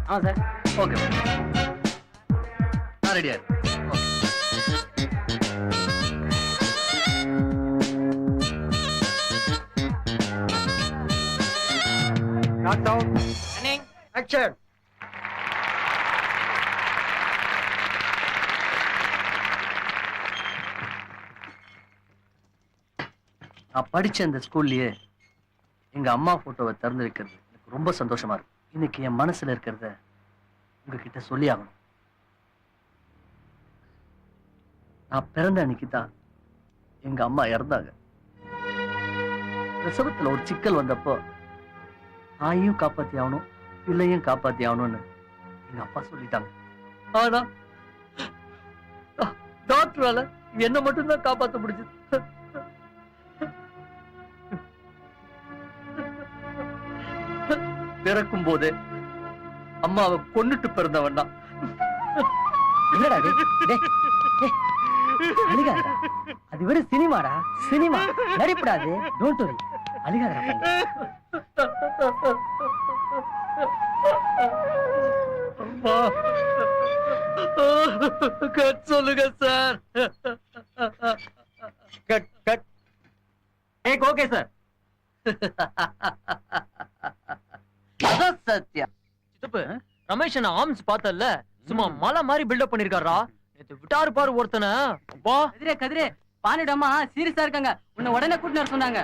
ஆமா சார். ஓகே, நான் ரெடியா இருக்கேன். ஆக்ஷன். நான் படிச்ச அந்த ஸ்கூல்லயே எங்க அம்மா போட்டோவை திறந்து வைக்கிறது எனக்கு ரொம்ப சந்தோஷமா இருக்கு. இன்னைக்கு என் மனசுல இருக்கிறத உங்ககிட்ட சொல்லி ஆகணும். நான் பிறந்த அன்னைக்கு தான் எங்க அம்மா இறந்தாங்க. பிரசவத்துல ஒரு சிக்கல் வந்தப்போ தாயையும் காப்பாத்தி ஆகணும், பிள்ளையும் காப்பாத்தி ஆகணும்னு எங்க அப்பா சொல்லிட்டாங்க. ஆனா டாக்டரால என்ன மட்டும்தான் காப்பாற்ற முடிஞ்சது. பிறக்கும் போதே அம்மாவை கொன்னுட்டு பிறந்தவன் தான். என்னடா அழுகாதா? அது வெறும் சினிமாடா, சினிமா நடிப்படாது. Don't worry, அழுகாதடா. அம்மா கட் சொல்லுங்க சார். Cut cut. ஏக் ஓகே சார். அதான் சத்யா. சித்தப்பு, ரமேஷ் அண்ணா ஆர்ம்ஸ் பார்த்தல்ல, சும்மா மலை மாதிரி பில்டப் பண்ணிருக்காரா. நேத்து விட்டாரு பாரு ஒருத்தனை. அப்பா கதிரே கதிரே, பானிடமா சீரியஸா இருக்காங்க, உன்னை உடனே கூட்டிட்டு வர சொன்னாங்க.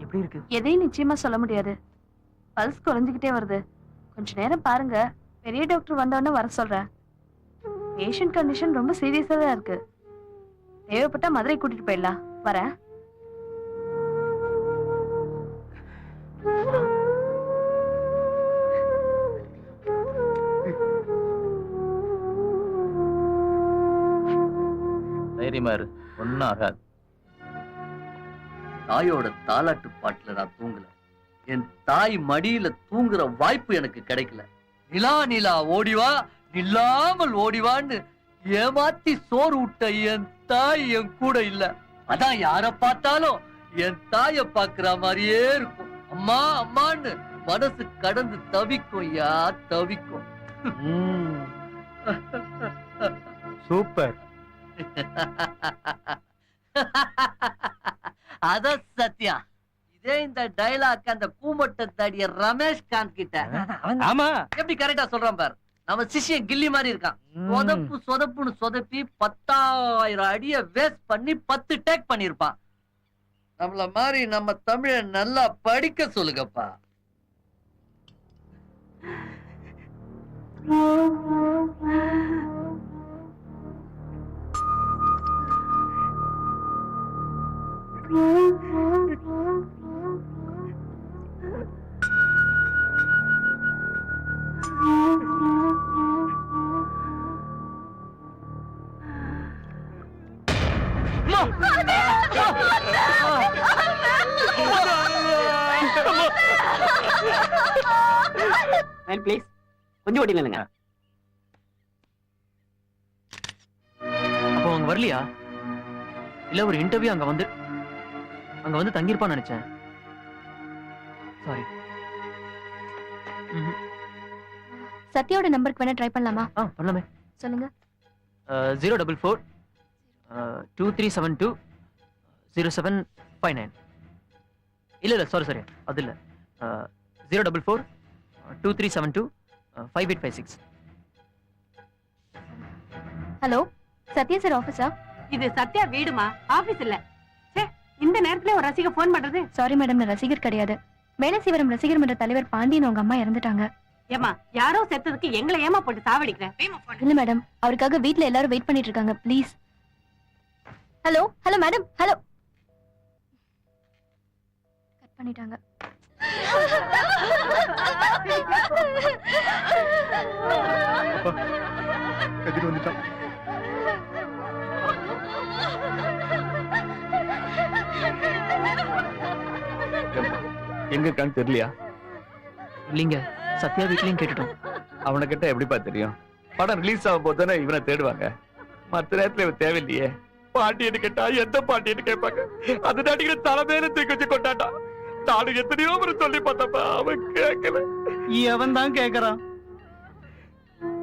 எப்படி இருக்கு? எதையும் நிச்சயமா சொல்ல முடியாது. பல்ஸ் குறைஞ்சுக்கிட்டே வருது, கொஞ்ச நேரம் பாருங்க, பெரிய டாக்டர் வந்தோடனே வர சொல்றேன். பேஷண்ட் கண்டிஷன் ரொம்ப சீரியஸா தான் இருக்கு. தேவைப்பட்டா மதுரை கூட்டிட்டு போயிடலாம். வரேன். தைரியமா இரு, ஒன்னும் ஆகாது. தாயோட தாலாட்டு பாட்டுல நான் தூங்கல. என் தாய் மடியில தூங்குற வாய்ப்பு எனக்கு கிடைக்கல. நிலா நிலா ஓடிவா, நில்லாமல் ஓடிவான்னு ஏமாத்தி சோறு விட்ட என் தாய் என் கூட இல்ல. அதான் யார பார்த்தாலும் என் தாய பாக்குற மாதிரியே இருக்கும். அம்மா அம்மான்னு மனசு கடந்து தவிக்கும். யா தவிக்கும். சூப்பர். அத சத்யா, இதே இந்த டைலாக் அந்த கூமட்ட தாடிய ரமேஷ்காந்த் கிட்ட ஆமா எப்படி கரெக்டா சொல்றான் பாரு. நம்ம சிஷ்யன் கில்லி மாதிரி இருக்கான். சொதப்பு சொதப்புன்னு சொதப்பி 10,000 அடிய வேஸ்ட் பண்ணி 10 டேக் பண்ணிருப்பான். நம்மள மாதிரி நம்ம தமிழ நல்லா படிக்க சொல்லுங்கப்பா. ப்ளீஸ் கொஞ்சம் ஓட்டி நில்லுங்க. அப்போ அவங்க வரலையா? இல்ல ஒரு இன்டர்வியூ அங்க வந்து தங்கியிருப்பான்னு நினைச்சேன். சாரி. சத்யாவோட நம்பருக்கு வேணா ட்ரை பண்ணலாமா? பண்ணலாமே. சொல்லுங்க. 044 2372 0759. இல்ல சாரி அது இல்ல. 044 2372 5856. ஹலோ, சத்யா சார் ஆபீஸா? இது சத்யா வீடுமா, ஆபீஸ் இல்ல. இந்த நேரத்துல ஒரு ரசிகர் போன் பண்றது? சாரி மேடம், நான் ரசிகர் கிடையாது. மேலசீவரம் ரசிகர் மன்ற தலைவர் பாண்டியன் உங்க அம்மா இறந்துட்டாங்க. ஏமா, யாரோ செத்ததுக்கு எங்களை ஏமா போட்டு சாவடிக்கிறேன்? இல்ல மேடம், அவருக்காக வீட்ல எல்லாரும் வெயிட் பண்ணிட்டு இருக்காங்க. Please. Hello hello madam, hello. Cut பண்ணிட்டாங்க. கதிர் வந்துட்டான். எங்க இருக்கான்னு தெரியலையா? இல்லீங்க, சத்யா வீட்லயும் கேட்டுட்டோம். அவனை கிட்ட எப்படிப்பா தெரியும்? படம் ரிலீஸ் ஆகும் போது தானே இவனை தேடுவாங்க. மத்த நேரத்துல இவன் தேவையில்லையே. பாட்டின்னு கேட்டா எந்த பாட்டின்னு கேட்பாங்க. அது நடிக்கிற தலைமையில தூக்கி வச்சு கொண்டாட்டா. நானும் எத்தனையோ முறை சொல்லி பார்த்தப்ப அவன் கேட்கல. அவன் தான் கேக்குறான்.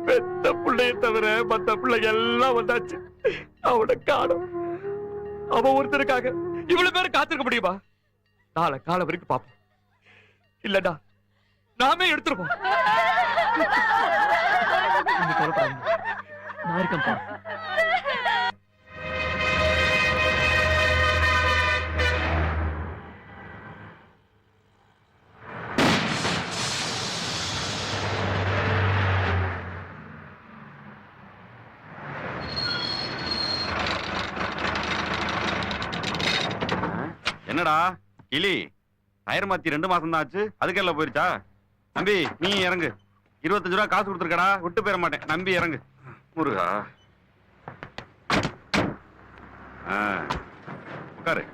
பெத்த பிள்ளைய தவிர மத்த பிள்ளைங்க எல்லாம் வந்தாச்சு. அவனை காணும். அவன் ஒருத்தருக்காக இவ்வளவு பேர் காத்திருக்க முடியுமா? நாளை காலம் வரைக்கும் பாப்போம். இல்லடா நாமே எடுத்துருவோம். நான் இருக்கேன்ப்பா. என்னடா கிளி, டயர் மாத்தி 2 மாசம் தான் ஆச்சு, அதுக்கெல்லாம் போயிருச்சா? நம்பி நீ இறங்கு. 25 ரூபா காசு கொடுத்துருக்கடா, விட்டு போயிட மாட்டேன். நம்பி இறங்கு. முருகா, உட்காரு.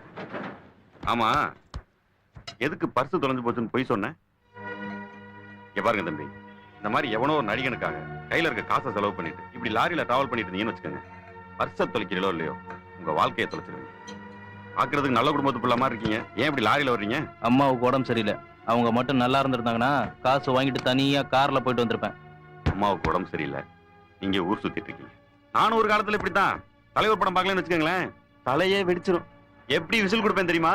ஆமா, எதுக்கு பர்ஸ் தொலைஞ்சு போச்சுன்னு போய் சொன்னேன்? இங்க பாருங்க தம்பி, இந்த மாதிரி எவனோ ஒரு நடிகனுக்காக கையில இருக்க காசை செலவு பண்ணிட்டு இப்படி லாரியில டிராவல் பண்ணிட்டு இருந்தீங்கன்னு வச்சுக்கோங்க, பர்ஸை தொலைக்கிறீங்களோ இல்லையோ உங்க வாழ்க்கையை தொலைச்சிருவீங்க. பாக்குறதுக்கு நல்ல குடும்பத்து பிள்ளை மாதிரி இருக்கீங்க, ஏன் இப்படி லாரியில வர்றீங்க? அம்மாவுக்கு உடம்பு சரியில்லை. அவங்க மட்டும் நல்லா இருந்திருந்தாங்கன்னா காசு வாங்கிட்டு தனியா கார்ல போயிட்டு வந்திருப்பேன். அம்மாவுக்கு உடம்பு சரியில்லை, நீங்க ஊர் சுத்திட்டு இருக்கீங்க. நானும் ஒரு காலத்துல இப்படித்தான் தலைவர் படம் பார்க்கலன்னு வச்சுக்கோங்களேன், தலையே வெடிச்சிரும். எப்படி விசில் கொடுப்பேன் தெரியுமா?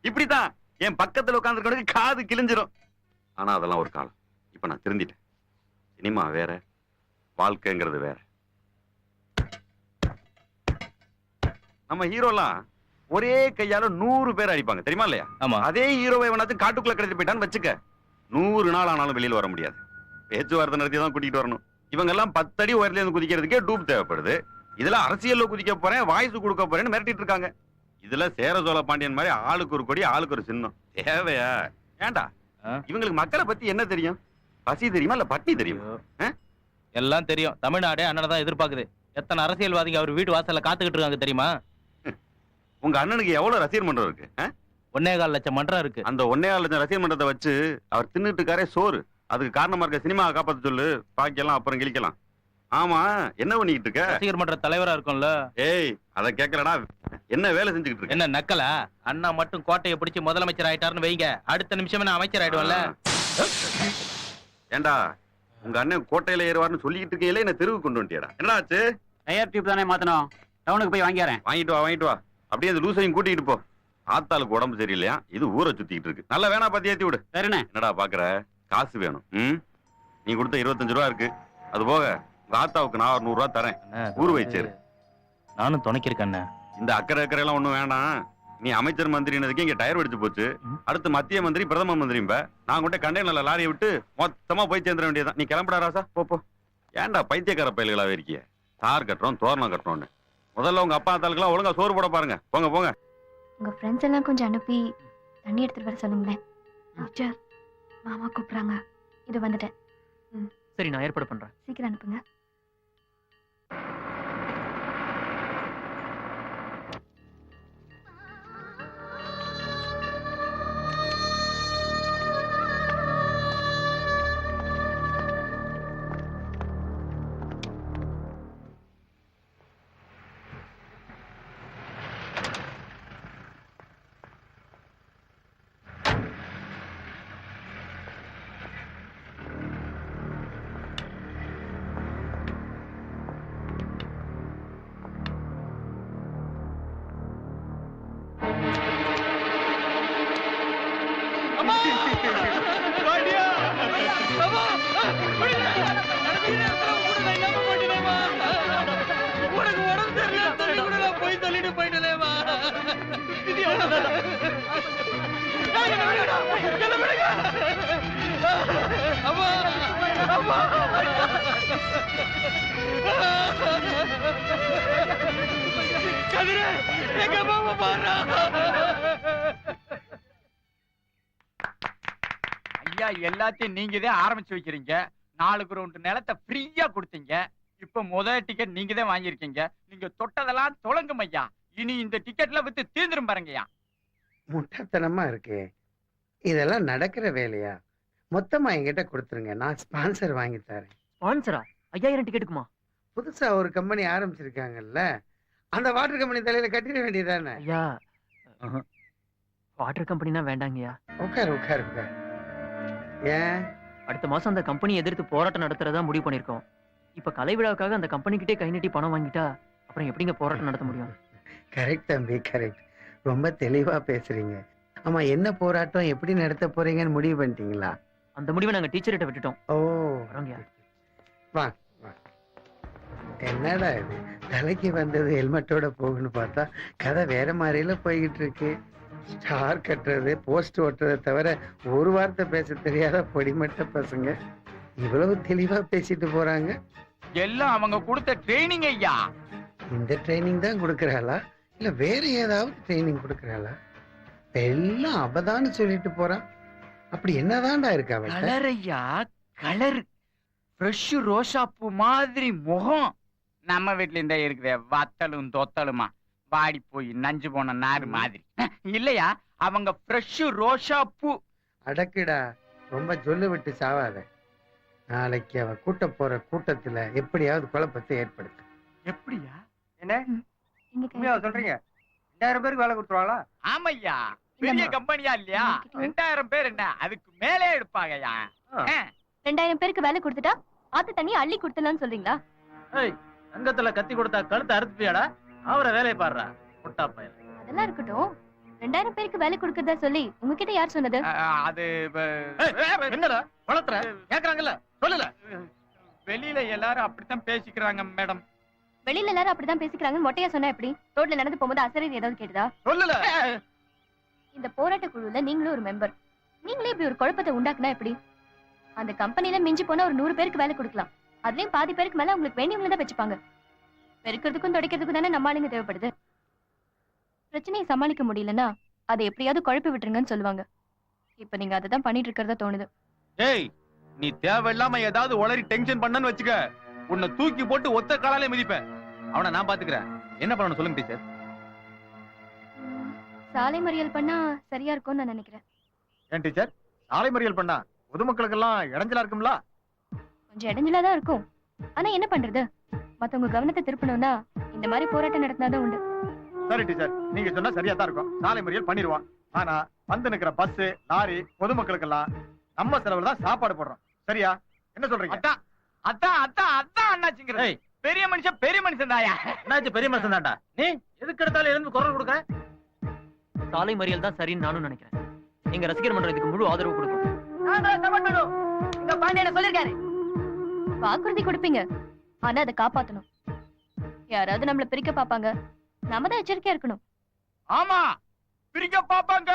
இப்படித்தான் என் பக்கத்துல உட்கார்ந்துருக்க காது கிழிஞ்சிரும். ஆனா அதெல்லாம் ஒரு காலம். இப்ப நான் திருந்திட்டேன். சினிமா வேற, வாழ்க்கைங்கிறது வேற. நம்ம ஹீரோலாம் ஒரே கையால 100 பேர் அடிப்பாங்க தெரியுமா இல்லையா? ஆமா. அதே ஹீரோவை எவனாச்சும் காட்டுக்குள்ள கிடைச்சிட்டு போயிட்டான்னு வச்சுக்க, 100 நாள் ஆனாலும் வெளியில வர முடியாது. பேச்சுவார்த்தை நடத்தி தான் கூட்டிட்டு வரணும். இவங்க எல்லாம் 10 அடி உயரத்துல இருந்து குதிக்கிறதுக்கே டூப் தேவைப்படுது. இதுல அரசியல்ல குதிக்க போறேன், வாய்ஸ் கொடுக்க போறேன்னு மிரட்டிட்டு இருக்காங்க. இதுல சேர சோழ பாண்டியன் மாதிரி ஆளுக்கு ஒரு கொடி, ஆளுக்கு ஒரு சின்னம் தேவையா? ஏண்டா இவங்களுக்கு மக்களை பத்தி என்ன தெரியும்? பசி தெரியுமா இல்ல பட்டி தெரியுமா? எல்லாம் தெரியும். தமிழ்நாடே அண்ணனை தான் எதிர்பார்க்குது. எத்தனை அரசியல்வாதிங்க அவர் வீட்டு வாசல்ல காத்துக்கிட்டு இருக்காங்க தெரியுமா? உங்க அண்ணனுக்கு எவ்வளவு ரசிகர் மன்றம் இருக்கு? 1.25 லட்சம் மன்றம் இருக்கு. அந்த 1.25 லட்சம் ரசிகர் மன்றத்தை வச்சு அவர் தின்னுட்டு இருக்காரே சோறு. அதுக்கு காரணமா இருக்க சினிமாவை காப்பாத்த சொல்லு, பாக்கியெல்லாம் அப்புறம் கிழிக்கலாம். ஆமா, என்ன பண்ணிக்கிட்டு இருக்க? ரசிகர் மன்ற தலைவரா இருக்கும்ல. ஏய், அத கேட்கலடா. என்ன வேலை செஞ்சுக்கிட்டு இருக்க? என்ன நக்கலா? அண்ணா மட்டும் கோட்டையை பிடிச்சு முதலமைச்சர் ஆயிட்டாருன்னு வைங்க, அடுத்த நிமிஷமே நான் அமைச்சர் ஆயிடுவேன்ல. ஏண்டா உங்க அண்ணன் கோட்டையில ஏறுவார்னு சொல்லிக்கிட்டு இருக்கையில என்ன தெருவுக்கு கொண்டு வந்துட்டியடா? என்னடா ஆச்சு? டயர் டியூப் தானே மாத்தணும். டவுனுக்கு போய் வாங்கிக்கிறேன். வாங்கிட்டு வா. அப்படியே அந்த லூசையும் கூட்டிட்டு போ. ஆத்தாளுக்கு உடம்பு சரியில்லையா? இது ஊரை சுத்திக்கிட்டு இருக்கு. நல்லா வேணா பாத்தி ஏத்தி விடு. சரிண்ணே. என்னடா பாக்குற? காசு வேணும். நீ கொடுத்த 25 ரூபா இருக்கு. அது போக உங்க ஆத்தாவுக்கு நான் 100 ரூபா தரேன். ஊரு வச்சேரு. நானும் துணைக்கிருக்கேன். இந்த அக்கறை எல்லாம் ஒண்ணும் வேணாம். நீ அமைச்சர் மந்திரினதுக்கு இங்க டயர் வெடிச்சு போச்சு. அடுத்து மத்திய மந்திரி, பிரதம மந்திரிம்ப. நான் கொண்ட கண்டெய்னர்ல லாரியை விட்டு மொத்தமா போய் சேர்ந்துட வேண்டியதான். நீ கிளம்புடா ராசா, போ. ஏன்டா பைத்தியக்கார பயல்களாவே இருக்கிய? தார் கட்டுறோம், தோரணம் கட்டுறோம்னு. முதல்ல உங்க அப்பா தாளுக்கெல்லாம் ஒழுங்கா சோறு போட பாருங்க. போங்க. உங்க ஃப்ரெண்ட்ஸ் எல்லாம் கொஞ்சம் அனுப்பி தண்ணி எடுத்துட்டு வர சொல்லுங்களேன். டீச்சர், மாமா கூப்பிடுறாங்க. இது வந்துட்டேன். சரி, நான் ஏற்பாடு பண்றேன். சீக்கிரம் அனுப்புங்க. உனக்கு உடம்பு தெரியல, தள்ளி கூட நான் போய் தள்ளிட்டு போயிட்டேமா. கதிரே, எங்க மாமா பாரு. ஐயா, எல்லாத்தையும் நீங்க தான் ஆரம்பிச்சு வைக்கிறீங்க. 4 கிரவுண்ட் நிலத்தை ஃப்ரீயா கொடுத்தீங்க. இப்ப முதல் டிக்கெட் நீங்க தான் வாங்கியிருக்கீங்க. நீங்க தொட்டதெல்லாம் தொலைங்கும் ஐயா. இனி இந்த டிக்கெட்ல வித்து தீர்ந்துரும் பாருங்கய்யா. முட்டாத்தனமா இருக்கு. இதெல்லாம் நடக்கிற வேலையா? மொத்தமா என்கிட்ட கொடுத்துருங்க, நான் ஸ்பான்சர் வாங்கி தரேன். ஸ்பான்சரா? 5000 டிக்கெட்டுக்குமா? புதுசா ஒரு கம்பெனி ஆரம்பிச்சிருக்காங்கல்ல, அந்த வாட்டர் கம்பெனி தலையில கட்டிட வேண்டியதானே? ஐயா, வாட்டர் கம்பெனினா வேண்டாங்கய்யா. உட்கார். ஏன்? அடுத்த மாசம் அந்த கம்பெனி எதிர்த்து போராட்டம் நடத்துறதா முடிவு பண்ணிருக்கோம். இப்ப கலை விழாவுக்காக அந்த கம்பெனி கிட்டே கை நீட்டி பணம் வாங்கிட்டா அப்புறம் எப்படிங்க போராட்டம் நடத்த முடியும்? கரெக்ட் தம்பி, கரெக்ட். ரொம்ப தெளிவா பேசுறீங்க. ஆமா, என்ன போராட்டம் எப்படி நடத்த போறீங்கன்னு முடிவு பண்ணிட்டீங்களா? அந்த முடிவை நாங்க டீச்சர்கிட்ட விட்டுட்டோம். ஓ, வரோங்கய்யா. வா. என்னடா இது, தலைக்கு வந்தது ஹெல்மெட்டோட போகணும்னு பார்த்தா கதை வேற மாதிரில போய்கிட்டு இருக்கு. ஸ்டார் கட்டுறது, போஸ்ட் ஓட்டுறதை தவிர ஒரு வார்த்தை பேச தெரியாத பொடிமட்ட பசங்க இவ்வளவு தெளிவா பேசிட்டு போறாங்க. எல்லாம் அவங்க கொடுத்த ட்ரைனிங் ஐயா. இந்த ட்ரைனிங் தான் கொடுக்கறாளா இல்ல வேற ஏதாவது ட்ரைனிங் கொடுக்கறாளா? எல்லாம் அவதான்னு சொல்லிட்டு போறான். அப்படி என்னதான்டா இருக்கா? கலர் ஐயா, கலர். ஃப்ரெஷ் ரோசா பூ மாதிரி முகம். நம்ம வீட்டுல இருந்தா இருக்குதே வத்தலும் தொத்தலுமா, வாடி போய் நஞ்சு போன நாறு மாதிரி. இல்லையா, அவங்க ஃப்ரெஷ் ரோசா பூ. அடக்குடா, ரொம்ப சொல்லு விட்டு சாவாத. நாளைக்கு அவ கூட்ட போற கூட்டத்துல எப்படியாவது குழப்பத்தை ஏற்படுத்து. எப்படியா? என்ன சொல்றீங்க? 2000 பேருக்கு வேலை கொடுத்துருவாங்களா? ஆமையா, பெரிய கம்பெனியா இல்லையா? 2000 பேர் என்ன, அதுக்கு மேலே எடுப்பாங்கய்யா. 2000 பேருக்கு வேலை கொடுத்துட்டா ஆத்து தண்ணி அள்ளி கொடுத்தலாம்னு சொல்றீங்களா? அங்கத்துல கத்தி கொடுத்தா கழுத்தை அறுத்துப்பியாடா? அவரை வேலையை பாடுறா முட்டா பையன். அதெல்லாம் இருக்கட்டும். 2000 பேருக்கு வேலை கொடுக்கறதா சொல்லி உங்ககிட்ட யார் சொன்னது? அது என்னடா வளர்த்துற? கேக்குறாங்கல்ல, சொல்லல. வெளியில எல்லாரும் அப்படித்தான் பேசிக்கிறாங்க மேடம். வெளியில எல்லாரும் அப்படிதான் பேசிக்கிறாங்கன்னு மொட்டையா சொன்னா எப்படி? ரோட்ல நடந்து போகும்போது அசரீதி ஏதாவது கேட்டுதா? சொல்லல. இந்த போராட்ட குழுல நீங்களும் ஒரு மெம்பர். நீங்களே இப்படி ஒரு குழப்பத்தை உண்டாக்குனா எப்படி? அந்த கம்பெனில மிஞ்சி போனா ஒரு 100 பேருக்கு வேலை கொடுக்கலாம். அதுலயும் பாதி பேருக்கு மேல உங்களுக்கு வேண்டியவங்கள தான் வச்சுப்பாங்க. பெருக்கிறதுக்கும் துடைக்கிறதுக்கும் தானே நம்ம ஆளுங்க தேவைப்படுது. பிரச்சனையை சமாளிக்க முடியலன்னா அதை எப்படியாவது குழப்பி விட்டுருங்கன்னு சொல்லுவாங்க. இப்ப நீங்க அதை தான் பண்ணிட்டு இருக்கிறதா தோணுது. ஏய், நீ தேவையில்லாம ஏதாவது உளறி டென்ஷன் பண்ணன்னு வச்சுக்க, உன்னை தூக்கி போட்டு ஒத்த காலாலே மிதிப்பேன். அவனை நான் பாத்துக்கிறேன். என்ன பண்ணணும் சொல்லுங்க டீச்சர். சாலை மறியல் பண்ணா சரியா இருக்கும்னு நான் நினைக்கிறேன். ஏன் டீச்சர், சாலை மறியல் பண்ணா பொதுமக்களுக்கு எல்லாம் இடைஞ்சலா இருக்கும்ல? கொஞ்சம் இடைஞ்சலா தான் இருக்கும். ஆனா என்ன பண்றது, மத்தவங்க கவனத்தை திருப்பணும்னா இந்த மாதிரி போராட்டம் நடத்தினாதான் உண்டு. சரி டீச்சர், நீங்க சொன்னா சரியா தான் இருக்கும். சாலை மறியல் பண்ணிடுவான். ஆனா வந்து நிக்கிற பஸ், லாரி, பொதுமக்களுக்கு எல்லாம் நம்ம செலவுல தான் சாப்பாடு போடுறோம். சரியா? என்ன சொல்றீங்க? அதான் அதான் அதான் அதான் அண்ணாச்சிங்கிறது. பெரிய மனுஷன் தாயா. என்னாச்சு பெரிய மனுஷன் தான்டா. நீ எதுக்கு எடுத்தாலும் எழுந்து குரல் கொடுக்க? சாலை மறியல் தான் சரின்னு நானும் நினைக்கிறேன். எங்க ரசிகர் மன்றம் இதுக்கு முழு ஆதரவு கொடுக்கும். இங்க பாண்டியன சொல்லிருக்காரு. வாக்குறுதி கொடுப்பீங்க, ஆனா அதை காப்பாத்தணும். யாராவது நம்மள பிரிக்க பாப்பாங்க, நாம தான் எச்சரிக்கையா இருக்கணும். ஆமா, பிரிக்க பாப்பாங்க,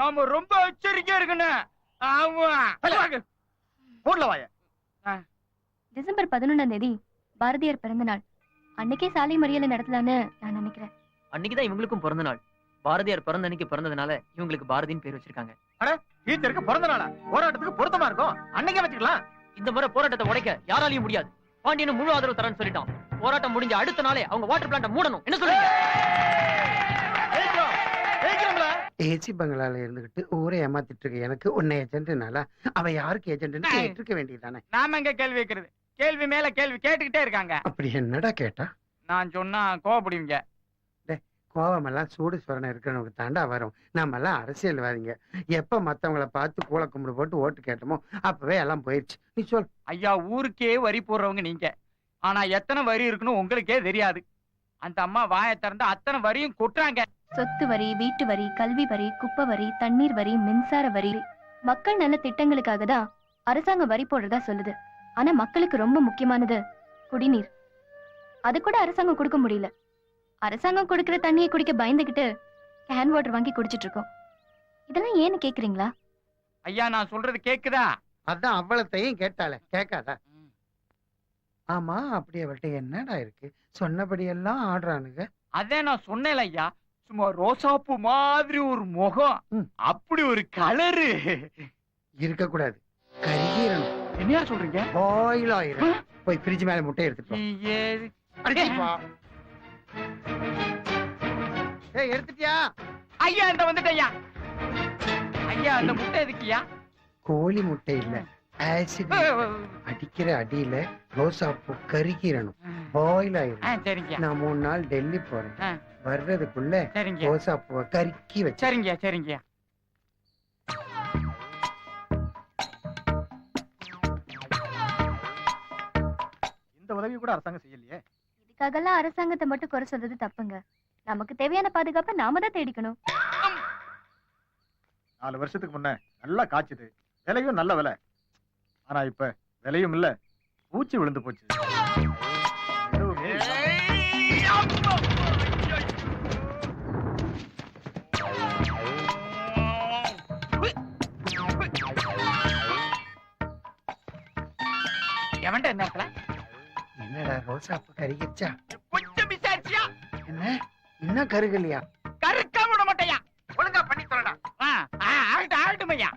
நாம ரொம்ப எச்சரிக்கையா இருக்கணும். ஆமா. போடல வாய. டிசம்பர் 11ஆம் தேதி பாரதியார் பிறந்த நாள். அன்னைக்கே சாலை மறியலை நடத்தலான்னு நான் நினைக்கிறேன். அன்னைக்குதான் இவங்களுக்கும் பிறந்த நாள். பாரதியார் பிறந்த அன்னைக்கு பிறந்ததுனால இவங்களுக்கு பாரதின்னு பேர் வச்சிருக்காங்க. டீச்சருக்கு பிறந்த நாளா? போராட்டத்துக்கு பொருத்தமா இருக்கும், அன்னைக்கே வச்சுக்கலாம். இந்த முறை போராட்டத்தை உடைக்க யாராலையும் முடியாது. பாண்டியனும் முழு ஆதரவு தரேன்னு சொல்லிட்டான். போராட்டம் முடிஞ்ச அடுத்த நாளே அவங்க வாட்டர் பிளான்ட் மூடணும். என்ன சொல்றீங்க? ஏசி பங்களால இருந்துகிட்டு ஊரை ஏமாத்திட்டு இருக்க எனக்கு உன்னை ஏஜென்ட்னால அவன் யாருக்கு ஏஜென்ட்னு கேட்டிருக்க வேண்டியதானே. நாம எங்க கேள்வி வைக்கிறது? கேள்வி மேல கேள்வி கேட்டுக்கிட்டே இருக்காங்க. அப்படி என்னடா கேட்டா? நான் சொன்னா கோவப்படுவீங்க. கோவமெல்லாம் சூடு சொரணை இருக்கிறவனுக்கு தாண்டா வரும். நம்ம எல்லாம் அரசியல்வாதிங்க. எப்ப மத்தவங்கள பார்த்து கூல கும்பிடு போட்டு ஓட்டு கேட்டோமோ அப்பவே எல்லாம் போயிடுச்சு. நீ சொல். ஐயா, ஊருக்கே வரி போடுறவங்க நீங்க. ஆனா எத்தனை வரி இருக்குன்னு உங்களுக்கே தெரியாது. அந்த அம்மா வாயை திறந்து அத்தனை வரியும் கொட்டுறாங்க. சொத்து வரி, வீட்டு வரி, கல்வி வரி, குப்பை வரி, தண்ணீர் வரி, மின்சார வரி. மக்கள் நல்ல திட்டங்களுக்காக தான் அரசாங்கம் வரி போடுறதா சொல்லுது. ஆனா மக்களுக்கு ரொம்ப முக்கியமானது குடிநீர். அது கூட அரசாங்கம் கொடுக்க முடியல. அரசாங்கம் கொடுக்கிற தண்ணியை குடிக்க பயந்துகிட்டு கேன் வாட்டர் வாங்கி குடிச்சிட்டு இருக்கோம். இதெல்லாம் ஏன்னு கேக்குறீங்களா? ஐயா, நான் சொல்றது கேக்குதா? அதான் அவ்வளத்தையும் கேட்டாலே கேட்காதா? ஆமா, அப்படி அவள்கிட்ட என்னடா இருக்கு? சொன்னபடி எல்லாம் ஆடுறானுங்க. அதே நான் சொன்னேன் ஐயா, சும்மா ரோசாப்பூ மாதிரி ஒரு முகம், அப்படி ஒரு கலரு இருக்க கூடாது. கரிகீரணும். என்னையா சொல்றீங்க? பாயில் ஆயிரும். போய் ஃப்ரிட்ஜ் மேல முட்டை எடுத்துட்டு வா. ஏய், எடுத்துட்டியா? ஐயா, இந்த வந்துட்டேயா. ஐயா, அந்த முட்டை எதுக்குயா? கோழி முட்டை இல்ல, ஆசிட். அடிக்கிற அடியில ரோசாப்பூ கருகீரணும். பாயில் ஆயிரும். சரிங்க. நான் 3 நாள் டெல்லி போறேன். வர்றதுக்குள்ள ரோசாப்பூவை கருக்கி வச்சு. சரிங்க சரிங்க. இந்த உதவி கூட அரசாங்கம் செய்யலையே. இதுக்காகலாம் அரசாங்கத்தை மட்டும் குறை சொல்றது தப்புங்க. நமக்கு தேவையான பாதுகாப்பை நாம தான் தேடிக்கணும். 4 வருஷத்துக்கு முன்ன நல்லா காய்ச்சுது, விலையும் நல்ல விலை. ஆனா இப்ப விலையும் இல்ல, பூச்சி விழுந்து போச்சு. எவன்டா என்ன என்னடா ரோசாப்பூ கருகிச்சா? கொஞ்சம் விசாரிச்சியா? என்ன இன்னும் கருகலையா? கருக்க விட மாட்டேயா. ஒழுங்கா பண்ணி சொல்லடா. ஆகட்டும் ஆகட்டும் ஐயா.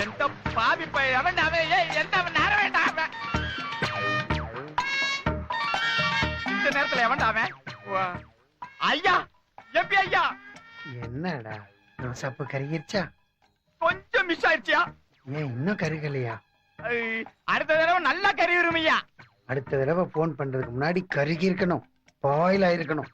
எந்த பாவி பையன் அவன் எந்த நேரம் வேண்டாம். இந்த நேரத்துல எவன்டா அவன்? ஐயா, எப்படி ஐயா? என்னடா ரோசாப்பூ கருகிருச்சா? கொஞ்சம் மிஸ் ஆயிடுச்சியா? ஏன் இன்னும் கருகலையா? அடுத்த தடவை நல்லா கறி வரும் ஐயா. அடுத்த தடவை போன் பண்றதுக்கு முன்னாடி கருகி இருக்கணும், பாயில் ஆயிருக்கணும்.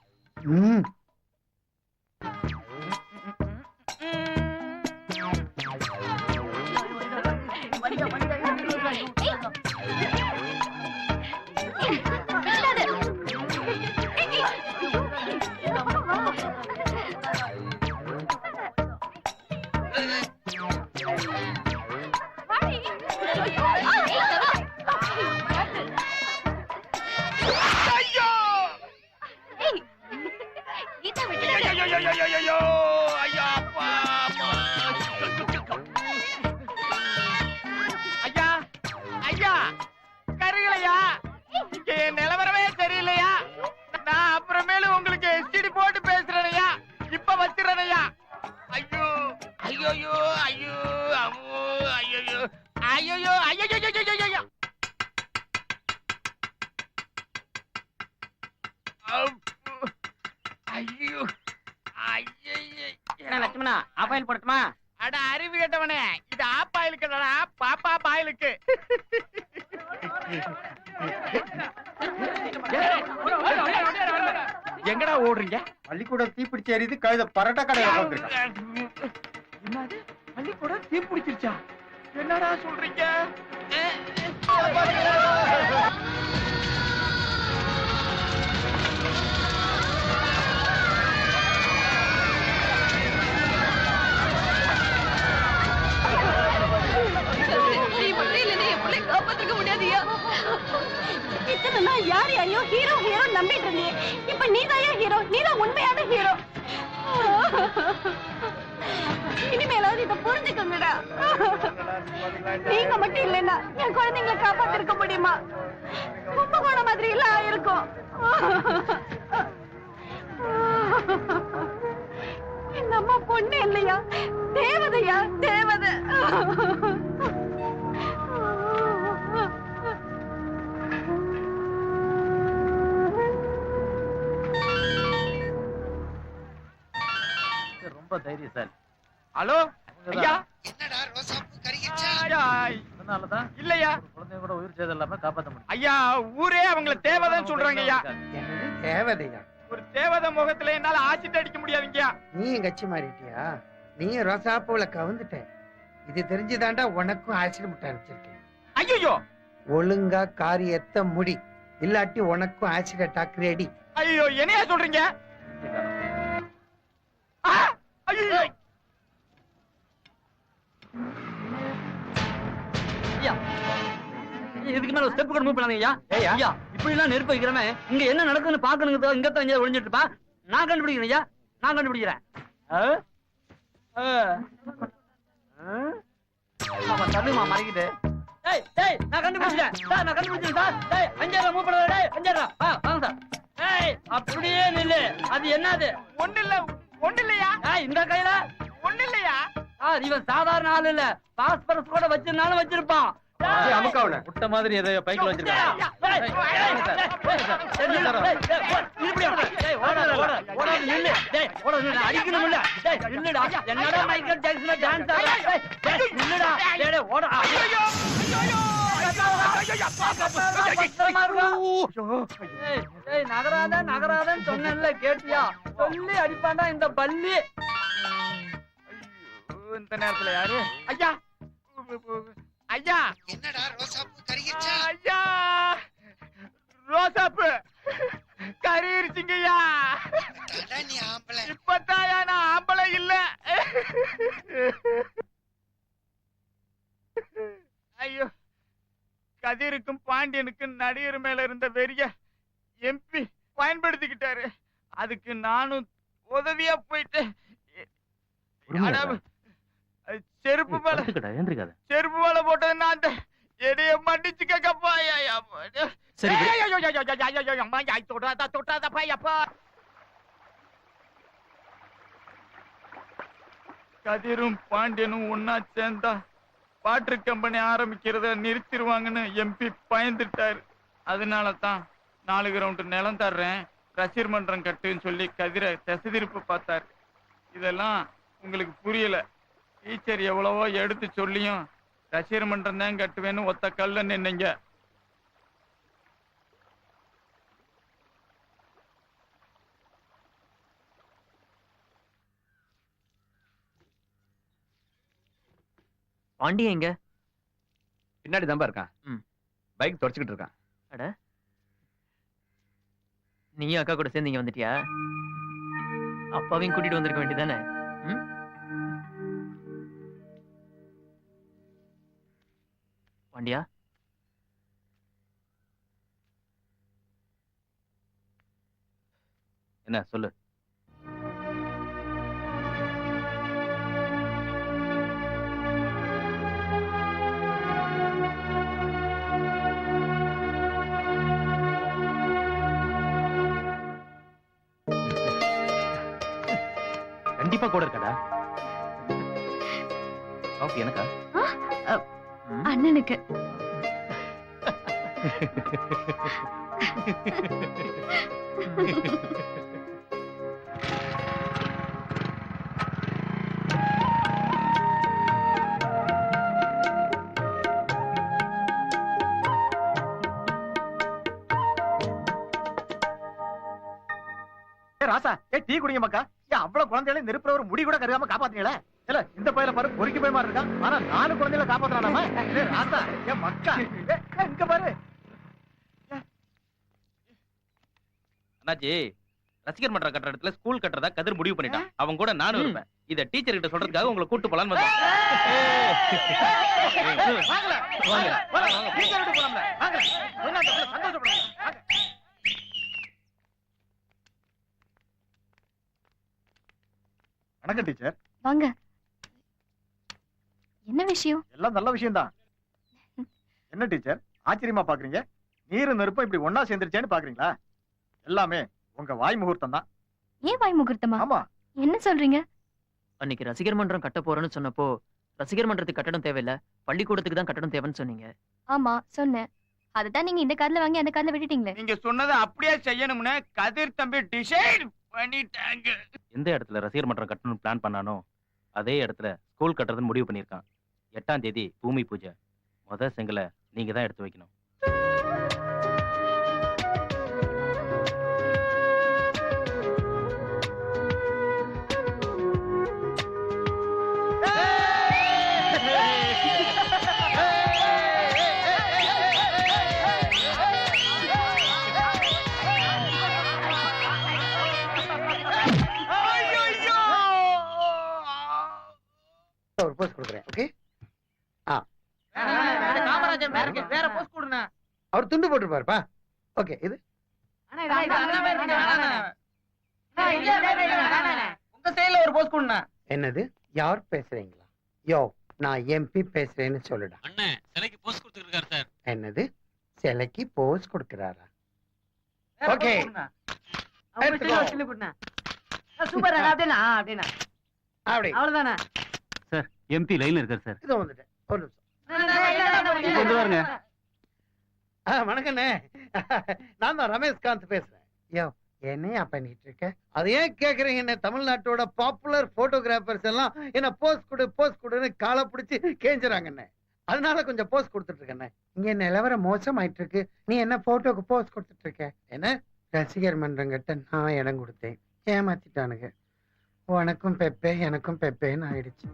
ஐயோ ஐயே என்ன லட்சுமணா ஆஃபாயில் போடட்டுமா? அட அறிவு கேட்டவனே, இது ஆப்பாயிலுக்கு பாப்பா பாயிலுக்கு. எங்கடா ஓடுறீங்க? பள்ளிக்கூடம் தீப்பிடிச்ச எரியுது, கழுத பரோட்டா கடையில உட்கார்ந்திருக்கான். என்னது பள்ளிக்கூடம் தீ பிடிச்சிருச்சா? என்னடா சொல்றீங்க? காப்பாத்திக்க முடியாதியா? இத்தனை நாள் யார் யாரையோ ஹீரோ ஹீரோ நம்பிட்டு இருந்தீங்க. இப்ப நீதாயா ஹீரோ, நீதான் உண்மையான ஹீரோ. இனிமேலாவது இதை புரிஞ்சுக்கோங்கடா. நீங்க மட்டும் இல்லைன்னா என் குழந்தைங்களை காப்பாத்திருக்க முடியுமா? கும்பகோணம் மாதிரி எல்லாம் ஆயிருக்கும். இந்த அம்மா பொண்ணு இல்லையா, தேவதையா, தேவதை. ரொம்ப தைரியசாலி. ஹலோ ஐயா. என்னடா ரோசாப்பூ கருகிச்சா? அதனாலதான் இல்லையா குழந்தைய கூட உயிர் சேதம் இல்லாம காப்பாத்த முடியும். ஐயா, ஊரே அவங்கள தேவதைன்னு சொல்றாங்க ஐயா. என்னது தேவதையா? ஒரு தேவதை முகத்துல என்னால ஆசிட் அடிக்க முடியாதுங்கய்யா. நீ கட்சி மாறிட்டியா? நீ ரோசாப்பூல கவுந்துட்ட. இது தெரிஞ்சுதாண்டா உனக்கும் ஆசிட் முட்டை அனுப்பிச்சிருக்கேன். ஐயோ ஒழுங்கா காரியத்தை முடி, இல்லாட்டி உனக்கும் ஆசிட் அட்டாக் ரெடி. ஐயோ என்னையா சொல்றீங்க? ஐயோ இதுக்கு மேல ஸ்டெப் கூட மூவ் பண்ணாதீங்க ஐயா. இப்படி எல்லாம் நெருப்பு வைக்கிறவன் இங்க என்ன நடக்குதுன்னு பாக்கணுங்க. இங்க தான் ஒளிஞ்சிட்டு இருப்பான். நான் கண்டுபிடிக்கிறேன் ஐயா, நான் கண்டுபிடிக்கிறேன். தள்ளுமா மறைக்குது. நான் கண்டுபிடிச்சிட்டேன் சார், நான் கண்டுபிடிச்சேன் சார். 5000 மூவ் பண்ண 5000 வாங்க சார். அப்படியே நில்லு. அது என்னது? ஒண்ணு இல்ல, ஒண்ணு இல்லையா? இந்த கையில ஒண்ணு இல்லையா? இவன் சாதாரண ஆள் இல்ல, பாஸ்பரஸ் கூட வச்சிருந்தாலும் வச்சிருப்பான். முட்டை மாதிரி எதையோ பைக்கில் வச்சிருக்காங்க. என்னடா மைக்கேல் ஜாக்சன் டான்ஸ் ஆடுறா? ஓட நகராத நகராதன்னு சொன்னேன்ல, கேட்டியா? சொல்லி அடிப்பாண்டா இந்த பள்ளி. இந்த நேரத்துல யாரு? ஐயா ஐயா, என்னடா ரோசாப்பூ கருகிச்சா? ஐயா ரோசாப்பு கறிருச்சுங்கய்யா. நீ ஆம்பளை. இப்பதாயா நான் ஆம்பளை இல்ல. ஐயோ, கதிருக்கும் பாண்டியனுக்கும் நடிகர் மேல இருந்த வெறிய எம்பி பயன்படுத்திக்கிட்டாரு. அதுக்கு நானும் உதவியா போயிட்டு செருப்பு மேல போட்டது நான். எடைய மன்னிச்சு கேக்கப்பா. தொட்டாத பையப்பா. கதிரும் பாண்டியனும் ஒன்னா சேர்ந்தா வாட்டர் கம்பெனி ஆரம்பிக்கிறத நிறுத்திடுவாங்கன்னு எம்பி பயந்துட்டாரு. அதனாலதான் 4 கிரவுண்ட் நிலம் தர்றேன், ரசிகர் மன்றம் கட்டுன்னு சொல்லி கதிரை திசை திருப்ப பார்த்தாரு. இதெல்லாம் உங்களுக்கு புரியல. டீச்சர் எவ்வளவோ எடுத்து சொல்லியும் ரசிகர் மன்றம் தான் கட்டுவேன்னு ஒத்த கல்ல நின்னீங்க. பாண்டிய எங்க? பின்னாடி தான்பா இருக்கான். பைக் தொடச்சுக்கிட்டு இருக்கான். அட, நீயும் அக்கா கூட சேர்ந்து இங்க வந்துட்டியா? அப்பாவையும் கூட்டிட்டு வந்திருக்க வேண்டியதானே? பாண்டியா, என்ன சொல்லு. கண்டிப்பா கூட இருக்கடா. காஃபி எனக்கா? அண்ணனுக்கு. ராசா டீ குடிங்க மக்கா. அவ்வளவு குழந்தைகளை நெருப்புற ஒரு முடி கூட கருகாம காப்பாத்தீங்களே. இல்ல இந்த பையில பாரு பொறுக்கி போய் மாதிரி இருக்கா. ஆனா 4 குழந்தைகளை காப்பாத்துறானாமா. ராசா மக்கா இங்க பாரு. அண்ணாச்சி, ரசிகர் மன்ற கட்டுற இடத்துல ஸ்கூல் கட்டுறதா கதிர் முடிவு பண்ணிட்டான். அவன் கூட நானும் இருப்பேன். இத டீச்சர் கிட்ட சொல்றதுக்காக உங்களை கூட்டு போலான்னு வந்தேன். வணக்கம் டீச்சர். வாங்க. என்ன விஷயம்? எல்லாம் நல்ல விஷயம் தான். என்ன டீச்சர் ஆச்சரியமா பாக்குறீங்க? நீரு நெருப்பும் இப்படி ஒன்னா சேர்ந்துருச்சேன்னு பாக்குறீங்களா? எல்லாமே உங்க வாய் முகூர்த்தம் தான். ஏன் வாய் முகூர்த்தமா? ஆமா. என்ன சொல்றீங்க? அன்னைக்கு ரசிகர் மன்றம் கட்ட போறேன்னு சொன்னப்போ ரசிகர் மன்றத்துக்கு கட்டடம் தேவையில்ல, பள்ளிக்கூடத்துக்கு தான் கட்டடம் தேவைன்னு சொன்னீங்க. ஆமா சொன்னேன். அதுதான் நீங்க இந்த காதுல வாங்கி அந்த காதுல விட்டுட்டீங்களே. நீங்க சொன்னதை அப்படியே செய்யணும்னு கதிர் தம்பி டிசைட் பண்ணிட்டாங்க. எந்த இடத்துல ரசிகர் மன்றம் கட்டணும்னு பிளான் பண்ணானோ அதே இடத்துல ஸ்கூல் கட்டுறதுன்னு முடிவு பண்ணியிருக்கான். 8ஆம் தேதி பூமி பூஜை. முதல் செங்கலை நீங்க தான் எடுத்து வைக்கணும். ஒரு போஸ்ட் கொடுக்குறேன். ஓகே. வேற போஸ்ட் கொடுங்க. அவர் துண்டு போட்டுருப்பாருப்பா. ஓகே. இது உங்க சைடுல ஒரு போஸ்ட் கொடுங்க. என்னது? யார் பேசுறீங்களா? யோ, நான் எம்பி பேசுறேன்னு சொல்லுடா. அண்ணே, சிலைக்கு போஸ்ட் கொடுத்துருக்காரு சார். என்னது? சிலைக்கு போஸ் கொடுக்கறாரா? ஓகே. சூப்பர். அப்படினா அப்படினா அப்படி அவ்வளவுதானே. சார், எம்பி லைன்ல இருக்காரு சார். இதோ வந்துட்டேன். ஒரு நிமிஷம். கொண்டு வாருங்க. வணக்கண்ணே. நான் தான் ரமேஷ்காந்த் பேசுறேன். யோ, என்னையா பண்ணிட்டு இருக்க? அது ஏன் கேக்குறீங்க? என்ன தமிழ்நாட்டோட பாப்புலர் போட்டோகிராஃபர்ஸ் எல்லாம் என்ன போஸ்ட் கொடுன்னு காலை பிடிச்சி கேஞ்சுறாங்கண்ணே. அதனால கொஞ்சம் போஸ்ட் கொடுத்துட்டு இருக்கேன். இங்க நிலவரம் மோசமாயிட்டு இருக்கு. நீ என்ன போட்டோக்கு போஸ்ட் கொடுத்துட்டு இருக்க? என்ன ரசிகர் மன்றங்கிட்ட நான் இடம் கொடுத்தேன், ஏமாத்திட்டானுங்க. உனக்கும் பெப்பே எனக்கும் பெப்பேன்னு ஆயிடுச்சு.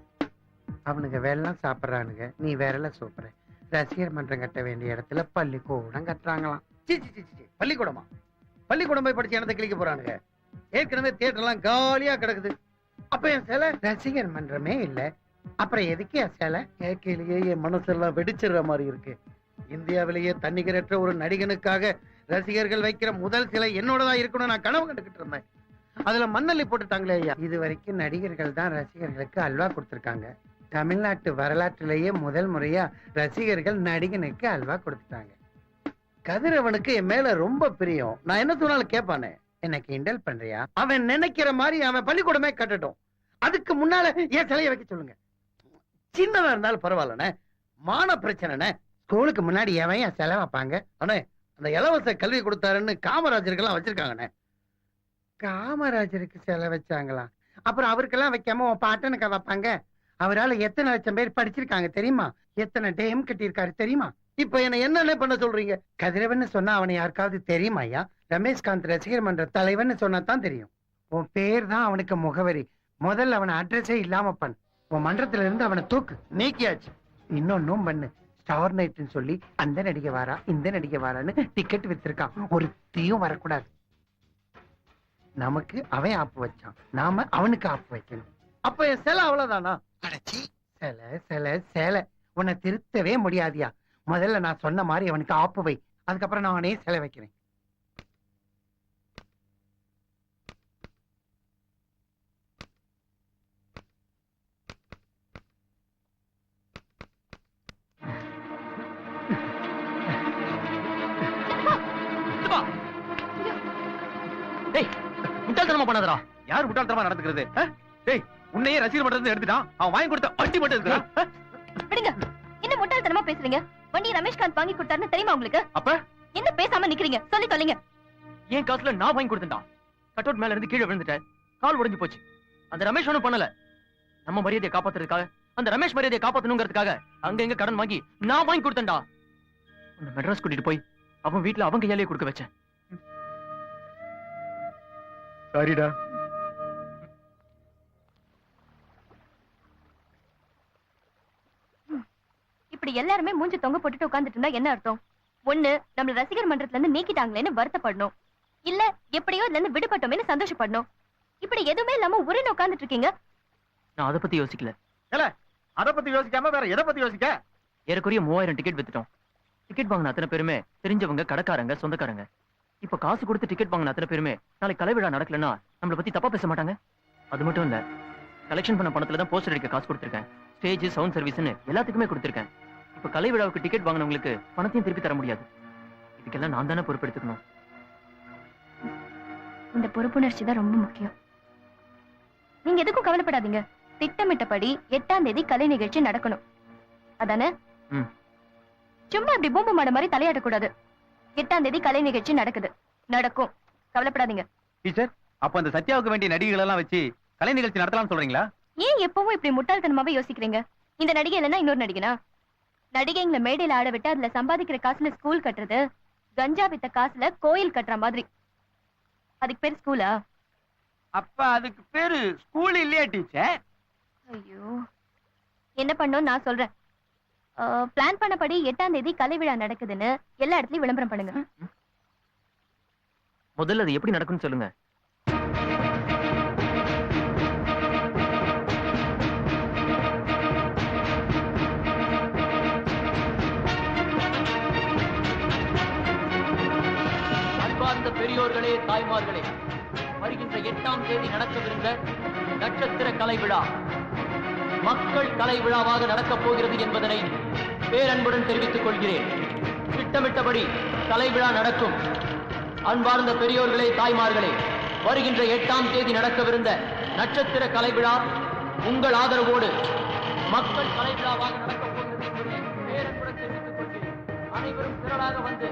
அவனுங்க வெள்ளம் சாப்பிட்றானுங்க, நீ விரல சூப்புற. ரசிகர் மன்றம் கட்ட வேண்டிய இடத்துல பள்ளிக்கூடம் கட்டுறாங்களாம். பள்ளிக்கூடமா? பள்ளிக்கூடம் போய் படிச்சு இடத்த கிளிக்க போறானுங்க. ஏற்கனவே தியேட்டர்லாம் காலியா கிடக்குது. அப்ப என் சிலை ரசிகர் மன்றமே இல்ல, அப்புறம் எதுக்கு என் சிலை? கேட்கலையே என் மனசெல்லாம் வெடிச்சிடுற மாதிரி இருக்கு. இந்தியாவிலேயே தன்னிகரற்ற ஒரு நடிகனுக்காக ரசிகர்கள் வைக்கிற முதல் சிலை என்னோடதான் இருக்கணும் நான் கனவு கண்டுகிட்டு இருந்தேன். அதுல மண்ணள்ளி போட்டுட்டாங்களே ஐயா. இது வரைக்கும் நடிகர்கள் தான் ரசிகர்களுக்கு அல்வா கொடுத்திருக்காங்க. தமிழ்நாட்டு வரலாற்றிலேயே முதல் முறையா ரசிகர்கள் நடிகனுக்கு அல்வா கொடுத்துட்டாங்க. கதிரவனுக்கு என் மேல ரொம்ப பிரியம். நான் என்ன சொன்னாலும் கேட்பானே. எனக்கு கிண்டல் பண்றியா? அவன் நினைக்கிற மாதிரி அவன் பள்ளிக்கூடமே கட்டட்டும். அதுக்கு முன்னால ஏன் சிலையை வைக்க சொல்லுங்க. சின்னதா இருந்தாலும் பரவாயில்லண்ணே, மான பிரச்சனைண்ணே. ஸ்கூலுக்கு முன்னாடி எவன் என் சிலை வைப்பாங்க? அண்ணே, அந்த இலவச கல்வி கொடுத்தாருன்னு காமராஜருக்கெல்லாம் வச்சிருக்காங்கண்ணே. காமராஜருக்கு சிலை வச்சாங்களா? அப்புறம் அவருக்கெல்லாம் வைக்காம உன் பாட்டனுக்கா வைப்பாங்க? அவரால் எத்தனை லட்சம் பேர் படிச்சிருக்காங்க தெரியுமா? எத்தனை டேம் கட்டியிருக்காரு தெரியுமா? இப்ப என்ன பண்ண சொல்றீங்க? கதிரவன் சொன்னா அவனை யாருக்காவது தெரியுமா ஐயா? ரமேஷ்காந்த் ரசிகர் மன்ற தலைவன் சொன்னா தான் தெரியும். உன் பேர் தான் அவனுக்கு முகவரி. முதல்ல அவனை அட்ரஸே இல்லாம பண்ணு. உன் மன்றத்துல இருந்து அவனை தூக்கு. நீக்கியாச்சு. இன்னொன்னும் பண்ணு. ஸ்டார் நைட்னு சொல்லி அந்த நடிகை வாரா இந்த நடிகை வாரான்னு டிக்கெட் வித்திருக்கான். ஒரு தீயும் வரக்கூடாது. நமக்கு அவன் ஆப்பு வச்சான், நாம அவனுக்கு ஆப்பு வைக்கணும். அப்ப என் சிலை அவ்வளவுதானா? சிலை உன்னை திருத்தவே முடியாதியா. முதல்ல நான் சொன்ன மாதிரி அவனுக்கு ஆப்பு வை, அதுக்கப்புறம் நானே சிலை வைக்கிறேன். முட்டாள்தனமா பண்ணாதடா. யார் முட்டாள்தனமா நடந்துக்கிறது? டேய், உன்னையே ரசிகர் மன்றத்துல எடுத்துட்டான். அவன் வாங்கி கொடுத்த வட்டி மட்டும் இருக்குடா. விடுங்க. என்ன முட்டாள்தனமா பேசுறீங்க? வண்டி ரமேஷ்காந்த் வாங்கி கொடுத்தாருன்னு தெரியுமா உங்களுக்கு? அப்ப என்ன பேசாம நிக்கிறீங்க? சொல்லி தொலைங்க. என் காசுல நான் வாங்கி கொடுத்தேன்டா. கட் அவுட் மேல இருந்து கீழே விழுந்துட்டேன், கால் உடைஞ்சு போச்சு. அந்த ரமேஷ் ஒண்ணும் பண்ணல. நம்ம மரியாதையை காப்பாத்துறதுக்காக, அந்த ரமேஷ் மரியாதையை காப்பாத்தணுங்கிறதுக்காக அங்க எங்க கடன் வாங்கி நான் வாங்கி கொடுத்தேன்டா. உன்னை மெட்ராஸ் கூட்டிட்டு போய் அவன் வீட்டுல அவங்க கையாலேயே கொடுக்க வச்சேன். சாரிடா. இப்படி எல்லாருமே மூஞ்சி தொங்க போட்டுட்டு உட்கார்ந்துட்டு இருந்தா என்ன அர்த்தம்? ஒண்ணு நம்மள ரசிகர் மன்றத்துல இருந்து நீக்கிட்டாங்களேன்னு வருத்தப்படணும், இல்ல எப்படியோ இதுல இருந்து விடுபட்டோமேன்னு சந்தோஷப்படணும். இப்படி எதுவுமே இல்லாம உருன்னு உட்கார்ந்துட்டு இருக்கீங்க. நான் அதை பத்தி யோசிக்கல. இல்ல அத பத்தி யோசிக்காம வேற எதை பத்தி யோசிக்க? ஏறக்குறைய 3000 டிக்கெட் வித்துட்டோம். டிக்கெட் வாங்கின அத்தனை பேருமே தெரிஞ்சவங்க, கடைக்காரங்க, சொந்தக்காரங்க. இப்ப காசு கொடுத்து டிக்கெட் வாங்கின அத்தனை பேருமே நாளைக்கு கலை விழா நடக்கலன்னா நம்மளை பத்தி தப்பா பேச மாட்டாங்க. அது மட்டும் இல்ல, கலெக்ஷன் பண்ண பணத்துல தான் போஸ்டர் அடிக்க காசு கொடுத்திருக்கேன். ஸ்டேஜ், சவுண்ட் சர்வீஸ்னு எல்லாத்துக்குமே கொடுத்திருக்கேன். இப்ப கலை விழாவுக்கு டிக்கெட் வாங்கினவங்களுக்கு பணத்தையும் திருப்பி தர முடியாது. இதுக்கெல்லாம் நான் தானே பொறுப்பெடுத்துக்கணும். இந்த பொறுப்புணர்ச்சி தான் ரொம்ப முக்கியம். நீங்க எதுக்கும் கவலைப்படாதீங்க. திட்டமிட்டபடி 8ஆம் தேதி கலை நிகழ்ச்சி நடக்கணும், அதானே? சும்மா இப்படி பூம்பு மாட மாதிரி தலையாட்டக்கூடாது. 8ஆம் தேதி கலை நிகழ்ச்சி நடக்கும், கவலைப்படாதீங்க. டீச்சர், அப்ப அந்த சத்யாவுக்கு வேண்டிய நடிகைகள் எல்லாம் வச்சு கலை நிகழ்ச்சி நடத்தலாம்னு சொல்றீங்களா? ஏன் எப்பவும் இப்படி முட்டாள்தனமாவே யோசிக்கிறீங்க? இந்த நடிகை இல்லைன்னா இன்னொரு நடிகனா? நடிகைங்களை மேடையில ஆட விட்டு அதுல சம்பாதிக்கிற காசுல ஸ்கூல் கட்டுறது, கஞ்சா வித்த காசுல கோயில் கட்டுற மாதிரி. அதுக்கு பேர் ஸ்கூலா? அப்ப அதுக்கு பேரு ஸ்கூல் இல்லையா டீச்சர்? ஐயோ, என்ன பண்ணோம் நான் சொல்றேன். பிளான் பண்ணபடி 8ஆம் தேதி கலை விழா நடக்குதுன்னு எல்லா இடத்துலயும் விளம்பரம் பண்ணுங்க. முதல்ல அது எப்படி நடக்கும்னு சொல்லுங்க. அன்பார்ந்த பெரியோர்களே, தாய்மார்களே, வருகின்ற 8ஆம் தேதி நடக்கவிருந்த நட்சத்திர கலை விழா மக்கள் கலை விழாவாக நடக்கப் போகிறது என்பதனை பேரன்புடன் தெரிவித்துக் கொள்கிறேன். திட்டமிட்டபடி கலை விழா நடக்கும். அன்பார்ந்த பெரியோர்களே, தாய்மார்களே, வருகின்ற 8ஆம் தேதி நடக்கவிருந்த நட்சத்திர கலை விழா உங்கள் ஆதரவோடு மக்கள் கலை விழாவாக நடக்கப் போகிறது என்பதை பேரன்புடன் தெரிவித்துக் கொள்கிறேன். அனைவரும் திரளாக வந்து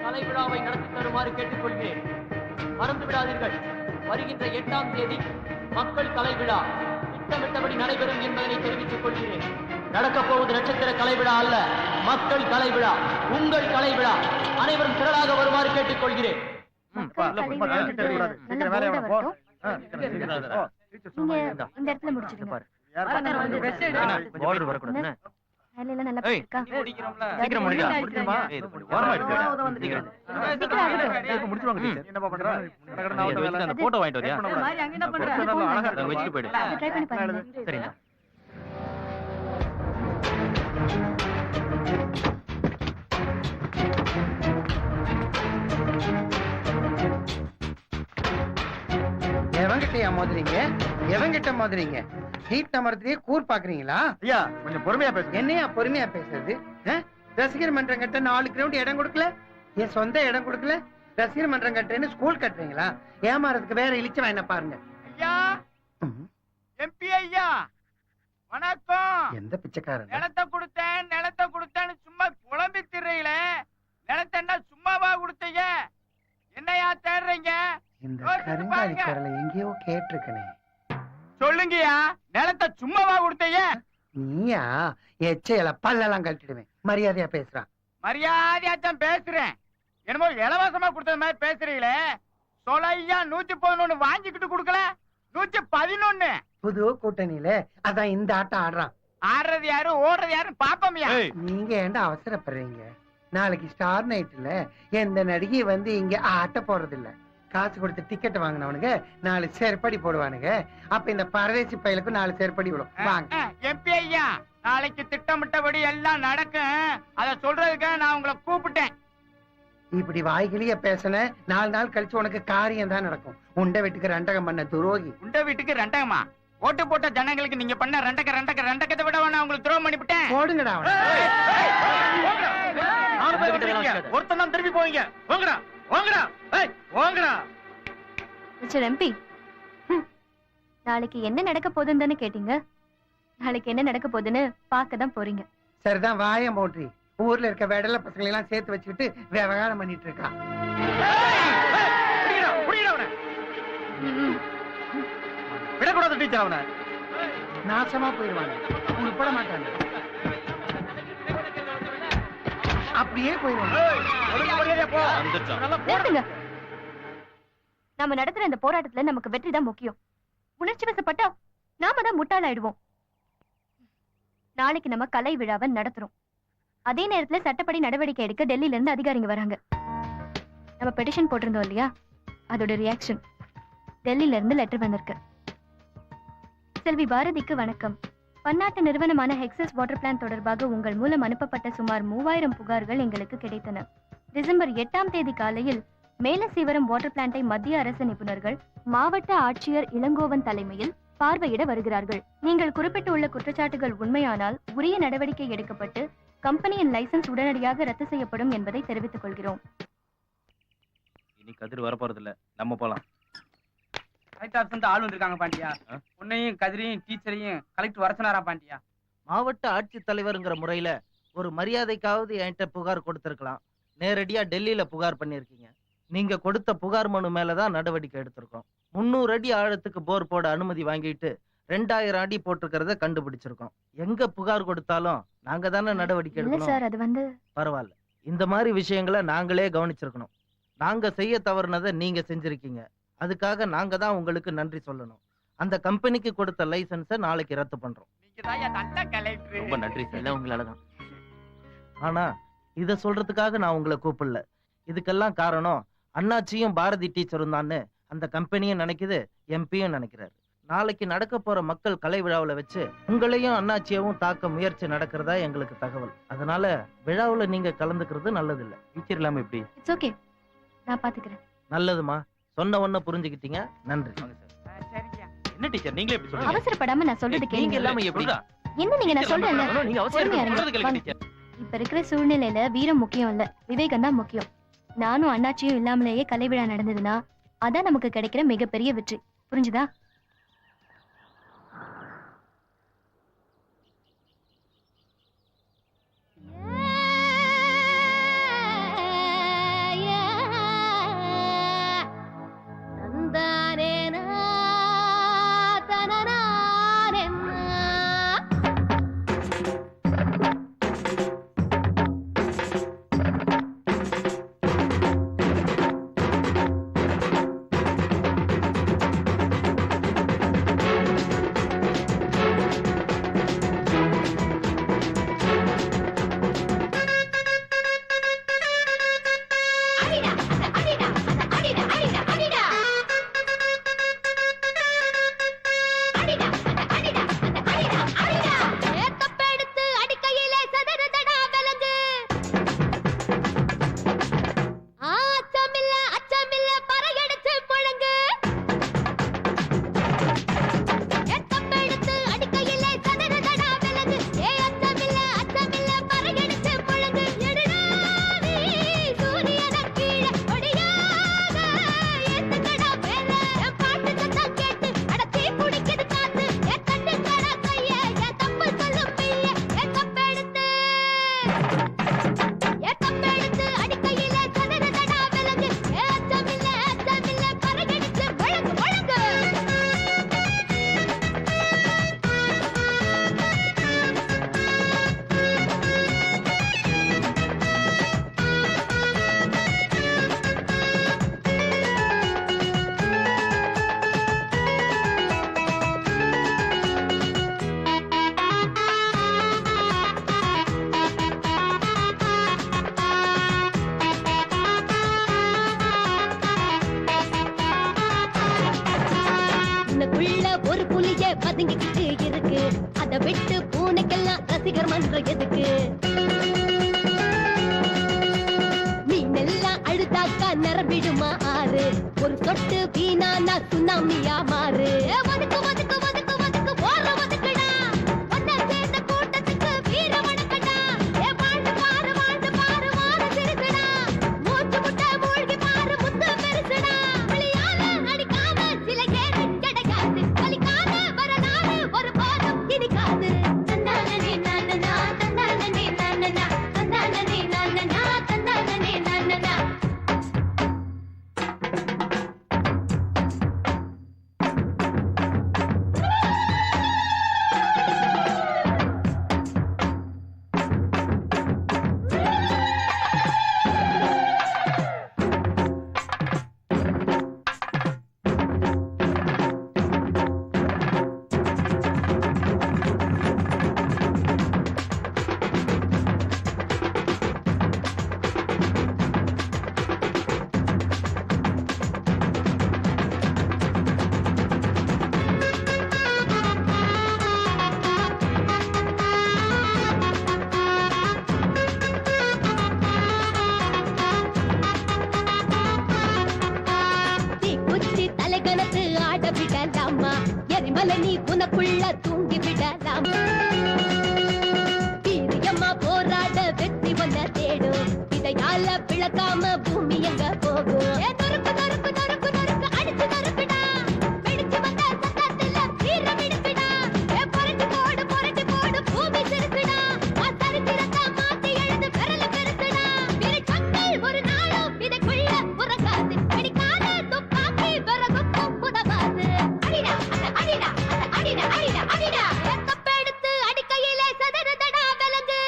கலை விழாவை நடத்தி தருமாறு கேட்டுக்கொள்கிறேன். மறந்து விடாதீர்கள், வருகின்ற 8ஆம் தேதி மக்கள் கலை விழா திட்டமிட்டபடி நடைபெறும் என்பதனை தெரிவித்துக் கொள்கிறேன். நடக்கப் போவது நட்சத்திர கலை விழா அல்ல, மக்கள் கலை விழா, உங்கள் கலை விழா. அனைவரும் திரளாக வருமாறு கேட்டுக்கொள்கிறேன். இந்த இடத்துல முடிச்சிருங்க. வேலையெல்லாம் நல்லா இருக்கா? சீக்கிரம் முடிங்க. அந்த போட்டோ வாங்கிட்டு வரியா? வச்சுட்டு போயிடு. ட்ரை பண்ணி பாருங்க. சரிங்க. எவங்கிட்டயா மோதுறீங்க? எவங்கிட்ட மோதுறீங்க? ஹீட் நம்பர்லயே கூர் பாக்குறீங்களா? ஐயா, கொஞ்சம் பொறுமையா பேசுங்க. என்னையா பொறுமையா பேசுறது? ரசிகர் மன்றம் கட்ட 4 கிரவுண்ட் இடம் கொடுக்கல, என் சொந்த இடம் கொடுக்கல. ரசிகர் மன்றம் கட்டுறேன்னு ஸ்கூல் கட்டுறீங்களா? ஏமாறதுக்கு வேற இழிச்சவன் என்ன பாருங்க. ஐயா, எம்பி ஐயா, வணக்கம். எந்த பிச்சைக்காரன்? நிலத்தை கொடுத்தேன்னு சும்மா குழம்பி திரையில நிலத்தை என்ன சும்மாவா கொடுத்தீங்க? என்னையா தேடுறீங்க? இந்த கருங்காலி குரலை எங்கேயோ கேட்டிருக்கனே. சொல்லுங்கயா, நிலத்தை சும்மாவா கொடுத்தீங்க? நீயா? எச்சையில பல்லெல்லாம் கழட்டிடுவேன். மரியாதையா பேசுறான். மரியாதையாத்தான் பேசுறேன். என்னமோ இலவசமா கொடுத்தது மாதிரி பேசுறீங்களே. சொலையா 111 வாங்கிக்கிட்டு கொடுக்கல, 111. புது கூட்டணியில அதான் இந்த ஆட்டம் ஆடுறான். ஆடுறது யாரு, ஓடுறது யாருன்னு பாப்போம்யா. நீங்க ஏன்டா அவசரப்படுறீங்க? நாளைக்கு ஸ்டார் நைட்ல எந்த நடிகை வந்து இங்க ஆட்ட போறது இல்ல. காசு கொடுத்து டிக்கெட் வாங்கினவனுங்க 4 செருப்படி போடுவானுங்க. அப்ப இந்த பரதேசி பையலுக்கு 4 செருப்படி விடும். வாங்க. எம்பி ஐயா, நாளைக்கு திட்டமிட்டபடி எல்லாம் நடக்கும். அத சொல்றதுக்காக நான் உங்களை கூப்பிட்டேன். இப்படி வாய்கிலிய பேசின 4 நாள் கழிச்சு உனக்கு காரியம் தான் நடக்கும். உண்டை வீட்டுக்கு ரெண்டகம் பண்ண துரோகி. உண்டை வீட்டுக்கு ரெண்டகமா? ஓட்டு போட்ட ஜனங்களுக்கு நீங்க பண்ண ரெண்டகத்தை விட நான் உங்களுக்கு துரோகம் பண்ணிவிட்டேன். போடுங்கடா. ஒருத்தன் தான் திரும்பி போவீங்க. வாங்கடா வாங்கடா வாங்கடா. மிஸ்டர் எம்பி, நாளைக்கு என்ன நடக்க போகுதுன்னு தானே கேட்டீங்க. நாளைக்கு என்ன நடக்க போகுதுன்னு பார்க்க தான் போறீங்க. சரிதான், வாய மோட்ரி. ஊர்ல இருக்க வெடல பசங்களை எல்லாம் சேர்த்து வச்சுக்கிட்டு விவகாரம் பண்ணிட்டு இருக்கான். விடக்கூடாது டீச்சர், அவனை நாசமா போயிடுவாங்க, உட்பட மாட்டாங்க, அப்படியே போயிடுவாங்க. நிறுத்துங்க. நாம நடத்துற இந்த போராட்டத்துல நமக்கு வெற்றி தான் முக்கியம். உணர்ச்சி வசப்பட்டா நாம தான் முட்டாளாயிடுவோம். நாளைக்கு நம்ம கலை விழாவை நடத்துறோம். அதே நேரத்துல சட்டப்படி நடவடிக்கை எடுக்க டெல்லியில இருந்து அதிகாரிங்க வராங்க. நம்ம பெட்டிஷன் போட்டிருந்தோம் இல்லையா, அதோட ரியாக்ஷன் டெல்லியில இருந்து லெட்டர் வந்திருக்கு. செல்வி பாரதிக்கு வணக்கம். பன்னாட்டு நிறுவனமான ஹெக்ஸஸ் வாட்டர் பிளான் தொடர்பாக உங்கள் மூலம் அனுப்பப்பட்ட சுமார் 3000 புகார்கள் எங்களுக்கு கிடைத்தன. டிசம்பர் 8ஆம் தேதி காலையில் மேலசீவரம் வாட்டர் பிளான்ட்டை மத்திய அரசு நிபுணர்கள் மாவட்ட ஆட்சியர் இளங்கோவன் தலைமையில் பார்வையிட வருகிறார்கள். நீங்கள் குறிப்பிட்டுள்ள குற்றச்சாட்டுகள் உண்மையானால் உரிய நடவடிக்கை எடுக்கப்பட்டு கம்பெனியின் லைசன்ஸ் உடனடியாக ரத்து செய்யப்படும் என்பதை தெரிவித்துக் கொள்கிறோம். இனி கதிர் வரப்போறது இல்ல, நம்ம போலாம். கலெக்டர் ஆபீஸ்ல ஆள் வந்திருக்காங்க பாண்டியா. உன்னையும் கதிரையும் டீச்சரையும் கலெக்டர் வரசனாரா பாண்டியா. மாவட்ட ஆட்சித்தலைவருங்கிற முறையில ஒரு மரியாதைக்காவது என்கிட்ட புகார் கொடுத்திருக்கலாம். நேரடியா டெல்லியில புகார் பண்ணிருக்கீங்க. நீங்க கொடுத்த புகார் மனு மேலதான் நடவடிக்கை எடுத்திருக்கோம். 300 அடி ஆழத்துக்கு போர் போட அனுமதி வாங்கிட்டு 2000 அடி போட்டிருக்கிறத கண்டுபிடிச்சிருக்கோம். எங்க புகார் கொடுத்தாலும் நாங்க தானே நடவடிக்கை எடுக்கணும். பரவாயில்ல, இந்த மாதிரி விஷயங்களை நாங்களே கவனிச்சிருக்கணும். நாங்க செய்ய தவறுனதை நீங்க செஞ்சிருக்கீங்க. அதுக்காக நாங்க தான் உங்களுக்கு நன்றி சொல்லணும். அந்த கம்பெனிக்கு கொடுத்த லைசன்ஸை நாளைக்கு ரத்து பண்றோம். ரொம்ப நன்றி சார், உங்களாலதான். ஆனா இத சொல்றதுக்காக நான் உங்களை கூப்பிடல. இதுக்கெல்லாம் காரணம் அண்ணாச்சியும் பாரதி டீச்சரும் தான்னு அந்த கம்பெனியும் நினைக்குது, எம்பியும் நினைக்கிறாரு. நாளைக்கு நடக்க போற மக்கள் கலை விழாவில் வச்சு உங்களையும் அண்ணாச்சியவும் தாக்க முயற்சி நடக்கிறதா எங்களுக்கு தகவல். அதனால விழாவில் நீங்க கலந்துக்கிறது நல்லது இல்ல. டீச்சர் இல்லாம எப்படி? இட்ஸ் ஓகே, நான் பாத்துக்கிறேன். நல்லதுமா, சொன்ன ஒண்ணு புரிஞ்சுக்கிட்டீங்க, நன்றி. என்ன டீச்சர் நீங்களே எப்படி சொல்றீங்க? அவசரப்படாம நான் சொல்றது நீங்க கேளுங்க. இல்லாம எப்படி? என்ன நீங்க நான் சொல்றேன்ல, நீங்க பொறுமையா இருங்க. அவசரம் கேளுங்க. இப்ப இருக்கிற சூழ்நிலையில வீரம் முக்கியம் இல்ல, விவேகம் தான் முக்கியம். நானும் அண்ணாச்சியும் இல்லாமலேயே கலை விழா நடந்ததுன்னா அதான் நமக்கு கிடைக்கிற மிகப்பெரிய வெற்றி. புரிஞ்சுதா? பதுங்கிக்கிட்டு இருக்கு, அதை விட்டு பூனைக்கெல்லாம் ரசிகர் மன்றம் எதுக்கு? மீனெல்லாம் அழுதாக்கா நிரம்பிடுமா ஆறு, ஒரு சொட்டு வீணானா சுனாமியா மாறு. ஒதுக்கு ஒதுக்கு ஒதுக்கு ஒதுக்கு போற ஒதுக்குடா, ஒன்ன சேர்ந்த கூட்டத்துக்கு வீர வணக்கடா. வாழ்ந்து பாரு வாழ்ந்து பாரு வார சிறுசுடா, மூச்சு முட்டை மூழ்கி பாரு முத்து பெருசுடா. விளையாட அடிக்காம சில ஏறு கிடைக்காது, வலிக்காத வரலாறு ஒரு போதும் இனிக்காது. தந்தானே நானனா தந்தானே நானனா தந்தானே கனத்து ஆட விடலாமா எரிமலை நீ உனக்குள்ள தூங்கி விடலாமா வீரியம்மா போராட வெற்றி வந்த தேடும் இதையால பிளக்காம பூமி எங்க போகும் நொறுக்கு நொறுக்கு நொறுக்கு நொறுக்கு அடிச்சு நொறுக்குடா வெடிச்சு வந்த சத்தத்துல வீரம் இடுக்குடா புரட்டி போடு பூமி சிறுக்குடா சரித்திரத்தை மாத்தி எழுது விரல பெருசுடா விருச்சங்கள் ஒரு நாளும் இதைக்குள்ள உறங்காது வெடிக்காத துப்பாக்கி விறகுக்கும் புதவாது அடிடா அடிடா அடிடா அடிடா அடிடா கப்பெடுத்து அடிக்கையிலே சதறதடா விலங்கு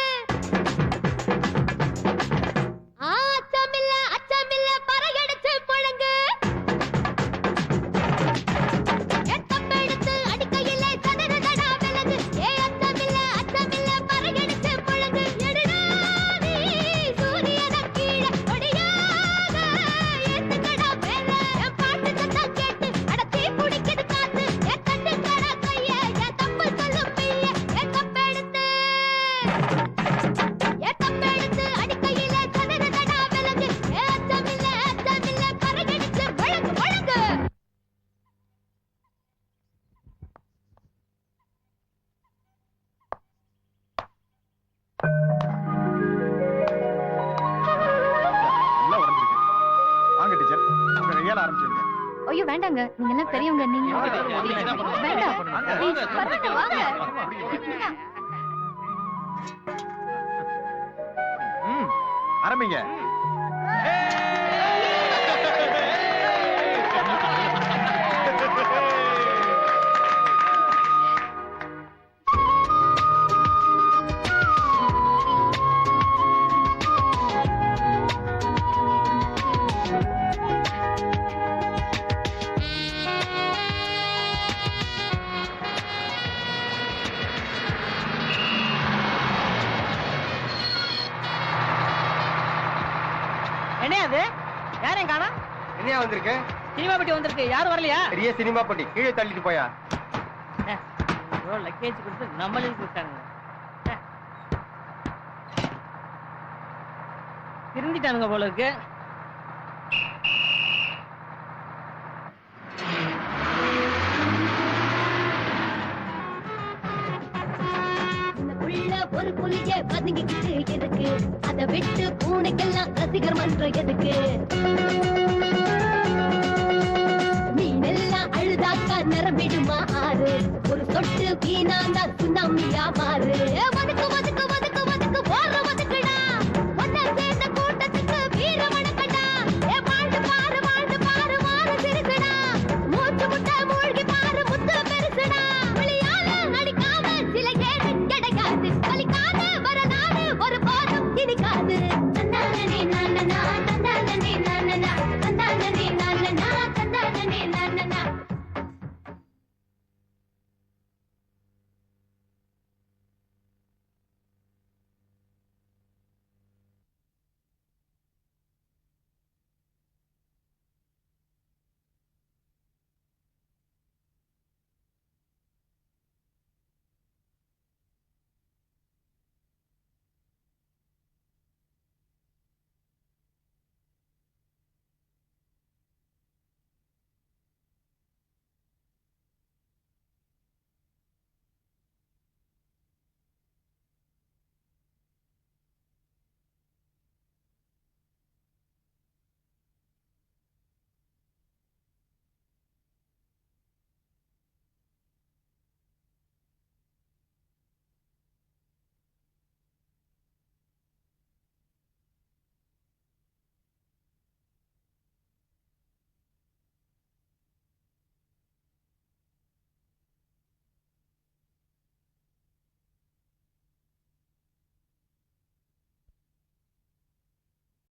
அச்சமில்ல பறையடிச்சு புழங்கு கப்பெடுத்து அடிக்கையிலே சதறதடா விலங்கு அச்சமில்ல பறையடிச்சு புழங்கு எடுடா நீ சூரியன கீழே ஒடியாக ஏத்துக்கடா மேல என் பாட்டு சத்தம் கேட்டு அடத்தி குடிக்குது காத்து என் கட்டுக்கடா கைய என் தப்பு சொல்லும் பிள்ளை என் கப்பெடுத்து அடிக்கையிலே சதறதடா விலங்கு அச்சமில்ல பறையடிச்சு புழங்கு புழங்கு எல்லாம் உடஞ்சிருக்கு. வாங்க டீச்சர், உங்க கையால ஆரம்பிச்சிருங்க. ஐயோ வேண்டாங்க நீங்க எல்லாம் பெரியவங்க நீங்க வேண்டாம் ப்ளீஸ் பரவாயில்ல வாங்க ஆரம்பிங்க. என்ன அது யாரையும் காணா என்னையா வந்திருக்கு? சினிமா பெட்டி வந்திருக்கு யாரும் வரலையா பெரிய சினிமா பட்டி கீழே தள்ளிட்டு போயா. லக்கேஜ் கொடுத்து நம்மளே கொடுத்தானுங்க திருந்திட்டானுங்க போல இருக்கு உள்ள ஒரு புலிய பதுங்கிக்கிட்டு எதுக்கு அதை விட்டு பூனைக்கெல்லாம் ரசிகர் மன்றம் எதுக்கு மீனெல்லாம் அழுதாக்கா நிரம்பிடுமா ஆறு ஒரு சொட்டு வீணாந்தா சுனாமியா மாறு ஒதுக்கு ஒதுக்கு ஒதுக்கு ஒதுக்கு ஓர ஒதுக்கு